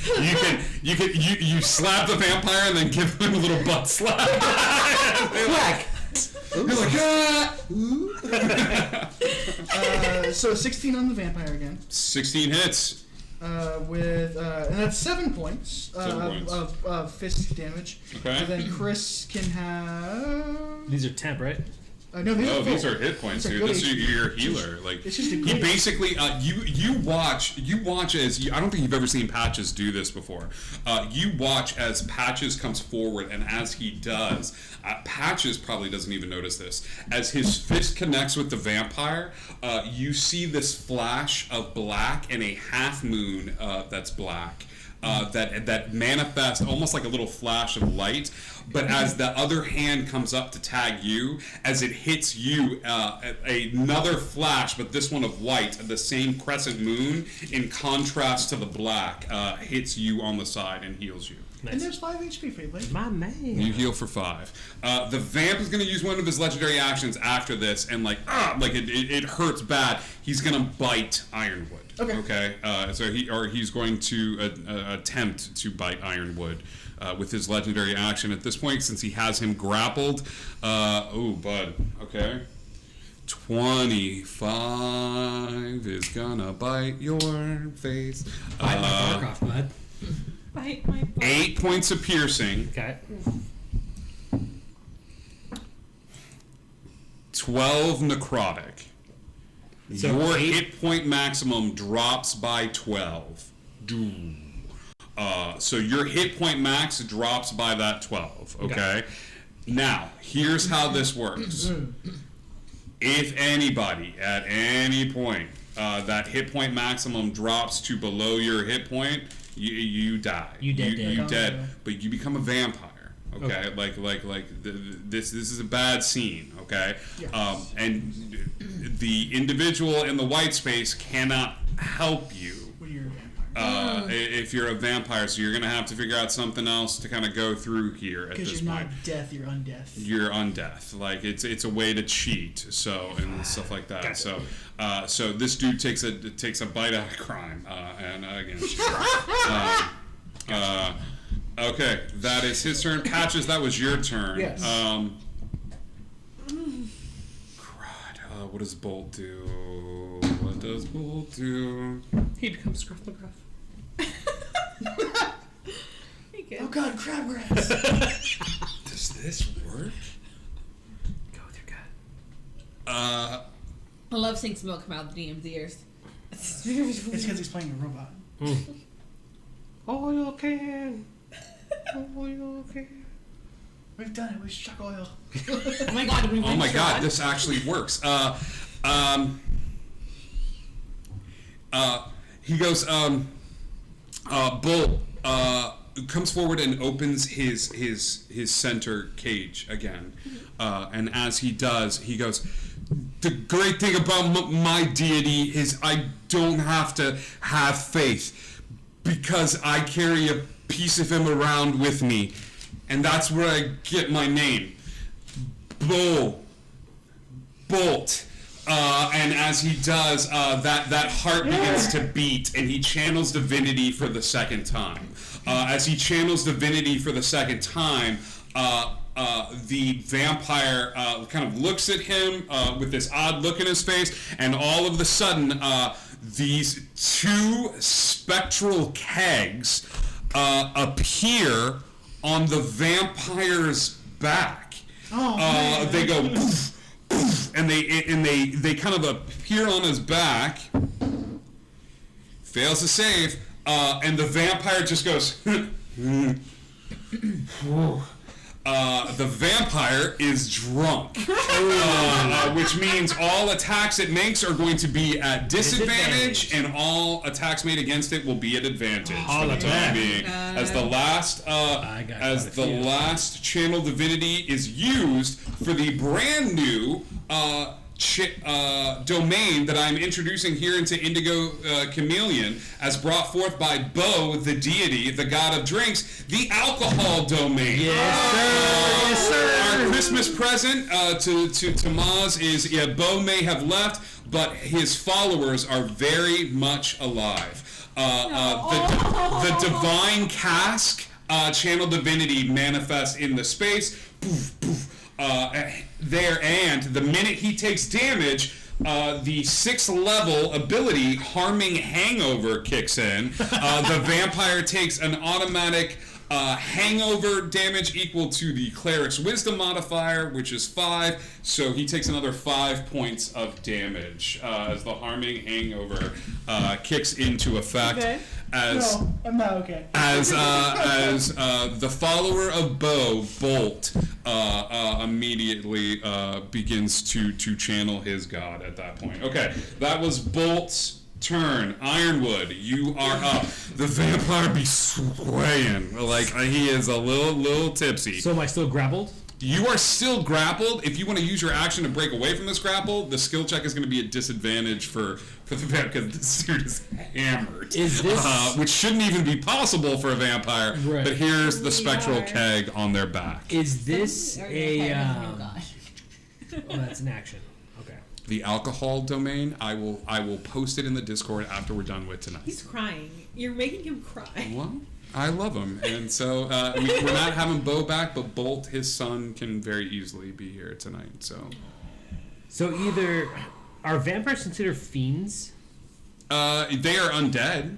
Speaker 1: You slap the vampire and then give him a little butt slap.
Speaker 3: Whack! You're like, so 16 on the vampire again.
Speaker 1: 16 hits.
Speaker 3: And that's 7 points,
Speaker 1: 7 points.
Speaker 3: Of fist damage.
Speaker 1: Okay.
Speaker 3: And then Chris can have...
Speaker 7: These are temp, right?
Speaker 3: No,
Speaker 1: These are hit points,
Speaker 3: These are
Speaker 1: dude.
Speaker 3: good
Speaker 1: This is
Speaker 3: HP.
Speaker 1: your healer. Like
Speaker 3: It's just a
Speaker 1: he
Speaker 3: great-
Speaker 1: basically, you watch as I don't think you've ever seen Patches do this before. You watch as Patches comes forward, and as he does, Patches probably doesn't even notice this. As his fist connects with the vampire, you see this flash of black and a half moon that's black. That manifests almost like a little flash of light, but as the other hand comes up to tag you, as it hits you, another flash, but this one of white, the same crescent moon, in contrast to the black, hits you on the side and heals you.
Speaker 7: Nice.
Speaker 3: And there's 5 HP for you, buddy.
Speaker 7: My man.
Speaker 1: You heal for 5. The vamp is going to use one of his legendary actions after this, and it hurts bad. He's going to bite Ironwood. Okay. He's going to attempt to bite Ironwood with his legendary action at this point, since he has him grappled. Bud. Okay. 25 is gonna bite your face.
Speaker 7: Bite my bark off, bud.
Speaker 2: Bite my butt.
Speaker 1: 8 points of piercing.
Speaker 7: Okay.
Speaker 1: 12 necrotic.
Speaker 7: So
Speaker 1: Your
Speaker 7: 8
Speaker 1: hit point maximum drops by 12. Doom. So your hit point max drops by that 12. Okay. Now, here's how this works. If anybody at any point that hit point maximum drops to below your hit point, you die.
Speaker 7: You dead.
Speaker 1: You
Speaker 3: Oh,
Speaker 1: dead.
Speaker 3: yeah.
Speaker 1: But you become a vampire. Okay, this is a bad scene. Okay,
Speaker 3: Yeah.
Speaker 1: and the individual in the white space cannot help you
Speaker 3: When you're a vampire.
Speaker 1: if you're a vampire. So you're gonna have to figure out something else to kind of go through here at
Speaker 3: Because
Speaker 1: this
Speaker 3: you're
Speaker 1: point.
Speaker 3: not death, you're undeath.
Speaker 1: You're undeath. Like it's a way to cheat. So and stuff like that.
Speaker 7: Gotcha.
Speaker 1: So this dude takes a bite out of crime and again. Okay, that is his turn. Patches, that was your turn.
Speaker 3: Yes.
Speaker 1: Crud. What does Bolt do? What does Bolt do?
Speaker 7: He becomes Scruff McGruff.
Speaker 3: Oh God, crabgrass.
Speaker 1: Does this work?
Speaker 7: Go with your gut.
Speaker 5: I love seeing smoke come out of the DM's ears.
Speaker 3: It's because he's playing a robot.
Speaker 4: Oil can. Oil can.
Speaker 3: We've done it. We struck oil.
Speaker 5: Oh my god,
Speaker 1: Oh my god, this actually works. He goes, Bull comes forward and opens his center cage again. And as he does, he goes, the great thing about my deity is I don't have to have faith because I carry a piece of him around with me. And that's where I get my name. Bolt. And as he does, that heart begins to beat, and he channels divinity for the second time. As he channels divinity for the second time, the vampire kind of looks at him with this odd look in his face, and all of a sudden, these two spectral kegs appear on the vampire's back. They go poof, poof, and they kind of appear on his back. Fails to save, and the vampire just goes. The vampire is drunk, which means all attacks it makes are going to be at disadvantage, and all attacks made against it will be at advantage for the time being. As the last channel divinity is used for the brand new domain that I'm introducing here into Indigo Chameleon, as brought forth by Bo, the deity, the god of drinks, the alcohol domain.
Speaker 4: Yes, sir.
Speaker 1: Our Christmas present to Maz is, Bo may have left, but his followers are very much alive. The divine cask channel divinity manifests in the space. Poof, poof. There, and the minute he takes damage, the 6th level ability, Harming Hangover, kicks in. The vampire takes an automatic hangover damage equal to the Cleric's Wisdom modifier, which is 5, so he takes another 5 points of damage as the Harming Hangover kicks into effect.
Speaker 3: Okay.
Speaker 1: No,
Speaker 3: I'm not okay.
Speaker 1: As the follower of Bo, Bolt, immediately begins to channel his god at that point. Okay, that was Bolt's turn. Ironwood, you are up. The vampire be swaying like he is a little tipsy.
Speaker 4: So am I still grappled?
Speaker 1: You are still grappled. If you want to use your action to break away from this grapple, the skill check is going to be a disadvantage for the vampire because this dude is hammered.
Speaker 4: Is this
Speaker 1: which shouldn't even be possible for a vampire?
Speaker 4: Right.
Speaker 1: But here's the spectral keg on their back.
Speaker 4: Is this a?
Speaker 2: Oh god.
Speaker 4: Oh, that's an action. Okay.
Speaker 1: The alcohol domain. I will post it in the Discord after we're done with tonight.
Speaker 5: He's crying. You're making him cry.
Speaker 1: Well, I love him, and so we're not having Bo back, but Bolt, his son, can very easily be here tonight. So
Speaker 4: either are vampires considered fiends?
Speaker 1: they are undead.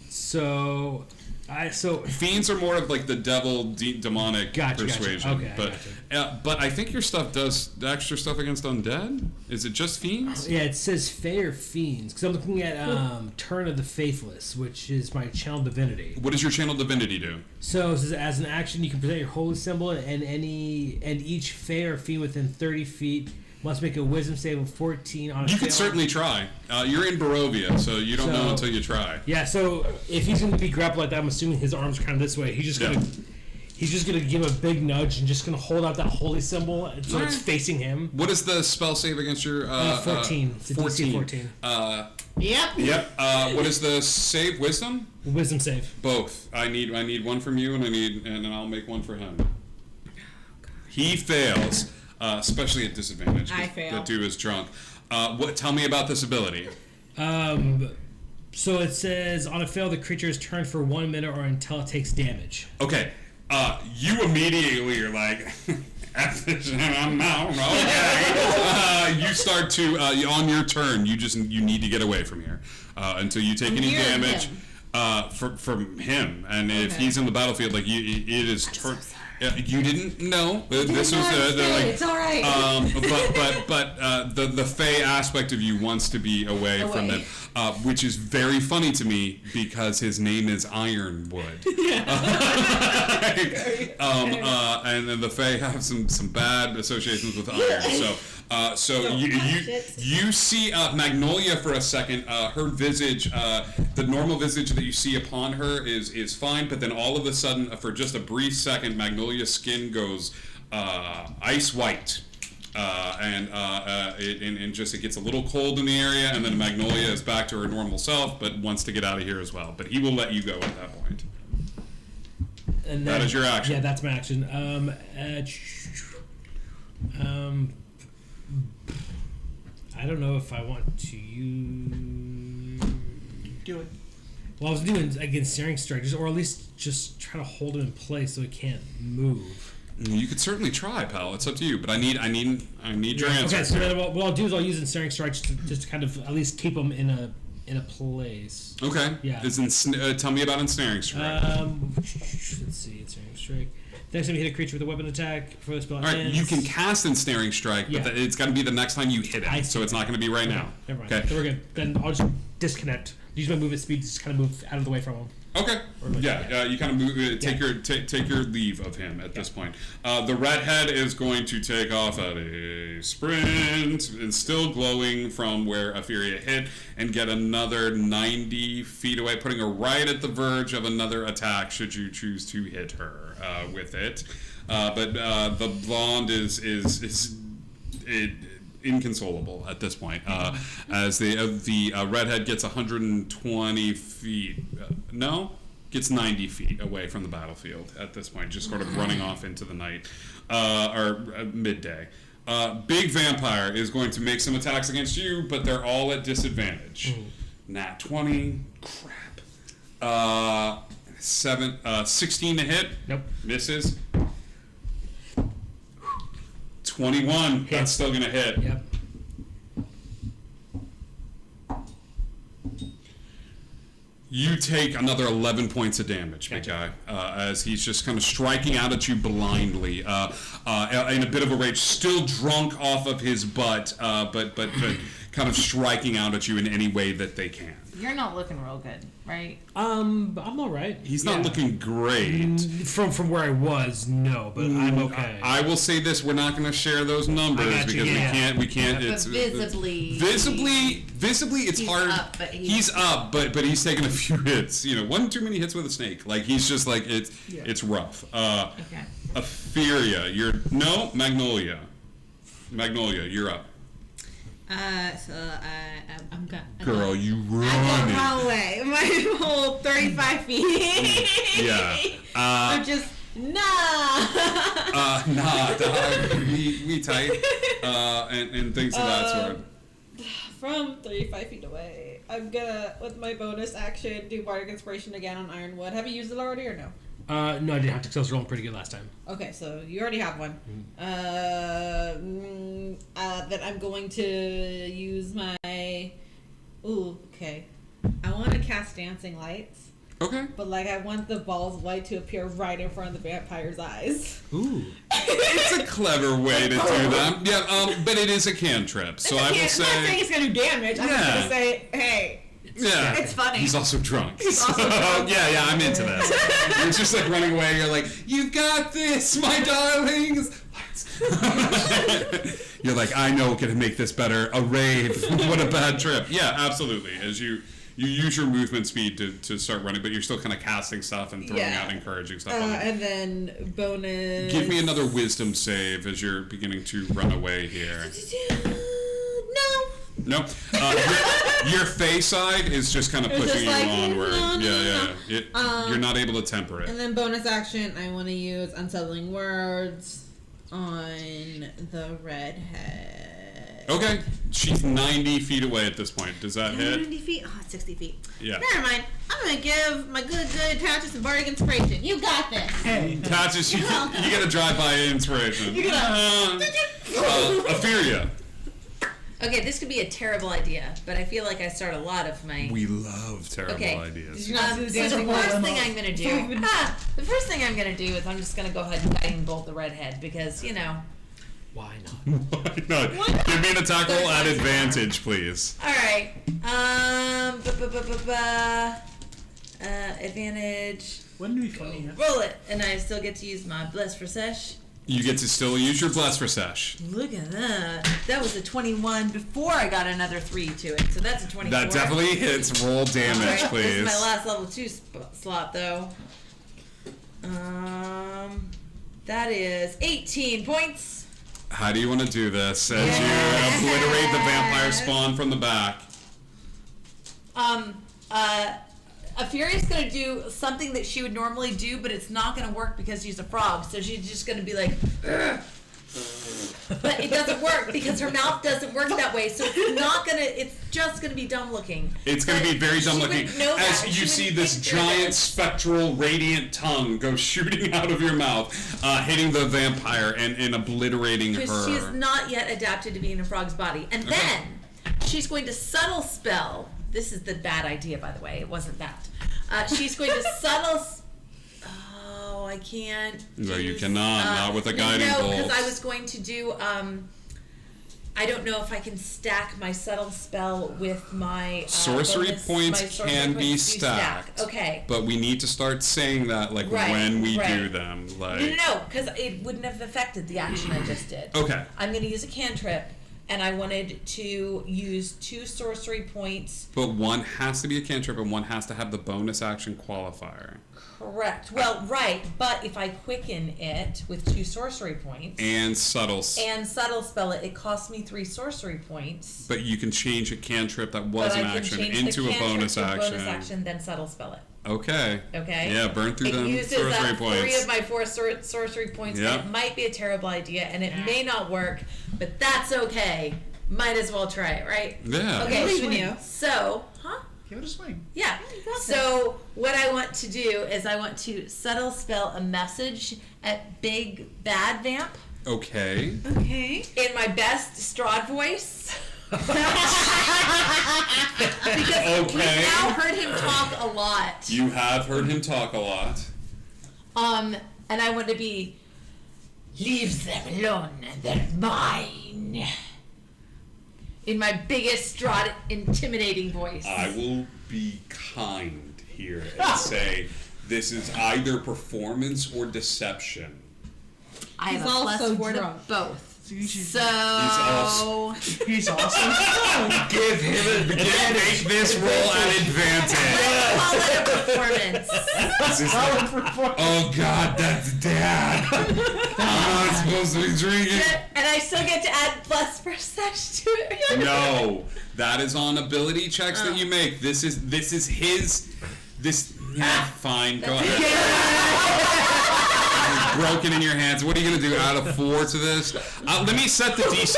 Speaker 4: So
Speaker 1: Fiends are more of like the devil demonic persuasion.
Speaker 4: Okay,
Speaker 1: but I think your stuff does extra stuff against undead. Is it just fiends?
Speaker 4: Yeah, it says Fey or fiends because I'm looking at Turn of the Faithless, which is my channel divinity.
Speaker 1: What does your channel divinity do?
Speaker 4: So it says, as an action, you can present your holy symbol, and each Fey or fiend within 30 feet must make a wisdom save of 14 on a
Speaker 1: You could certainly try. You're in Barovia, so you don't know until you try.
Speaker 4: Yeah, so if he's going to be grappled like that, I'm assuming his arms are kind of this way. He's just going to give a big nudge and just going to hold out that holy symbol so it's facing him.
Speaker 1: What is the spell save against your
Speaker 4: 14. It's a DC 14.
Speaker 2: Yep.
Speaker 1: What is the save? Wisdom?
Speaker 4: Wisdom save.
Speaker 1: Both. I need one from you, and I'll make one for him. He fails. Especially at disadvantage.
Speaker 5: I fail.
Speaker 1: That dude is drunk. Tell me about this ability.
Speaker 4: So it says, on a fail, the creature is turned for 1 minute or until it takes damage.
Speaker 1: Okay. You immediately are like, I'm out. Okay. You start to on your turn. You need to get away from here until you take any damage. from him, and if he's in the battlefield, like it is. You didn't know. This was like.
Speaker 5: It's all right.
Speaker 1: But the Fey aspect of you wants to be away from them, which is very funny to me because his name is Ironwood. And then the Fey have some bad associations with iron. So you see Magnolia for a second. Her visage, the normal visage that you see upon her is fine, but then all of a sudden, for just a brief second, Magnolia's skin goes ice white, and it gets a little cold in the area, and then Magnolia is back to her normal self, but wants to get out of here as well. But he will let you go at that point.
Speaker 4: And
Speaker 1: that is your action.
Speaker 4: Yeah, that's my action. I don't know if I want to use.
Speaker 3: Do it.
Speaker 4: Well, I was doing against Snaring Strike, or at least just try to hold him in place so he can't move.
Speaker 1: You could certainly try, pal. It's up to you, but I need your answer.
Speaker 4: Okay, so then what I'll do is I'll use Ensnaring Strike just to kind of at least keep him in a place.
Speaker 1: Okay.
Speaker 4: Yeah.
Speaker 1: Tell me about Ensnaring Strike.
Speaker 4: Let's see, Ensnaring Strike. Next time you hit a creature with a weapon attack, before the spell ends.
Speaker 1: You can cast Ensnaring Strike, but it's got to be the next time you hit it, so it's not going to be right now.
Speaker 4: Never mind.
Speaker 1: Okay.
Speaker 4: So we're good. Then I'll just disconnect. Use my movement speed to just kind of move out of the way from him.
Speaker 1: Okay. You kind of move. Take your leave of him at this point. The redhead is going to take off at a sprint, and still glowing from where Afiria hit, and get another 90 feet away, putting her right at the verge of another attack. Should you choose to hit her with it, but the blonde is inconsolable at this point, as the redhead gets 120 feet. Gets 90 feet away from the battlefield at this point, just sort of running off into the night, or midday. Big Vampire is going to make some attacks against you, but they're all at disadvantage. Nat 20, crap. 16 to hit.
Speaker 4: Nope.
Speaker 1: Misses. 21.
Speaker 4: Hit.
Speaker 1: That's still gonna hit.
Speaker 4: Yep.
Speaker 1: You take another 11 points of damage, big guy, as he's just kind of striking out at you blindly, in a bit of a rage, still drunk off of his butt, but kind of striking out at you in any way that they can.
Speaker 2: You're not looking real good, right?
Speaker 4: I'm all right.
Speaker 1: He's not looking great.
Speaker 4: From where I was, no, but I'm okay.
Speaker 1: I will say this: we're not going to share those numbers because we can't.
Speaker 2: But visibly,
Speaker 1: it's hard.
Speaker 2: Up, but
Speaker 1: he's up, but he's taking a few hits. One too many hits with a snake. Like he's just like it's rough.
Speaker 2: Okay.
Speaker 1: Afiria, Magnolia. Magnolia, you're up.
Speaker 5: I'm good.
Speaker 1: Girl, you run.
Speaker 5: I'm going wrong way. My whole 35 feet.
Speaker 1: Yeah.
Speaker 5: I'm just
Speaker 1: we tight. And things of that sort.
Speaker 5: From 35 feet away, I'm gonna, with my bonus action, do Bardic Inspiration again on Ironwood. Have you used it already or no?
Speaker 4: No, I didn't have to, because I was rolling pretty good last time.
Speaker 5: Okay, so you already have one. Then I'm going to use my... Ooh, okay. I want to cast Dancing Lights.
Speaker 1: Okay.
Speaker 5: But, I want the balls of light to appear right in front of the vampire's eyes.
Speaker 4: Ooh.
Speaker 1: It's a clever way to do that. Yeah, but it is a cantrip, so I will say...
Speaker 5: I'm not saying it's going to do damage. I'm just going to say, hey...
Speaker 1: Yeah,
Speaker 5: it's funny.
Speaker 1: He's also drunk.
Speaker 5: drunk.
Speaker 1: Yeah, I'm into this. You're just running away. You're like, you got this, my darlings. You're like, I know what can make this better. A rave. What a bad trip. Yeah, absolutely. As you use your movement speed to start running, but you're still kind of casting stuff and throwing out encouraging stuff.
Speaker 5: And then bonus.
Speaker 1: Give me another wisdom save as you're beginning to run away here. No. Your face side is just kind of pushing you onward. You're not able to temper it.
Speaker 5: And then bonus action, I want to use Unsettling Words on the redhead.
Speaker 1: Okay. She's 90 feet away at this point. Does that hit?
Speaker 5: 90 feet? Oh, it's 60 feet.
Speaker 1: Yeah.
Speaker 5: Never mind. I'm going to give my good Tatchis some Bardic Inspiration. You got this.
Speaker 3: Hey.
Speaker 1: Tatchis, you get a drive-by inspiration.
Speaker 5: You got
Speaker 1: Afiria.
Speaker 2: Okay, this could be a terrible idea, but I feel like I start a lot of my.
Speaker 1: We love terrible ideas.
Speaker 5: Did you not do the
Speaker 2: So the
Speaker 5: dancing
Speaker 2: first
Speaker 5: one?
Speaker 2: thing I'm gonna do, the first thing I'm gonna do is I'm just gonna go ahead and guiding bolt the redhead because
Speaker 7: Why not?
Speaker 1: Why not? Give me an attack roll at advantage, please.
Speaker 2: All right. Advantage.
Speaker 3: Wouldn't it be funny? Yeah?
Speaker 2: Roll it, and I still get to use my bless for sesh.
Speaker 1: You get to still use your bless for sesh.
Speaker 2: Look at that. That was a 21 before I got another 3 to it, so that's a 24.
Speaker 1: That definitely hits. Roll damage,
Speaker 2: Alright,
Speaker 1: please.
Speaker 2: This is my last level 2 slot, though. That is 18 points.
Speaker 1: How do you want to do this as you obliterate the vampire spawn from the back?
Speaker 2: Afuria's gonna do something that she would normally do, but it's not gonna work because she's a frog. So she's just gonna be like, "Ugh." But it doesn't work because her mouth doesn't work that way. So it's not gonna. It's just gonna be dumb looking.
Speaker 1: It's going to
Speaker 2: But
Speaker 1: be very dumb
Speaker 2: she
Speaker 1: looking
Speaker 2: wouldn't know
Speaker 1: as
Speaker 2: that.
Speaker 1: you
Speaker 2: She
Speaker 1: see
Speaker 2: wouldn't
Speaker 1: this
Speaker 2: picture
Speaker 1: giant
Speaker 2: this.
Speaker 1: spectral radiant tongue go shooting out of your mouth, hitting the vampire and obliterating her.
Speaker 2: Because she is not yet adapted to being in a frog's body. And then she's going to subtle spell. This is the bad idea, by the way. It wasn't that. She's going to subtle. Oh, I can't.
Speaker 1: No, you
Speaker 2: use,
Speaker 1: cannot. Not with a guiding
Speaker 2: bolt.
Speaker 1: bolt.
Speaker 2: No, because I was going to do. I don't know if I can stack my subtle spell with my
Speaker 1: Sorcery
Speaker 2: bonus-
Speaker 1: points
Speaker 2: my sorcery
Speaker 1: can be
Speaker 2: points do stack.
Speaker 1: stacked.
Speaker 2: Okay.
Speaker 1: But we need to start saying that
Speaker 2: Right,
Speaker 1: when we do
Speaker 2: right.
Speaker 1: them. Like
Speaker 2: No, because it wouldn't have affected the action I just did.
Speaker 1: Okay.
Speaker 2: I'm going to use a cantrip, and I wanted to use 2 sorcery points.
Speaker 1: But one has to be a cantrip and one has to have the bonus action qualifier.
Speaker 2: Correct. Well, right, but if I quicken it with 2 sorcery points
Speaker 1: And subtle.
Speaker 2: and subtle spell it, it costs me 3 sorcery points.
Speaker 1: But you can change a cantrip that was
Speaker 2: But
Speaker 1: an
Speaker 2: I can
Speaker 1: action
Speaker 2: change the
Speaker 1: into a
Speaker 2: cantrip
Speaker 1: bonus
Speaker 2: to
Speaker 1: action.
Speaker 2: bonus action, then subtle spell it.
Speaker 1: Okay.
Speaker 2: Okay.
Speaker 1: Yeah, burn through
Speaker 2: It
Speaker 1: them
Speaker 2: uses
Speaker 1: sorcery
Speaker 2: 3
Speaker 1: points.
Speaker 2: of my 4 sorcery points.
Speaker 1: Yeah.
Speaker 2: And it might be a terrible idea, and it may not work, but that's okay. Might as well try it, right?
Speaker 1: Yeah.
Speaker 2: Okay.
Speaker 5: I believe in you.
Speaker 2: So,
Speaker 3: Give it a swing.
Speaker 2: Yeah. So what I want to do is I want to subtle spell a message at Big Bad Vamp
Speaker 1: Okay.
Speaker 5: Okay.
Speaker 2: in my best Strahd voice. Because we've
Speaker 1: Okay.
Speaker 2: now heard him talk a lot.
Speaker 1: You have heard him talk a lot.
Speaker 2: And I want to be, leave them alone, they're mine. In my biggest Strahd intimidating voice.
Speaker 1: I will be kind here and say this is either performance or deception.
Speaker 2: I have
Speaker 5: He's
Speaker 2: a plus
Speaker 5: also
Speaker 2: 4 to
Speaker 5: drunk.
Speaker 2: both.
Speaker 3: So you should-
Speaker 2: So
Speaker 3: He's awesome.
Speaker 6: Give him
Speaker 1: Make this roll at advantage.
Speaker 2: call it a performance.
Speaker 1: This is oh God, that's Dad. I'm not supposed to be drinking.
Speaker 2: And I still get to add plus perception to it.
Speaker 1: No, that is on ability checks that you make. This is his. Yeah, fine. Go ahead. Broken in your hands. What are you gonna do? Add a 4 to this? Let me set the DC.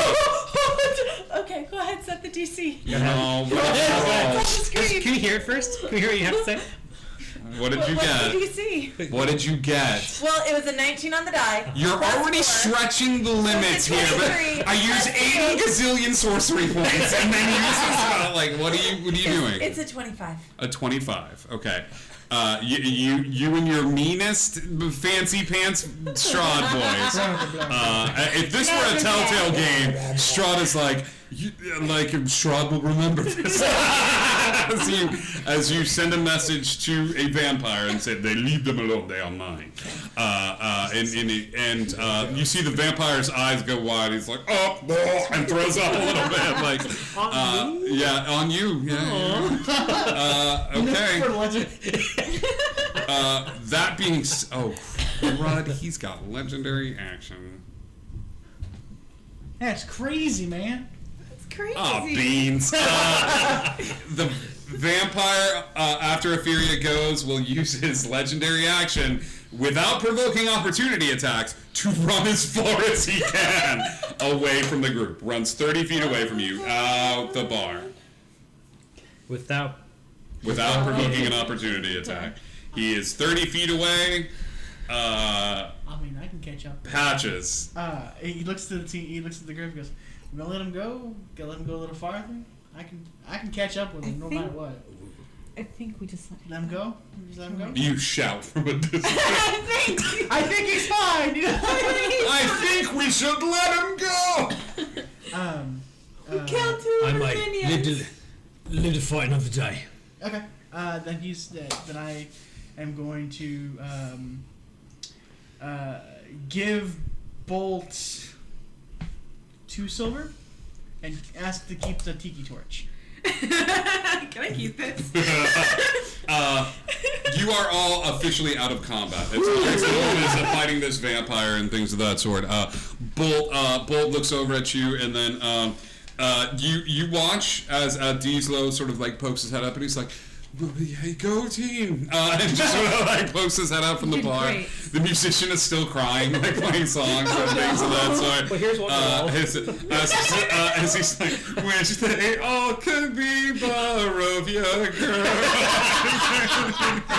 Speaker 2: Okay, go ahead, set the DC.
Speaker 1: No.
Speaker 4: Can you hear it first? Can we hear what you have to say?
Speaker 1: What did you
Speaker 2: What's
Speaker 1: get?
Speaker 2: the DC?
Speaker 1: What did you get?
Speaker 2: Well, it was a 19 on the die.
Speaker 1: You're
Speaker 2: plus
Speaker 1: already
Speaker 2: 4.
Speaker 1: stretching the limits
Speaker 2: So
Speaker 1: here,
Speaker 2: it's
Speaker 1: but
Speaker 2: 23
Speaker 1: I use
Speaker 2: plus
Speaker 1: 80 gazillion sorcery points and then use this spell. Like, what are you doing?
Speaker 2: It's a 25.
Speaker 1: A 25. Okay. You and your meanest fancy pants Strahd voice. If this were a Telltale game, Strahd is like, Strahd will remember this. as you send a message to a vampire and say, they leave them alone, they are mine. And you see the vampire's eyes go wide. He's like, oh, and throws up a little bit. Like, yeah, on you. Yeah. Okay. That being Rod, he's got legendary action.
Speaker 3: That's crazy, man.
Speaker 2: It's crazy.
Speaker 1: Oh, beans. The vampire, after Etheria goes, will use his legendary action without provoking opportunity attacks to run as far as he can away from the group. Runs 30 feet away from you, out the bar.
Speaker 4: Without
Speaker 1: Provoking an opportunity attack. He is 30 feet away.
Speaker 3: I mean, I can catch up.
Speaker 1: Patches.
Speaker 3: He looks to the team. He looks at the group and goes, You gonna let him go? Gonna let him go a little farther? I can catch up with him no matter what.
Speaker 5: I think we just
Speaker 3: Let him go? Just let him go?
Speaker 1: You shout from a distance.
Speaker 3: I think he's fine! You know?
Speaker 1: I think we should let him go!
Speaker 5: count to
Speaker 7: I
Speaker 5: our
Speaker 7: might
Speaker 5: minions.
Speaker 7: live to fight another day.
Speaker 3: Okay. Then I am going to give Bolt 2 silver and ask to keep the tiki torch.
Speaker 5: Can I keep this?
Speaker 1: You are all officially out of combat. It's fighting this vampire and things of that sort. Bolt looks over at you, and then you watch as Dieslo sort of like pokes his head up, and he's like, "Hey, go team!" And just sort of like pokes his head out from the bar.
Speaker 5: Great.
Speaker 1: The musician is still crying, like playing songs and things of that sort.
Speaker 7: Well, here's one.
Speaker 1: As he's like, "Wish they all could be Barovia, girl."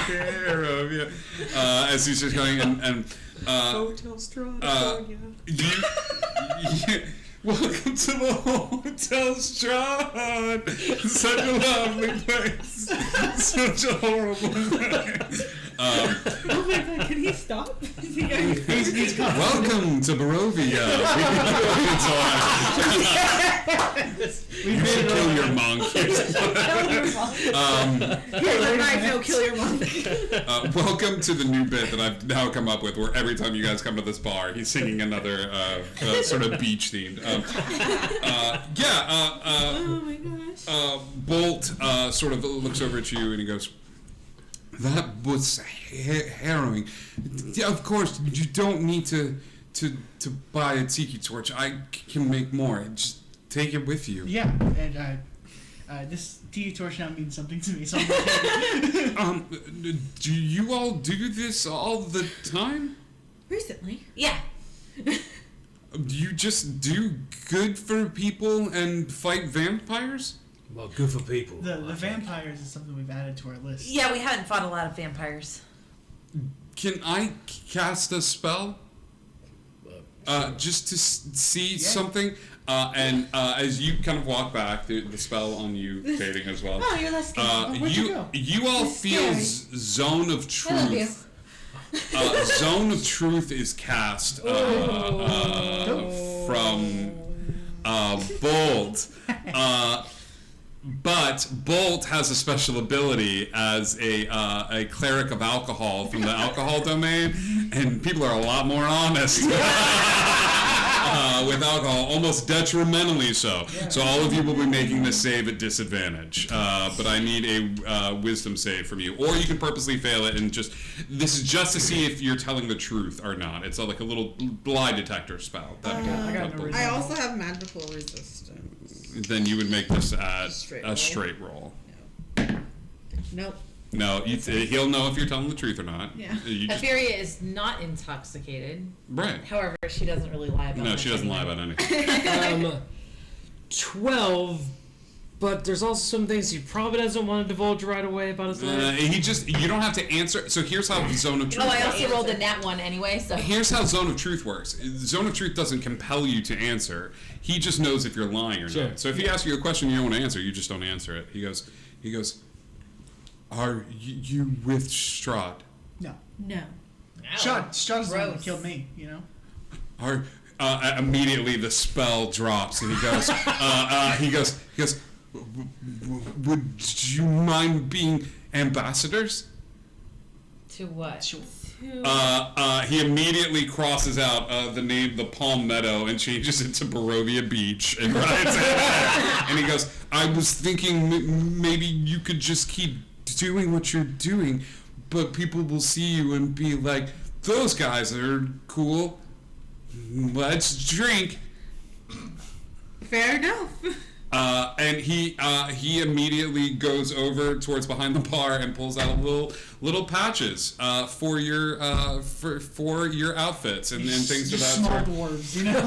Speaker 1: Barovia. As he's just going and
Speaker 5: Hotel Strahd.
Speaker 1: you welcome to the Hotel Strahd. Such a lovely place. Such a horrible place.
Speaker 5: Oh my god, can he stop?
Speaker 3: He's gone.
Speaker 1: Welcome to Barovia. You should kill your monk.
Speaker 5: Kill your mom.
Speaker 1: Welcome to the new bit that I've now come up with, where every time you guys come to this bar, he's singing another sort of beach themed.
Speaker 5: Oh my gosh.
Speaker 1: Bolt sort of looks over at you and he goes, "That was harrowing. Of course, you don't need to buy a tiki torch. I can make more. Just take it with you."
Speaker 3: Yeah, and this tiki torch now means something to me. So
Speaker 1: Do you all do this all the time?
Speaker 5: Recently.
Speaker 2: Yeah.
Speaker 1: You just do good for people and fight vampires?
Speaker 7: Well, good for people.
Speaker 3: the vampires is something we've added to our list.
Speaker 2: Yeah, we haven't fought a lot of vampires.
Speaker 1: Can I cast a spell? Just to see something? And as you kind of walk back, the spell on you fading as well.
Speaker 5: Oh, you're less scared.
Speaker 3: Where'd you go?
Speaker 1: You all feel Zone of Truth. Zone of Truth is cast from Bolt. But Bolt has a special ability as a cleric of alcohol from the alcohol domain, and people are a lot more honest with alcohol, almost detrimentally so.
Speaker 3: Yeah.
Speaker 1: So all of you will be making this save at disadvantage, but I need a wisdom save from you, or you can purposely fail it and just. This is just to see if you're telling the truth or not. It's like a little lie detector spell.
Speaker 3: I got no reason.
Speaker 5: I also have magical resistance.
Speaker 1: Then you would make this at
Speaker 5: Straight
Speaker 1: a
Speaker 5: roll.
Speaker 1: straight roll.
Speaker 5: Nope.
Speaker 1: No, he'll know if you're telling the truth or not.
Speaker 5: Yeah.
Speaker 1: You just,
Speaker 2: Etheria is not intoxicated.
Speaker 1: right.
Speaker 2: However, she doesn't really lie about
Speaker 1: No,
Speaker 2: much
Speaker 1: she doesn't lie
Speaker 2: anyway.
Speaker 1: about anything.
Speaker 4: 12, but there's also some things he probably doesn't want to divulge right away about his life.
Speaker 1: You don't have to answer. So here's how Zone of Truth
Speaker 2: Oh, I
Speaker 1: works.
Speaker 2: also rolled a nat 1 anyway, so.
Speaker 1: Here's how Zone of Truth works. Zone of Truth doesn't compel you to answer. He just knows if you're lying or
Speaker 4: Sure.
Speaker 1: not. So if he asks you a question you don't want to answer, you just don't answer it. He goes, "Are you with Strahd?
Speaker 3: No.
Speaker 5: No.
Speaker 3: Strahd's the one that
Speaker 2: Gross.
Speaker 3: killed me, you know?
Speaker 1: Are immediately the spell drops and he goes, would you mind being ambassadors?"
Speaker 2: To what?
Speaker 3: Sure.
Speaker 1: He immediately crosses out the name, the Palm Meadow, and changes it to Barovia Beach and writes it. And he goes, "I was thinking maybe you could just keep doing what you're doing, but people will see you and be like, those guys are cool. Let's drink."
Speaker 5: Fair enough.
Speaker 1: And he immediately goes over towards behind the bar and pulls out little patches for your outfits and things of that
Speaker 3: Small
Speaker 1: sort.
Speaker 3: dwarves, you know?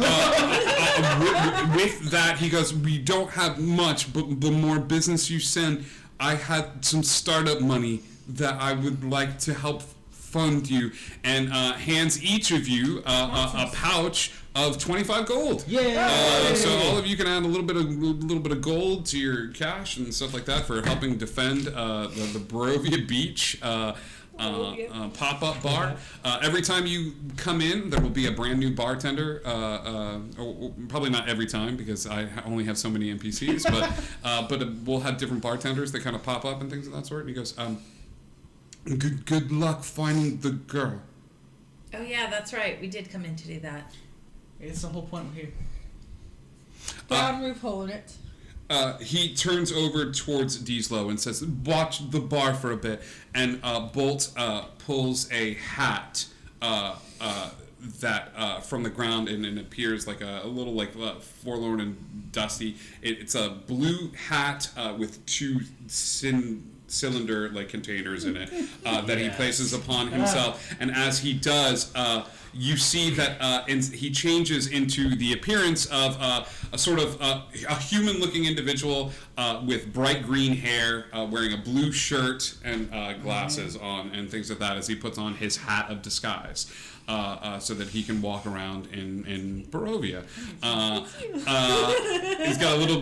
Speaker 1: With that, he goes, "We don't have much, but the more business you send, I had some startup money that I would like to help fund you," and hands each of you a pouch of 25 gold.
Speaker 4: Yeah.
Speaker 1: So all of you can add a little bit of gold to your cash and stuff like that for helping defend the Barovia Beach pop-up bar. Every time you come in, there will be a brand new bartender. Or probably not every time because I only have so many NPCs, but we'll have different bartenders that kind of pop up and things of that sort. And he goes, good luck finding the girl.
Speaker 2: Oh yeah, that's right. We did come in to do that.
Speaker 3: It's the whole point we're here.
Speaker 5: Brown roof hole in it.
Speaker 1: He turns over towards Dieslow and says, "Watch the bar for a bit." And Bolt pulls a hat that from the ground and appears like a little like forlorn and dusty. It's a blue hat with two cylinder like containers in it that he places upon himself. And as he does, you see that he changes into the appearance of a sort of a human-looking individual with bright green hair, wearing a blue shirt and glasses on and things like that as he puts on his hat of disguise. So that he can walk around in Barovia. He's got a little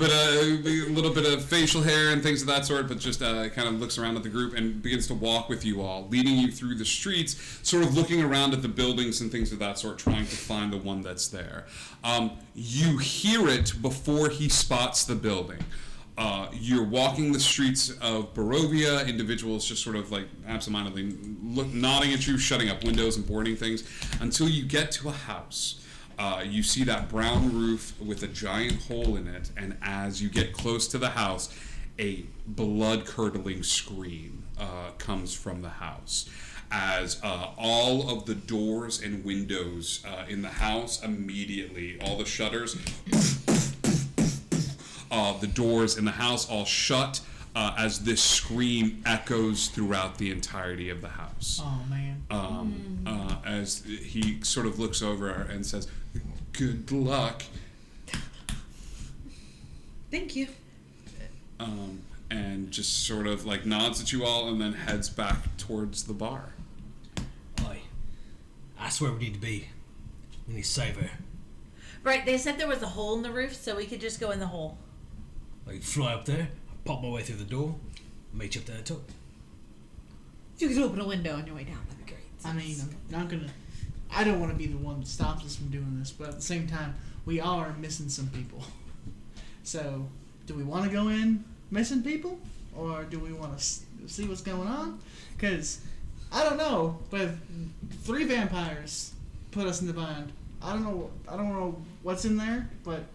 Speaker 1: bit of facial hair and things of that sort, but just kind of looks around at the group and begins to walk with you all, leading you through the streets, sort of looking around at the buildings and things of that sort, trying to find the one that's there. You hear it before he spots the building. You're walking the streets of Barovia, individuals just sort of like absentmindedly nodding at you, shutting up windows and boarding things, until you get to a house. You see that brown roof with a giant hole in it, and as you get close to the house, a blood-curdling scream comes from the house. As all of the doors and windows in the house immediately, all the shutters... the doors in the house all shut as this scream echoes throughout the entirety of the house.
Speaker 3: Oh, man.
Speaker 1: As he sort of looks over and says, "Good luck."
Speaker 5: Thank you.
Speaker 1: And just sort of like nods at you all and then heads back towards the bar.
Speaker 7: Aye. That's where we need to be. We need to save her.
Speaker 2: Right, they said there was a hole in the roof, so we could just go in the hole.
Speaker 7: I could fly up there, pop my way through the door, meet you up there at the top.
Speaker 5: If you could open a window on your way down, that'd be great.
Speaker 3: I mean, I'm not gonna. I don't want to be the one that stops us from doing this, but at the same time, we are missing some people. So, do we want to go in missing people, or do we want to see what's going on? Because I don't know, but 3 vampires put us in the bind. I don't know what's in there, but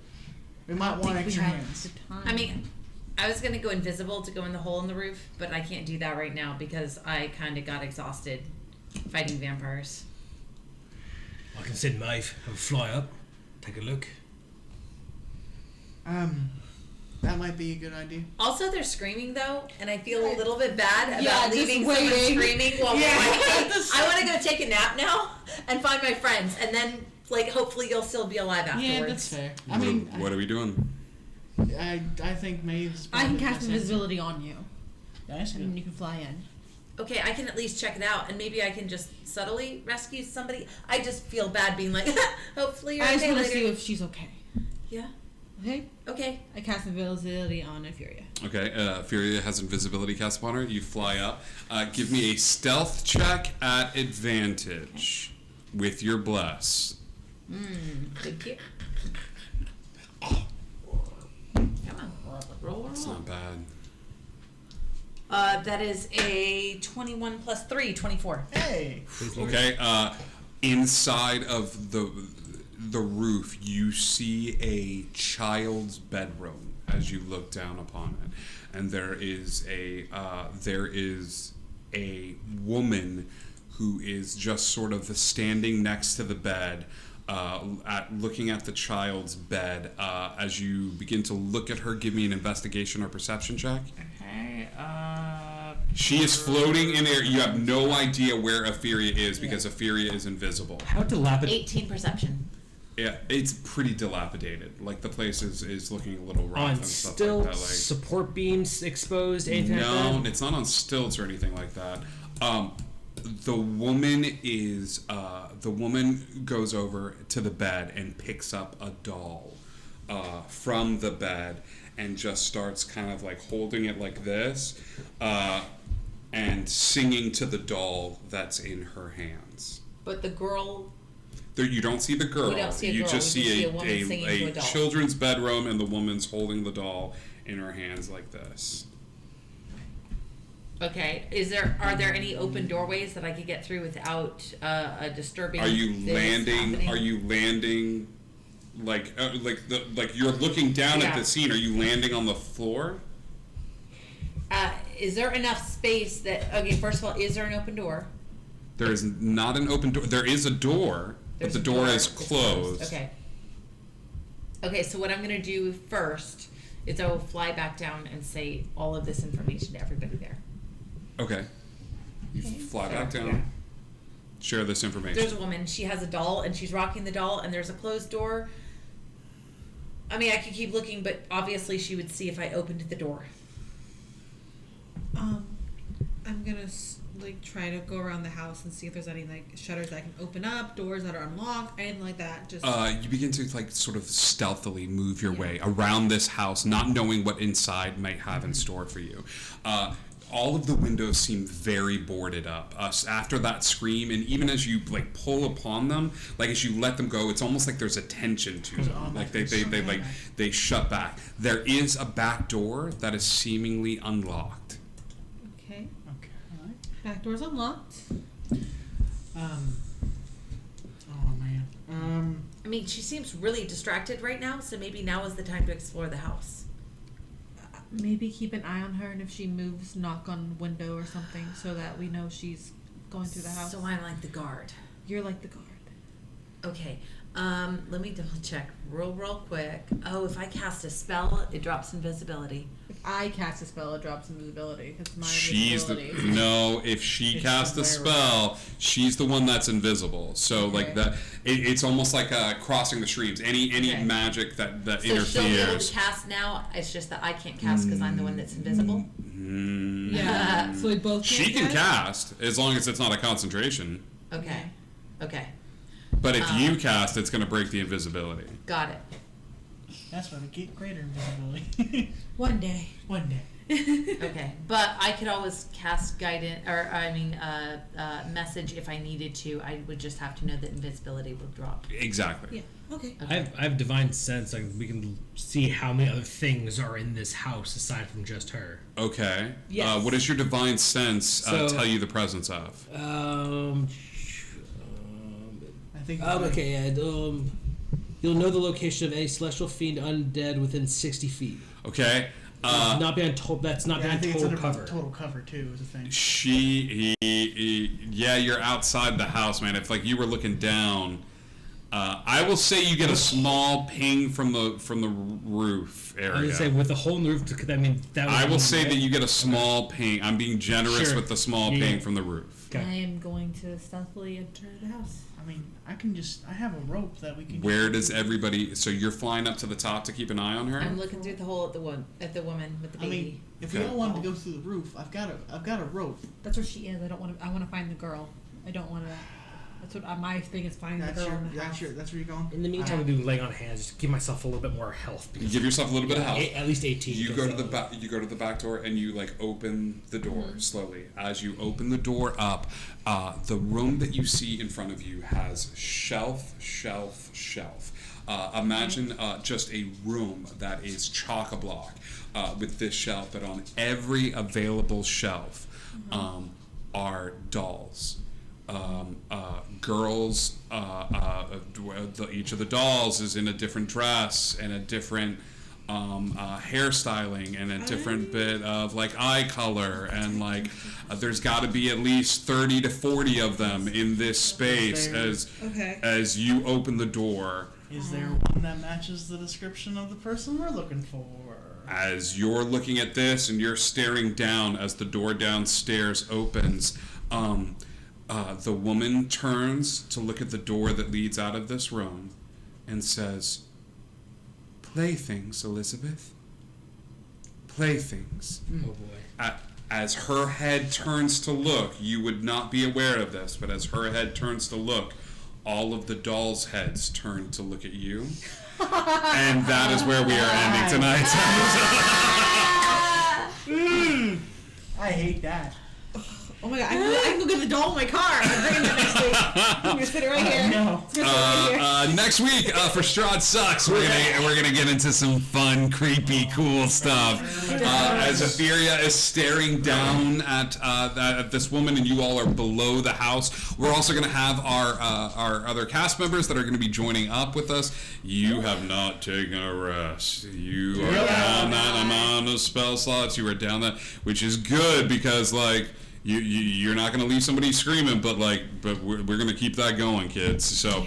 Speaker 3: we might want extra hands.
Speaker 2: I mean, I was going to go invisible to go in the hole in the roof, but I can't do that right now because I kind of got exhausted fighting vampires.
Speaker 7: I can send Maeve, have a fly up, take a look.
Speaker 3: That might be a good idea.
Speaker 2: Also, they're screaming though, and I feel a little bit bad about leaving someone
Speaker 5: waiting.
Speaker 2: screaming while we're waiting. I want to go take a nap now and find my friends, and then like hopefully you'll still be alive afterwards.
Speaker 3: Yeah, that's fair. I mean,
Speaker 1: What are we doing?
Speaker 3: I think Maeve's.
Speaker 5: I can
Speaker 3: probably
Speaker 5: cast
Speaker 3: best
Speaker 5: invisibility on you,
Speaker 3: That's
Speaker 5: and
Speaker 3: good.
Speaker 5: you can fly in.
Speaker 2: Okay, I can at least check it out, and maybe I can just subtly rescue somebody. I just feel bad being like, hopefully you're
Speaker 5: I just
Speaker 2: okay
Speaker 5: want to
Speaker 2: later.
Speaker 5: see if she's okay.
Speaker 2: Yeah.
Speaker 5: Okay?
Speaker 2: Okay.
Speaker 5: I cast invisibility on Furia.
Speaker 1: Okay, Furia has invisibility cast upon her. You fly up. Give me a stealth check at advantage with your bless.
Speaker 2: Thank you. Come on. Roll.
Speaker 1: It's not bad.
Speaker 2: That is a 21 plus 3, 24.
Speaker 3: Hey.
Speaker 1: Okay, inside of the roof, you see a child's bedroom as you look down upon it, and there is a woman who is just sort of standing next to the bed, looking at the child's bed. As you begin to look at her, give me an investigation or perception check.
Speaker 2: Okay.
Speaker 1: She is floating in air. You have no idea where Etheria is because Etheria is invisible.
Speaker 4: How dilapidated?
Speaker 2: 18 perception.
Speaker 1: Yeah, it's pretty dilapidated. Like the place is looking a little rough
Speaker 4: On
Speaker 1: and stuff
Speaker 4: stilts,
Speaker 1: like that. Like,
Speaker 4: support beams exposed, anything
Speaker 1: no,
Speaker 4: like that?
Speaker 1: it's not on stilts or anything like that. The woman is the woman goes over to the bed and picks up a doll from the bed and just starts kind of like holding it like this and singing to the doll that's in her hands.
Speaker 2: But the girl.
Speaker 1: There, you don't see the girl.
Speaker 2: We don't see a
Speaker 1: you
Speaker 2: girl.
Speaker 1: just
Speaker 2: We
Speaker 1: see
Speaker 2: a woman singing to
Speaker 1: a
Speaker 2: a doll.
Speaker 1: children's bedroom, and the woman's holding the doll in her hands like this.
Speaker 2: Okay. Are there any open doorways that I could get through without a disturbing?
Speaker 1: Are you
Speaker 2: this
Speaker 1: landing?
Speaker 2: happening?
Speaker 1: Are you landing? Like you're looking down at
Speaker 2: Yeah.
Speaker 1: the scene. Are you landing on the floor?
Speaker 2: Is there enough space that? Okay. First of all, is there an open door?
Speaker 1: There is not an open door. There is a door,
Speaker 2: There's
Speaker 1: but the
Speaker 2: a
Speaker 1: door is
Speaker 2: It's
Speaker 1: closed.
Speaker 2: Okay. Okay. So what I'm gonna do first is I will fly back down and say all of this information to everybody there.
Speaker 1: Okay. You fly back down.
Speaker 2: Yeah.
Speaker 1: Share this information.
Speaker 2: There's a woman. She has a doll, and she's rocking the doll, and there's a closed door. I mean, I could keep looking, but obviously she would see if I opened the door.
Speaker 5: I'm gonna try to go around the house and see if there's any shutters that I can open up, doors that are unlocked, anything like that. Just
Speaker 1: You begin to sort of stealthily move your way around this house, not knowing what inside might have in store for you. All of the windows seem very boarded up. After that scream, and even as you pull upon them, as you let them go, it's almost like there's a tension to them. They shut back. There is a back door that is seemingly unlocked.
Speaker 5: okay.
Speaker 3: Okay. All right.
Speaker 5: Back door's unlocked.
Speaker 3: Oh man.
Speaker 2: I mean, she seems really distracted right now, so maybe now is the time to explore the house.
Speaker 5: Maybe keep an eye on her, and if she moves, knock on window or something, so that we know she's going through the house.
Speaker 2: So I'm like the guard.
Speaker 5: You're like the guard.
Speaker 2: Okay. Let me double check real quick. Oh, if I cast a spell, it drops invisibility.
Speaker 5: If I cast a spell, it drops invisibility. It's my
Speaker 1: She's
Speaker 5: invisibility.
Speaker 1: if she
Speaker 3: It's
Speaker 1: casts
Speaker 3: the
Speaker 1: a spell, she's the one that's invisible. So
Speaker 5: Okay.
Speaker 1: it's almost like crossing the streams. Any
Speaker 2: Okay.
Speaker 1: magic that
Speaker 2: So she'll be able
Speaker 1: interferes.
Speaker 2: to cast now. It's just that I can't cast because I'm the one that's invisible.
Speaker 1: Mm.
Speaker 5: Yeah. So we both.
Speaker 1: She can cast as long as it's not a concentration.
Speaker 2: Okay. Okay.
Speaker 1: But if you cast, it's going to break the invisibility.
Speaker 2: Got it.
Speaker 3: That's why we get greater invisibility.
Speaker 5: One day.
Speaker 3: One day.
Speaker 2: Okay, but I could always cast guidance, message if I needed to. I would just have to know that invisibility will drop.
Speaker 1: Exactly.
Speaker 5: Yeah. Okay.
Speaker 2: Okay.
Speaker 4: I have divine sense. We can see how many other things are in this house aside from just her.
Speaker 1: Okay.
Speaker 5: Yes.
Speaker 1: What does your divine sense
Speaker 4: So-
Speaker 1: tell you the presence of?
Speaker 3: I think.
Speaker 4: Okay. You'll know the location of any celestial fiend undead within 60 feet.
Speaker 1: Okay.
Speaker 4: Not beyond that's not
Speaker 3: Yeah, I
Speaker 4: beyond
Speaker 3: think it's
Speaker 4: total
Speaker 3: under
Speaker 4: cover.
Speaker 3: total cover too is the thing.
Speaker 1: Yeah, you're outside the house, man. If you were looking down, I will say you get a small ping from the roof
Speaker 4: I was
Speaker 1: area.
Speaker 4: gonna say with the hole in the roof. That would
Speaker 1: I will
Speaker 4: mean
Speaker 1: say that you get a small ping. I'm being generous
Speaker 4: Sure.
Speaker 1: with the small
Speaker 4: Yeah.
Speaker 1: ping from the roof.
Speaker 4: Okay.
Speaker 5: I am going to stealthily enter the house.
Speaker 3: I mean, I have a rope that we can.
Speaker 1: Where does everybody? So you're flying up to the top to keep an eye on her.
Speaker 2: I'm looking through the hole at the woman with the
Speaker 3: I
Speaker 2: baby.
Speaker 3: mean, if we
Speaker 1: Okay.
Speaker 3: don't want to go through the roof, I've got a rope.
Speaker 5: That's where she is. I don't want to. I want to find the girl. I don't want to. That's what my thing is. Finding
Speaker 3: That's
Speaker 5: the girl
Speaker 3: your.
Speaker 5: in the house.
Speaker 3: That's where you're going.
Speaker 4: In the meantime, we do laying on hands just to give myself a little bit more health.
Speaker 1: You give yourself a little bit of help.
Speaker 4: At least 18.
Speaker 1: You go to the back. You go to the back door and you open the door slowly. As you open the door up, the room that you see in front of you has shelf. Imagine just a room that is chock-a-block with this shelf, but on every available shelf are dolls. Girls, each of the dolls is in a different dress and a different hairstyling and a different bit of eye color, and there's got to be at least 30 to 40 of them in this space as you open the door.
Speaker 3: Is there one that matches the description of the person we're looking for?
Speaker 1: As you're looking at this and you're staring down as the door downstairs opens, the woman turns to look at the door that leads out of this room and says, "Playthings, Elizabeth. Playthings."
Speaker 4: Oh boy.
Speaker 1: as her head turns to look, you would not be aware of this, but as her head turns to look, all of the dolls' heads turn to look at you. And that is where we are ending tonight's episode.
Speaker 3: I hate that.
Speaker 5: Oh my god, I can go get the doll in my car. I'm bringing it next week. I'm gonna sit it right here.
Speaker 3: No.
Speaker 5: It's gonna sit right here.
Speaker 1: Next week for Strahd Sucks, we're gonna get into some fun, creepy, cool stuff. As Etheria is staring down at this woman, and you all are below the house. We're also gonna have our other cast members that are gonna be joining up with us. You have not taken a rest. You are down that amount of spell slots. You are down that, which is good because like. You're not going to leave somebody screaming, but we're going to keep that going, kids. So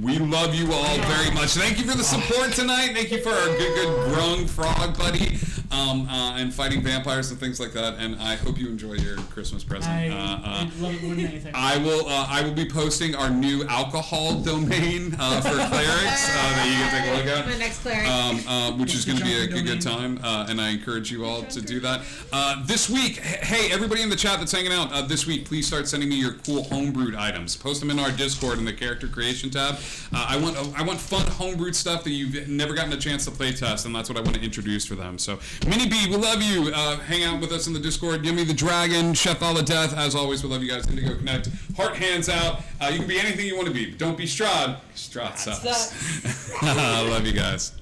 Speaker 1: we love you all very much. Thank you for the support tonight. Thank you for our good grung frog buddy and fighting vampires and things like that. And I hope you enjoy your Christmas present.
Speaker 3: I love it more than anything.
Speaker 1: I will be posting our new alcohol domain for clerics that you can take a look at.
Speaker 5: My next cleric.
Speaker 1: Which is going to be a good time, and I encourage you all to do that. This week, hey, everybody in the chat that's hanging out, this week, please start sending me your cool homebrewed items. Post them in our Discord in the character creation tab. I want fun homebrewed stuff that you've never gotten a chance to play test, and that's what I want to introduce for them. So, Mini B, we love you. Hang out with us in the Discord. Give me the dragon, Chef All of Death. As always, we love you guys. Indigo Connect. Heart hands out. You can be anything you want to be. Don't be Strahd. Strahd sucks. I love you guys.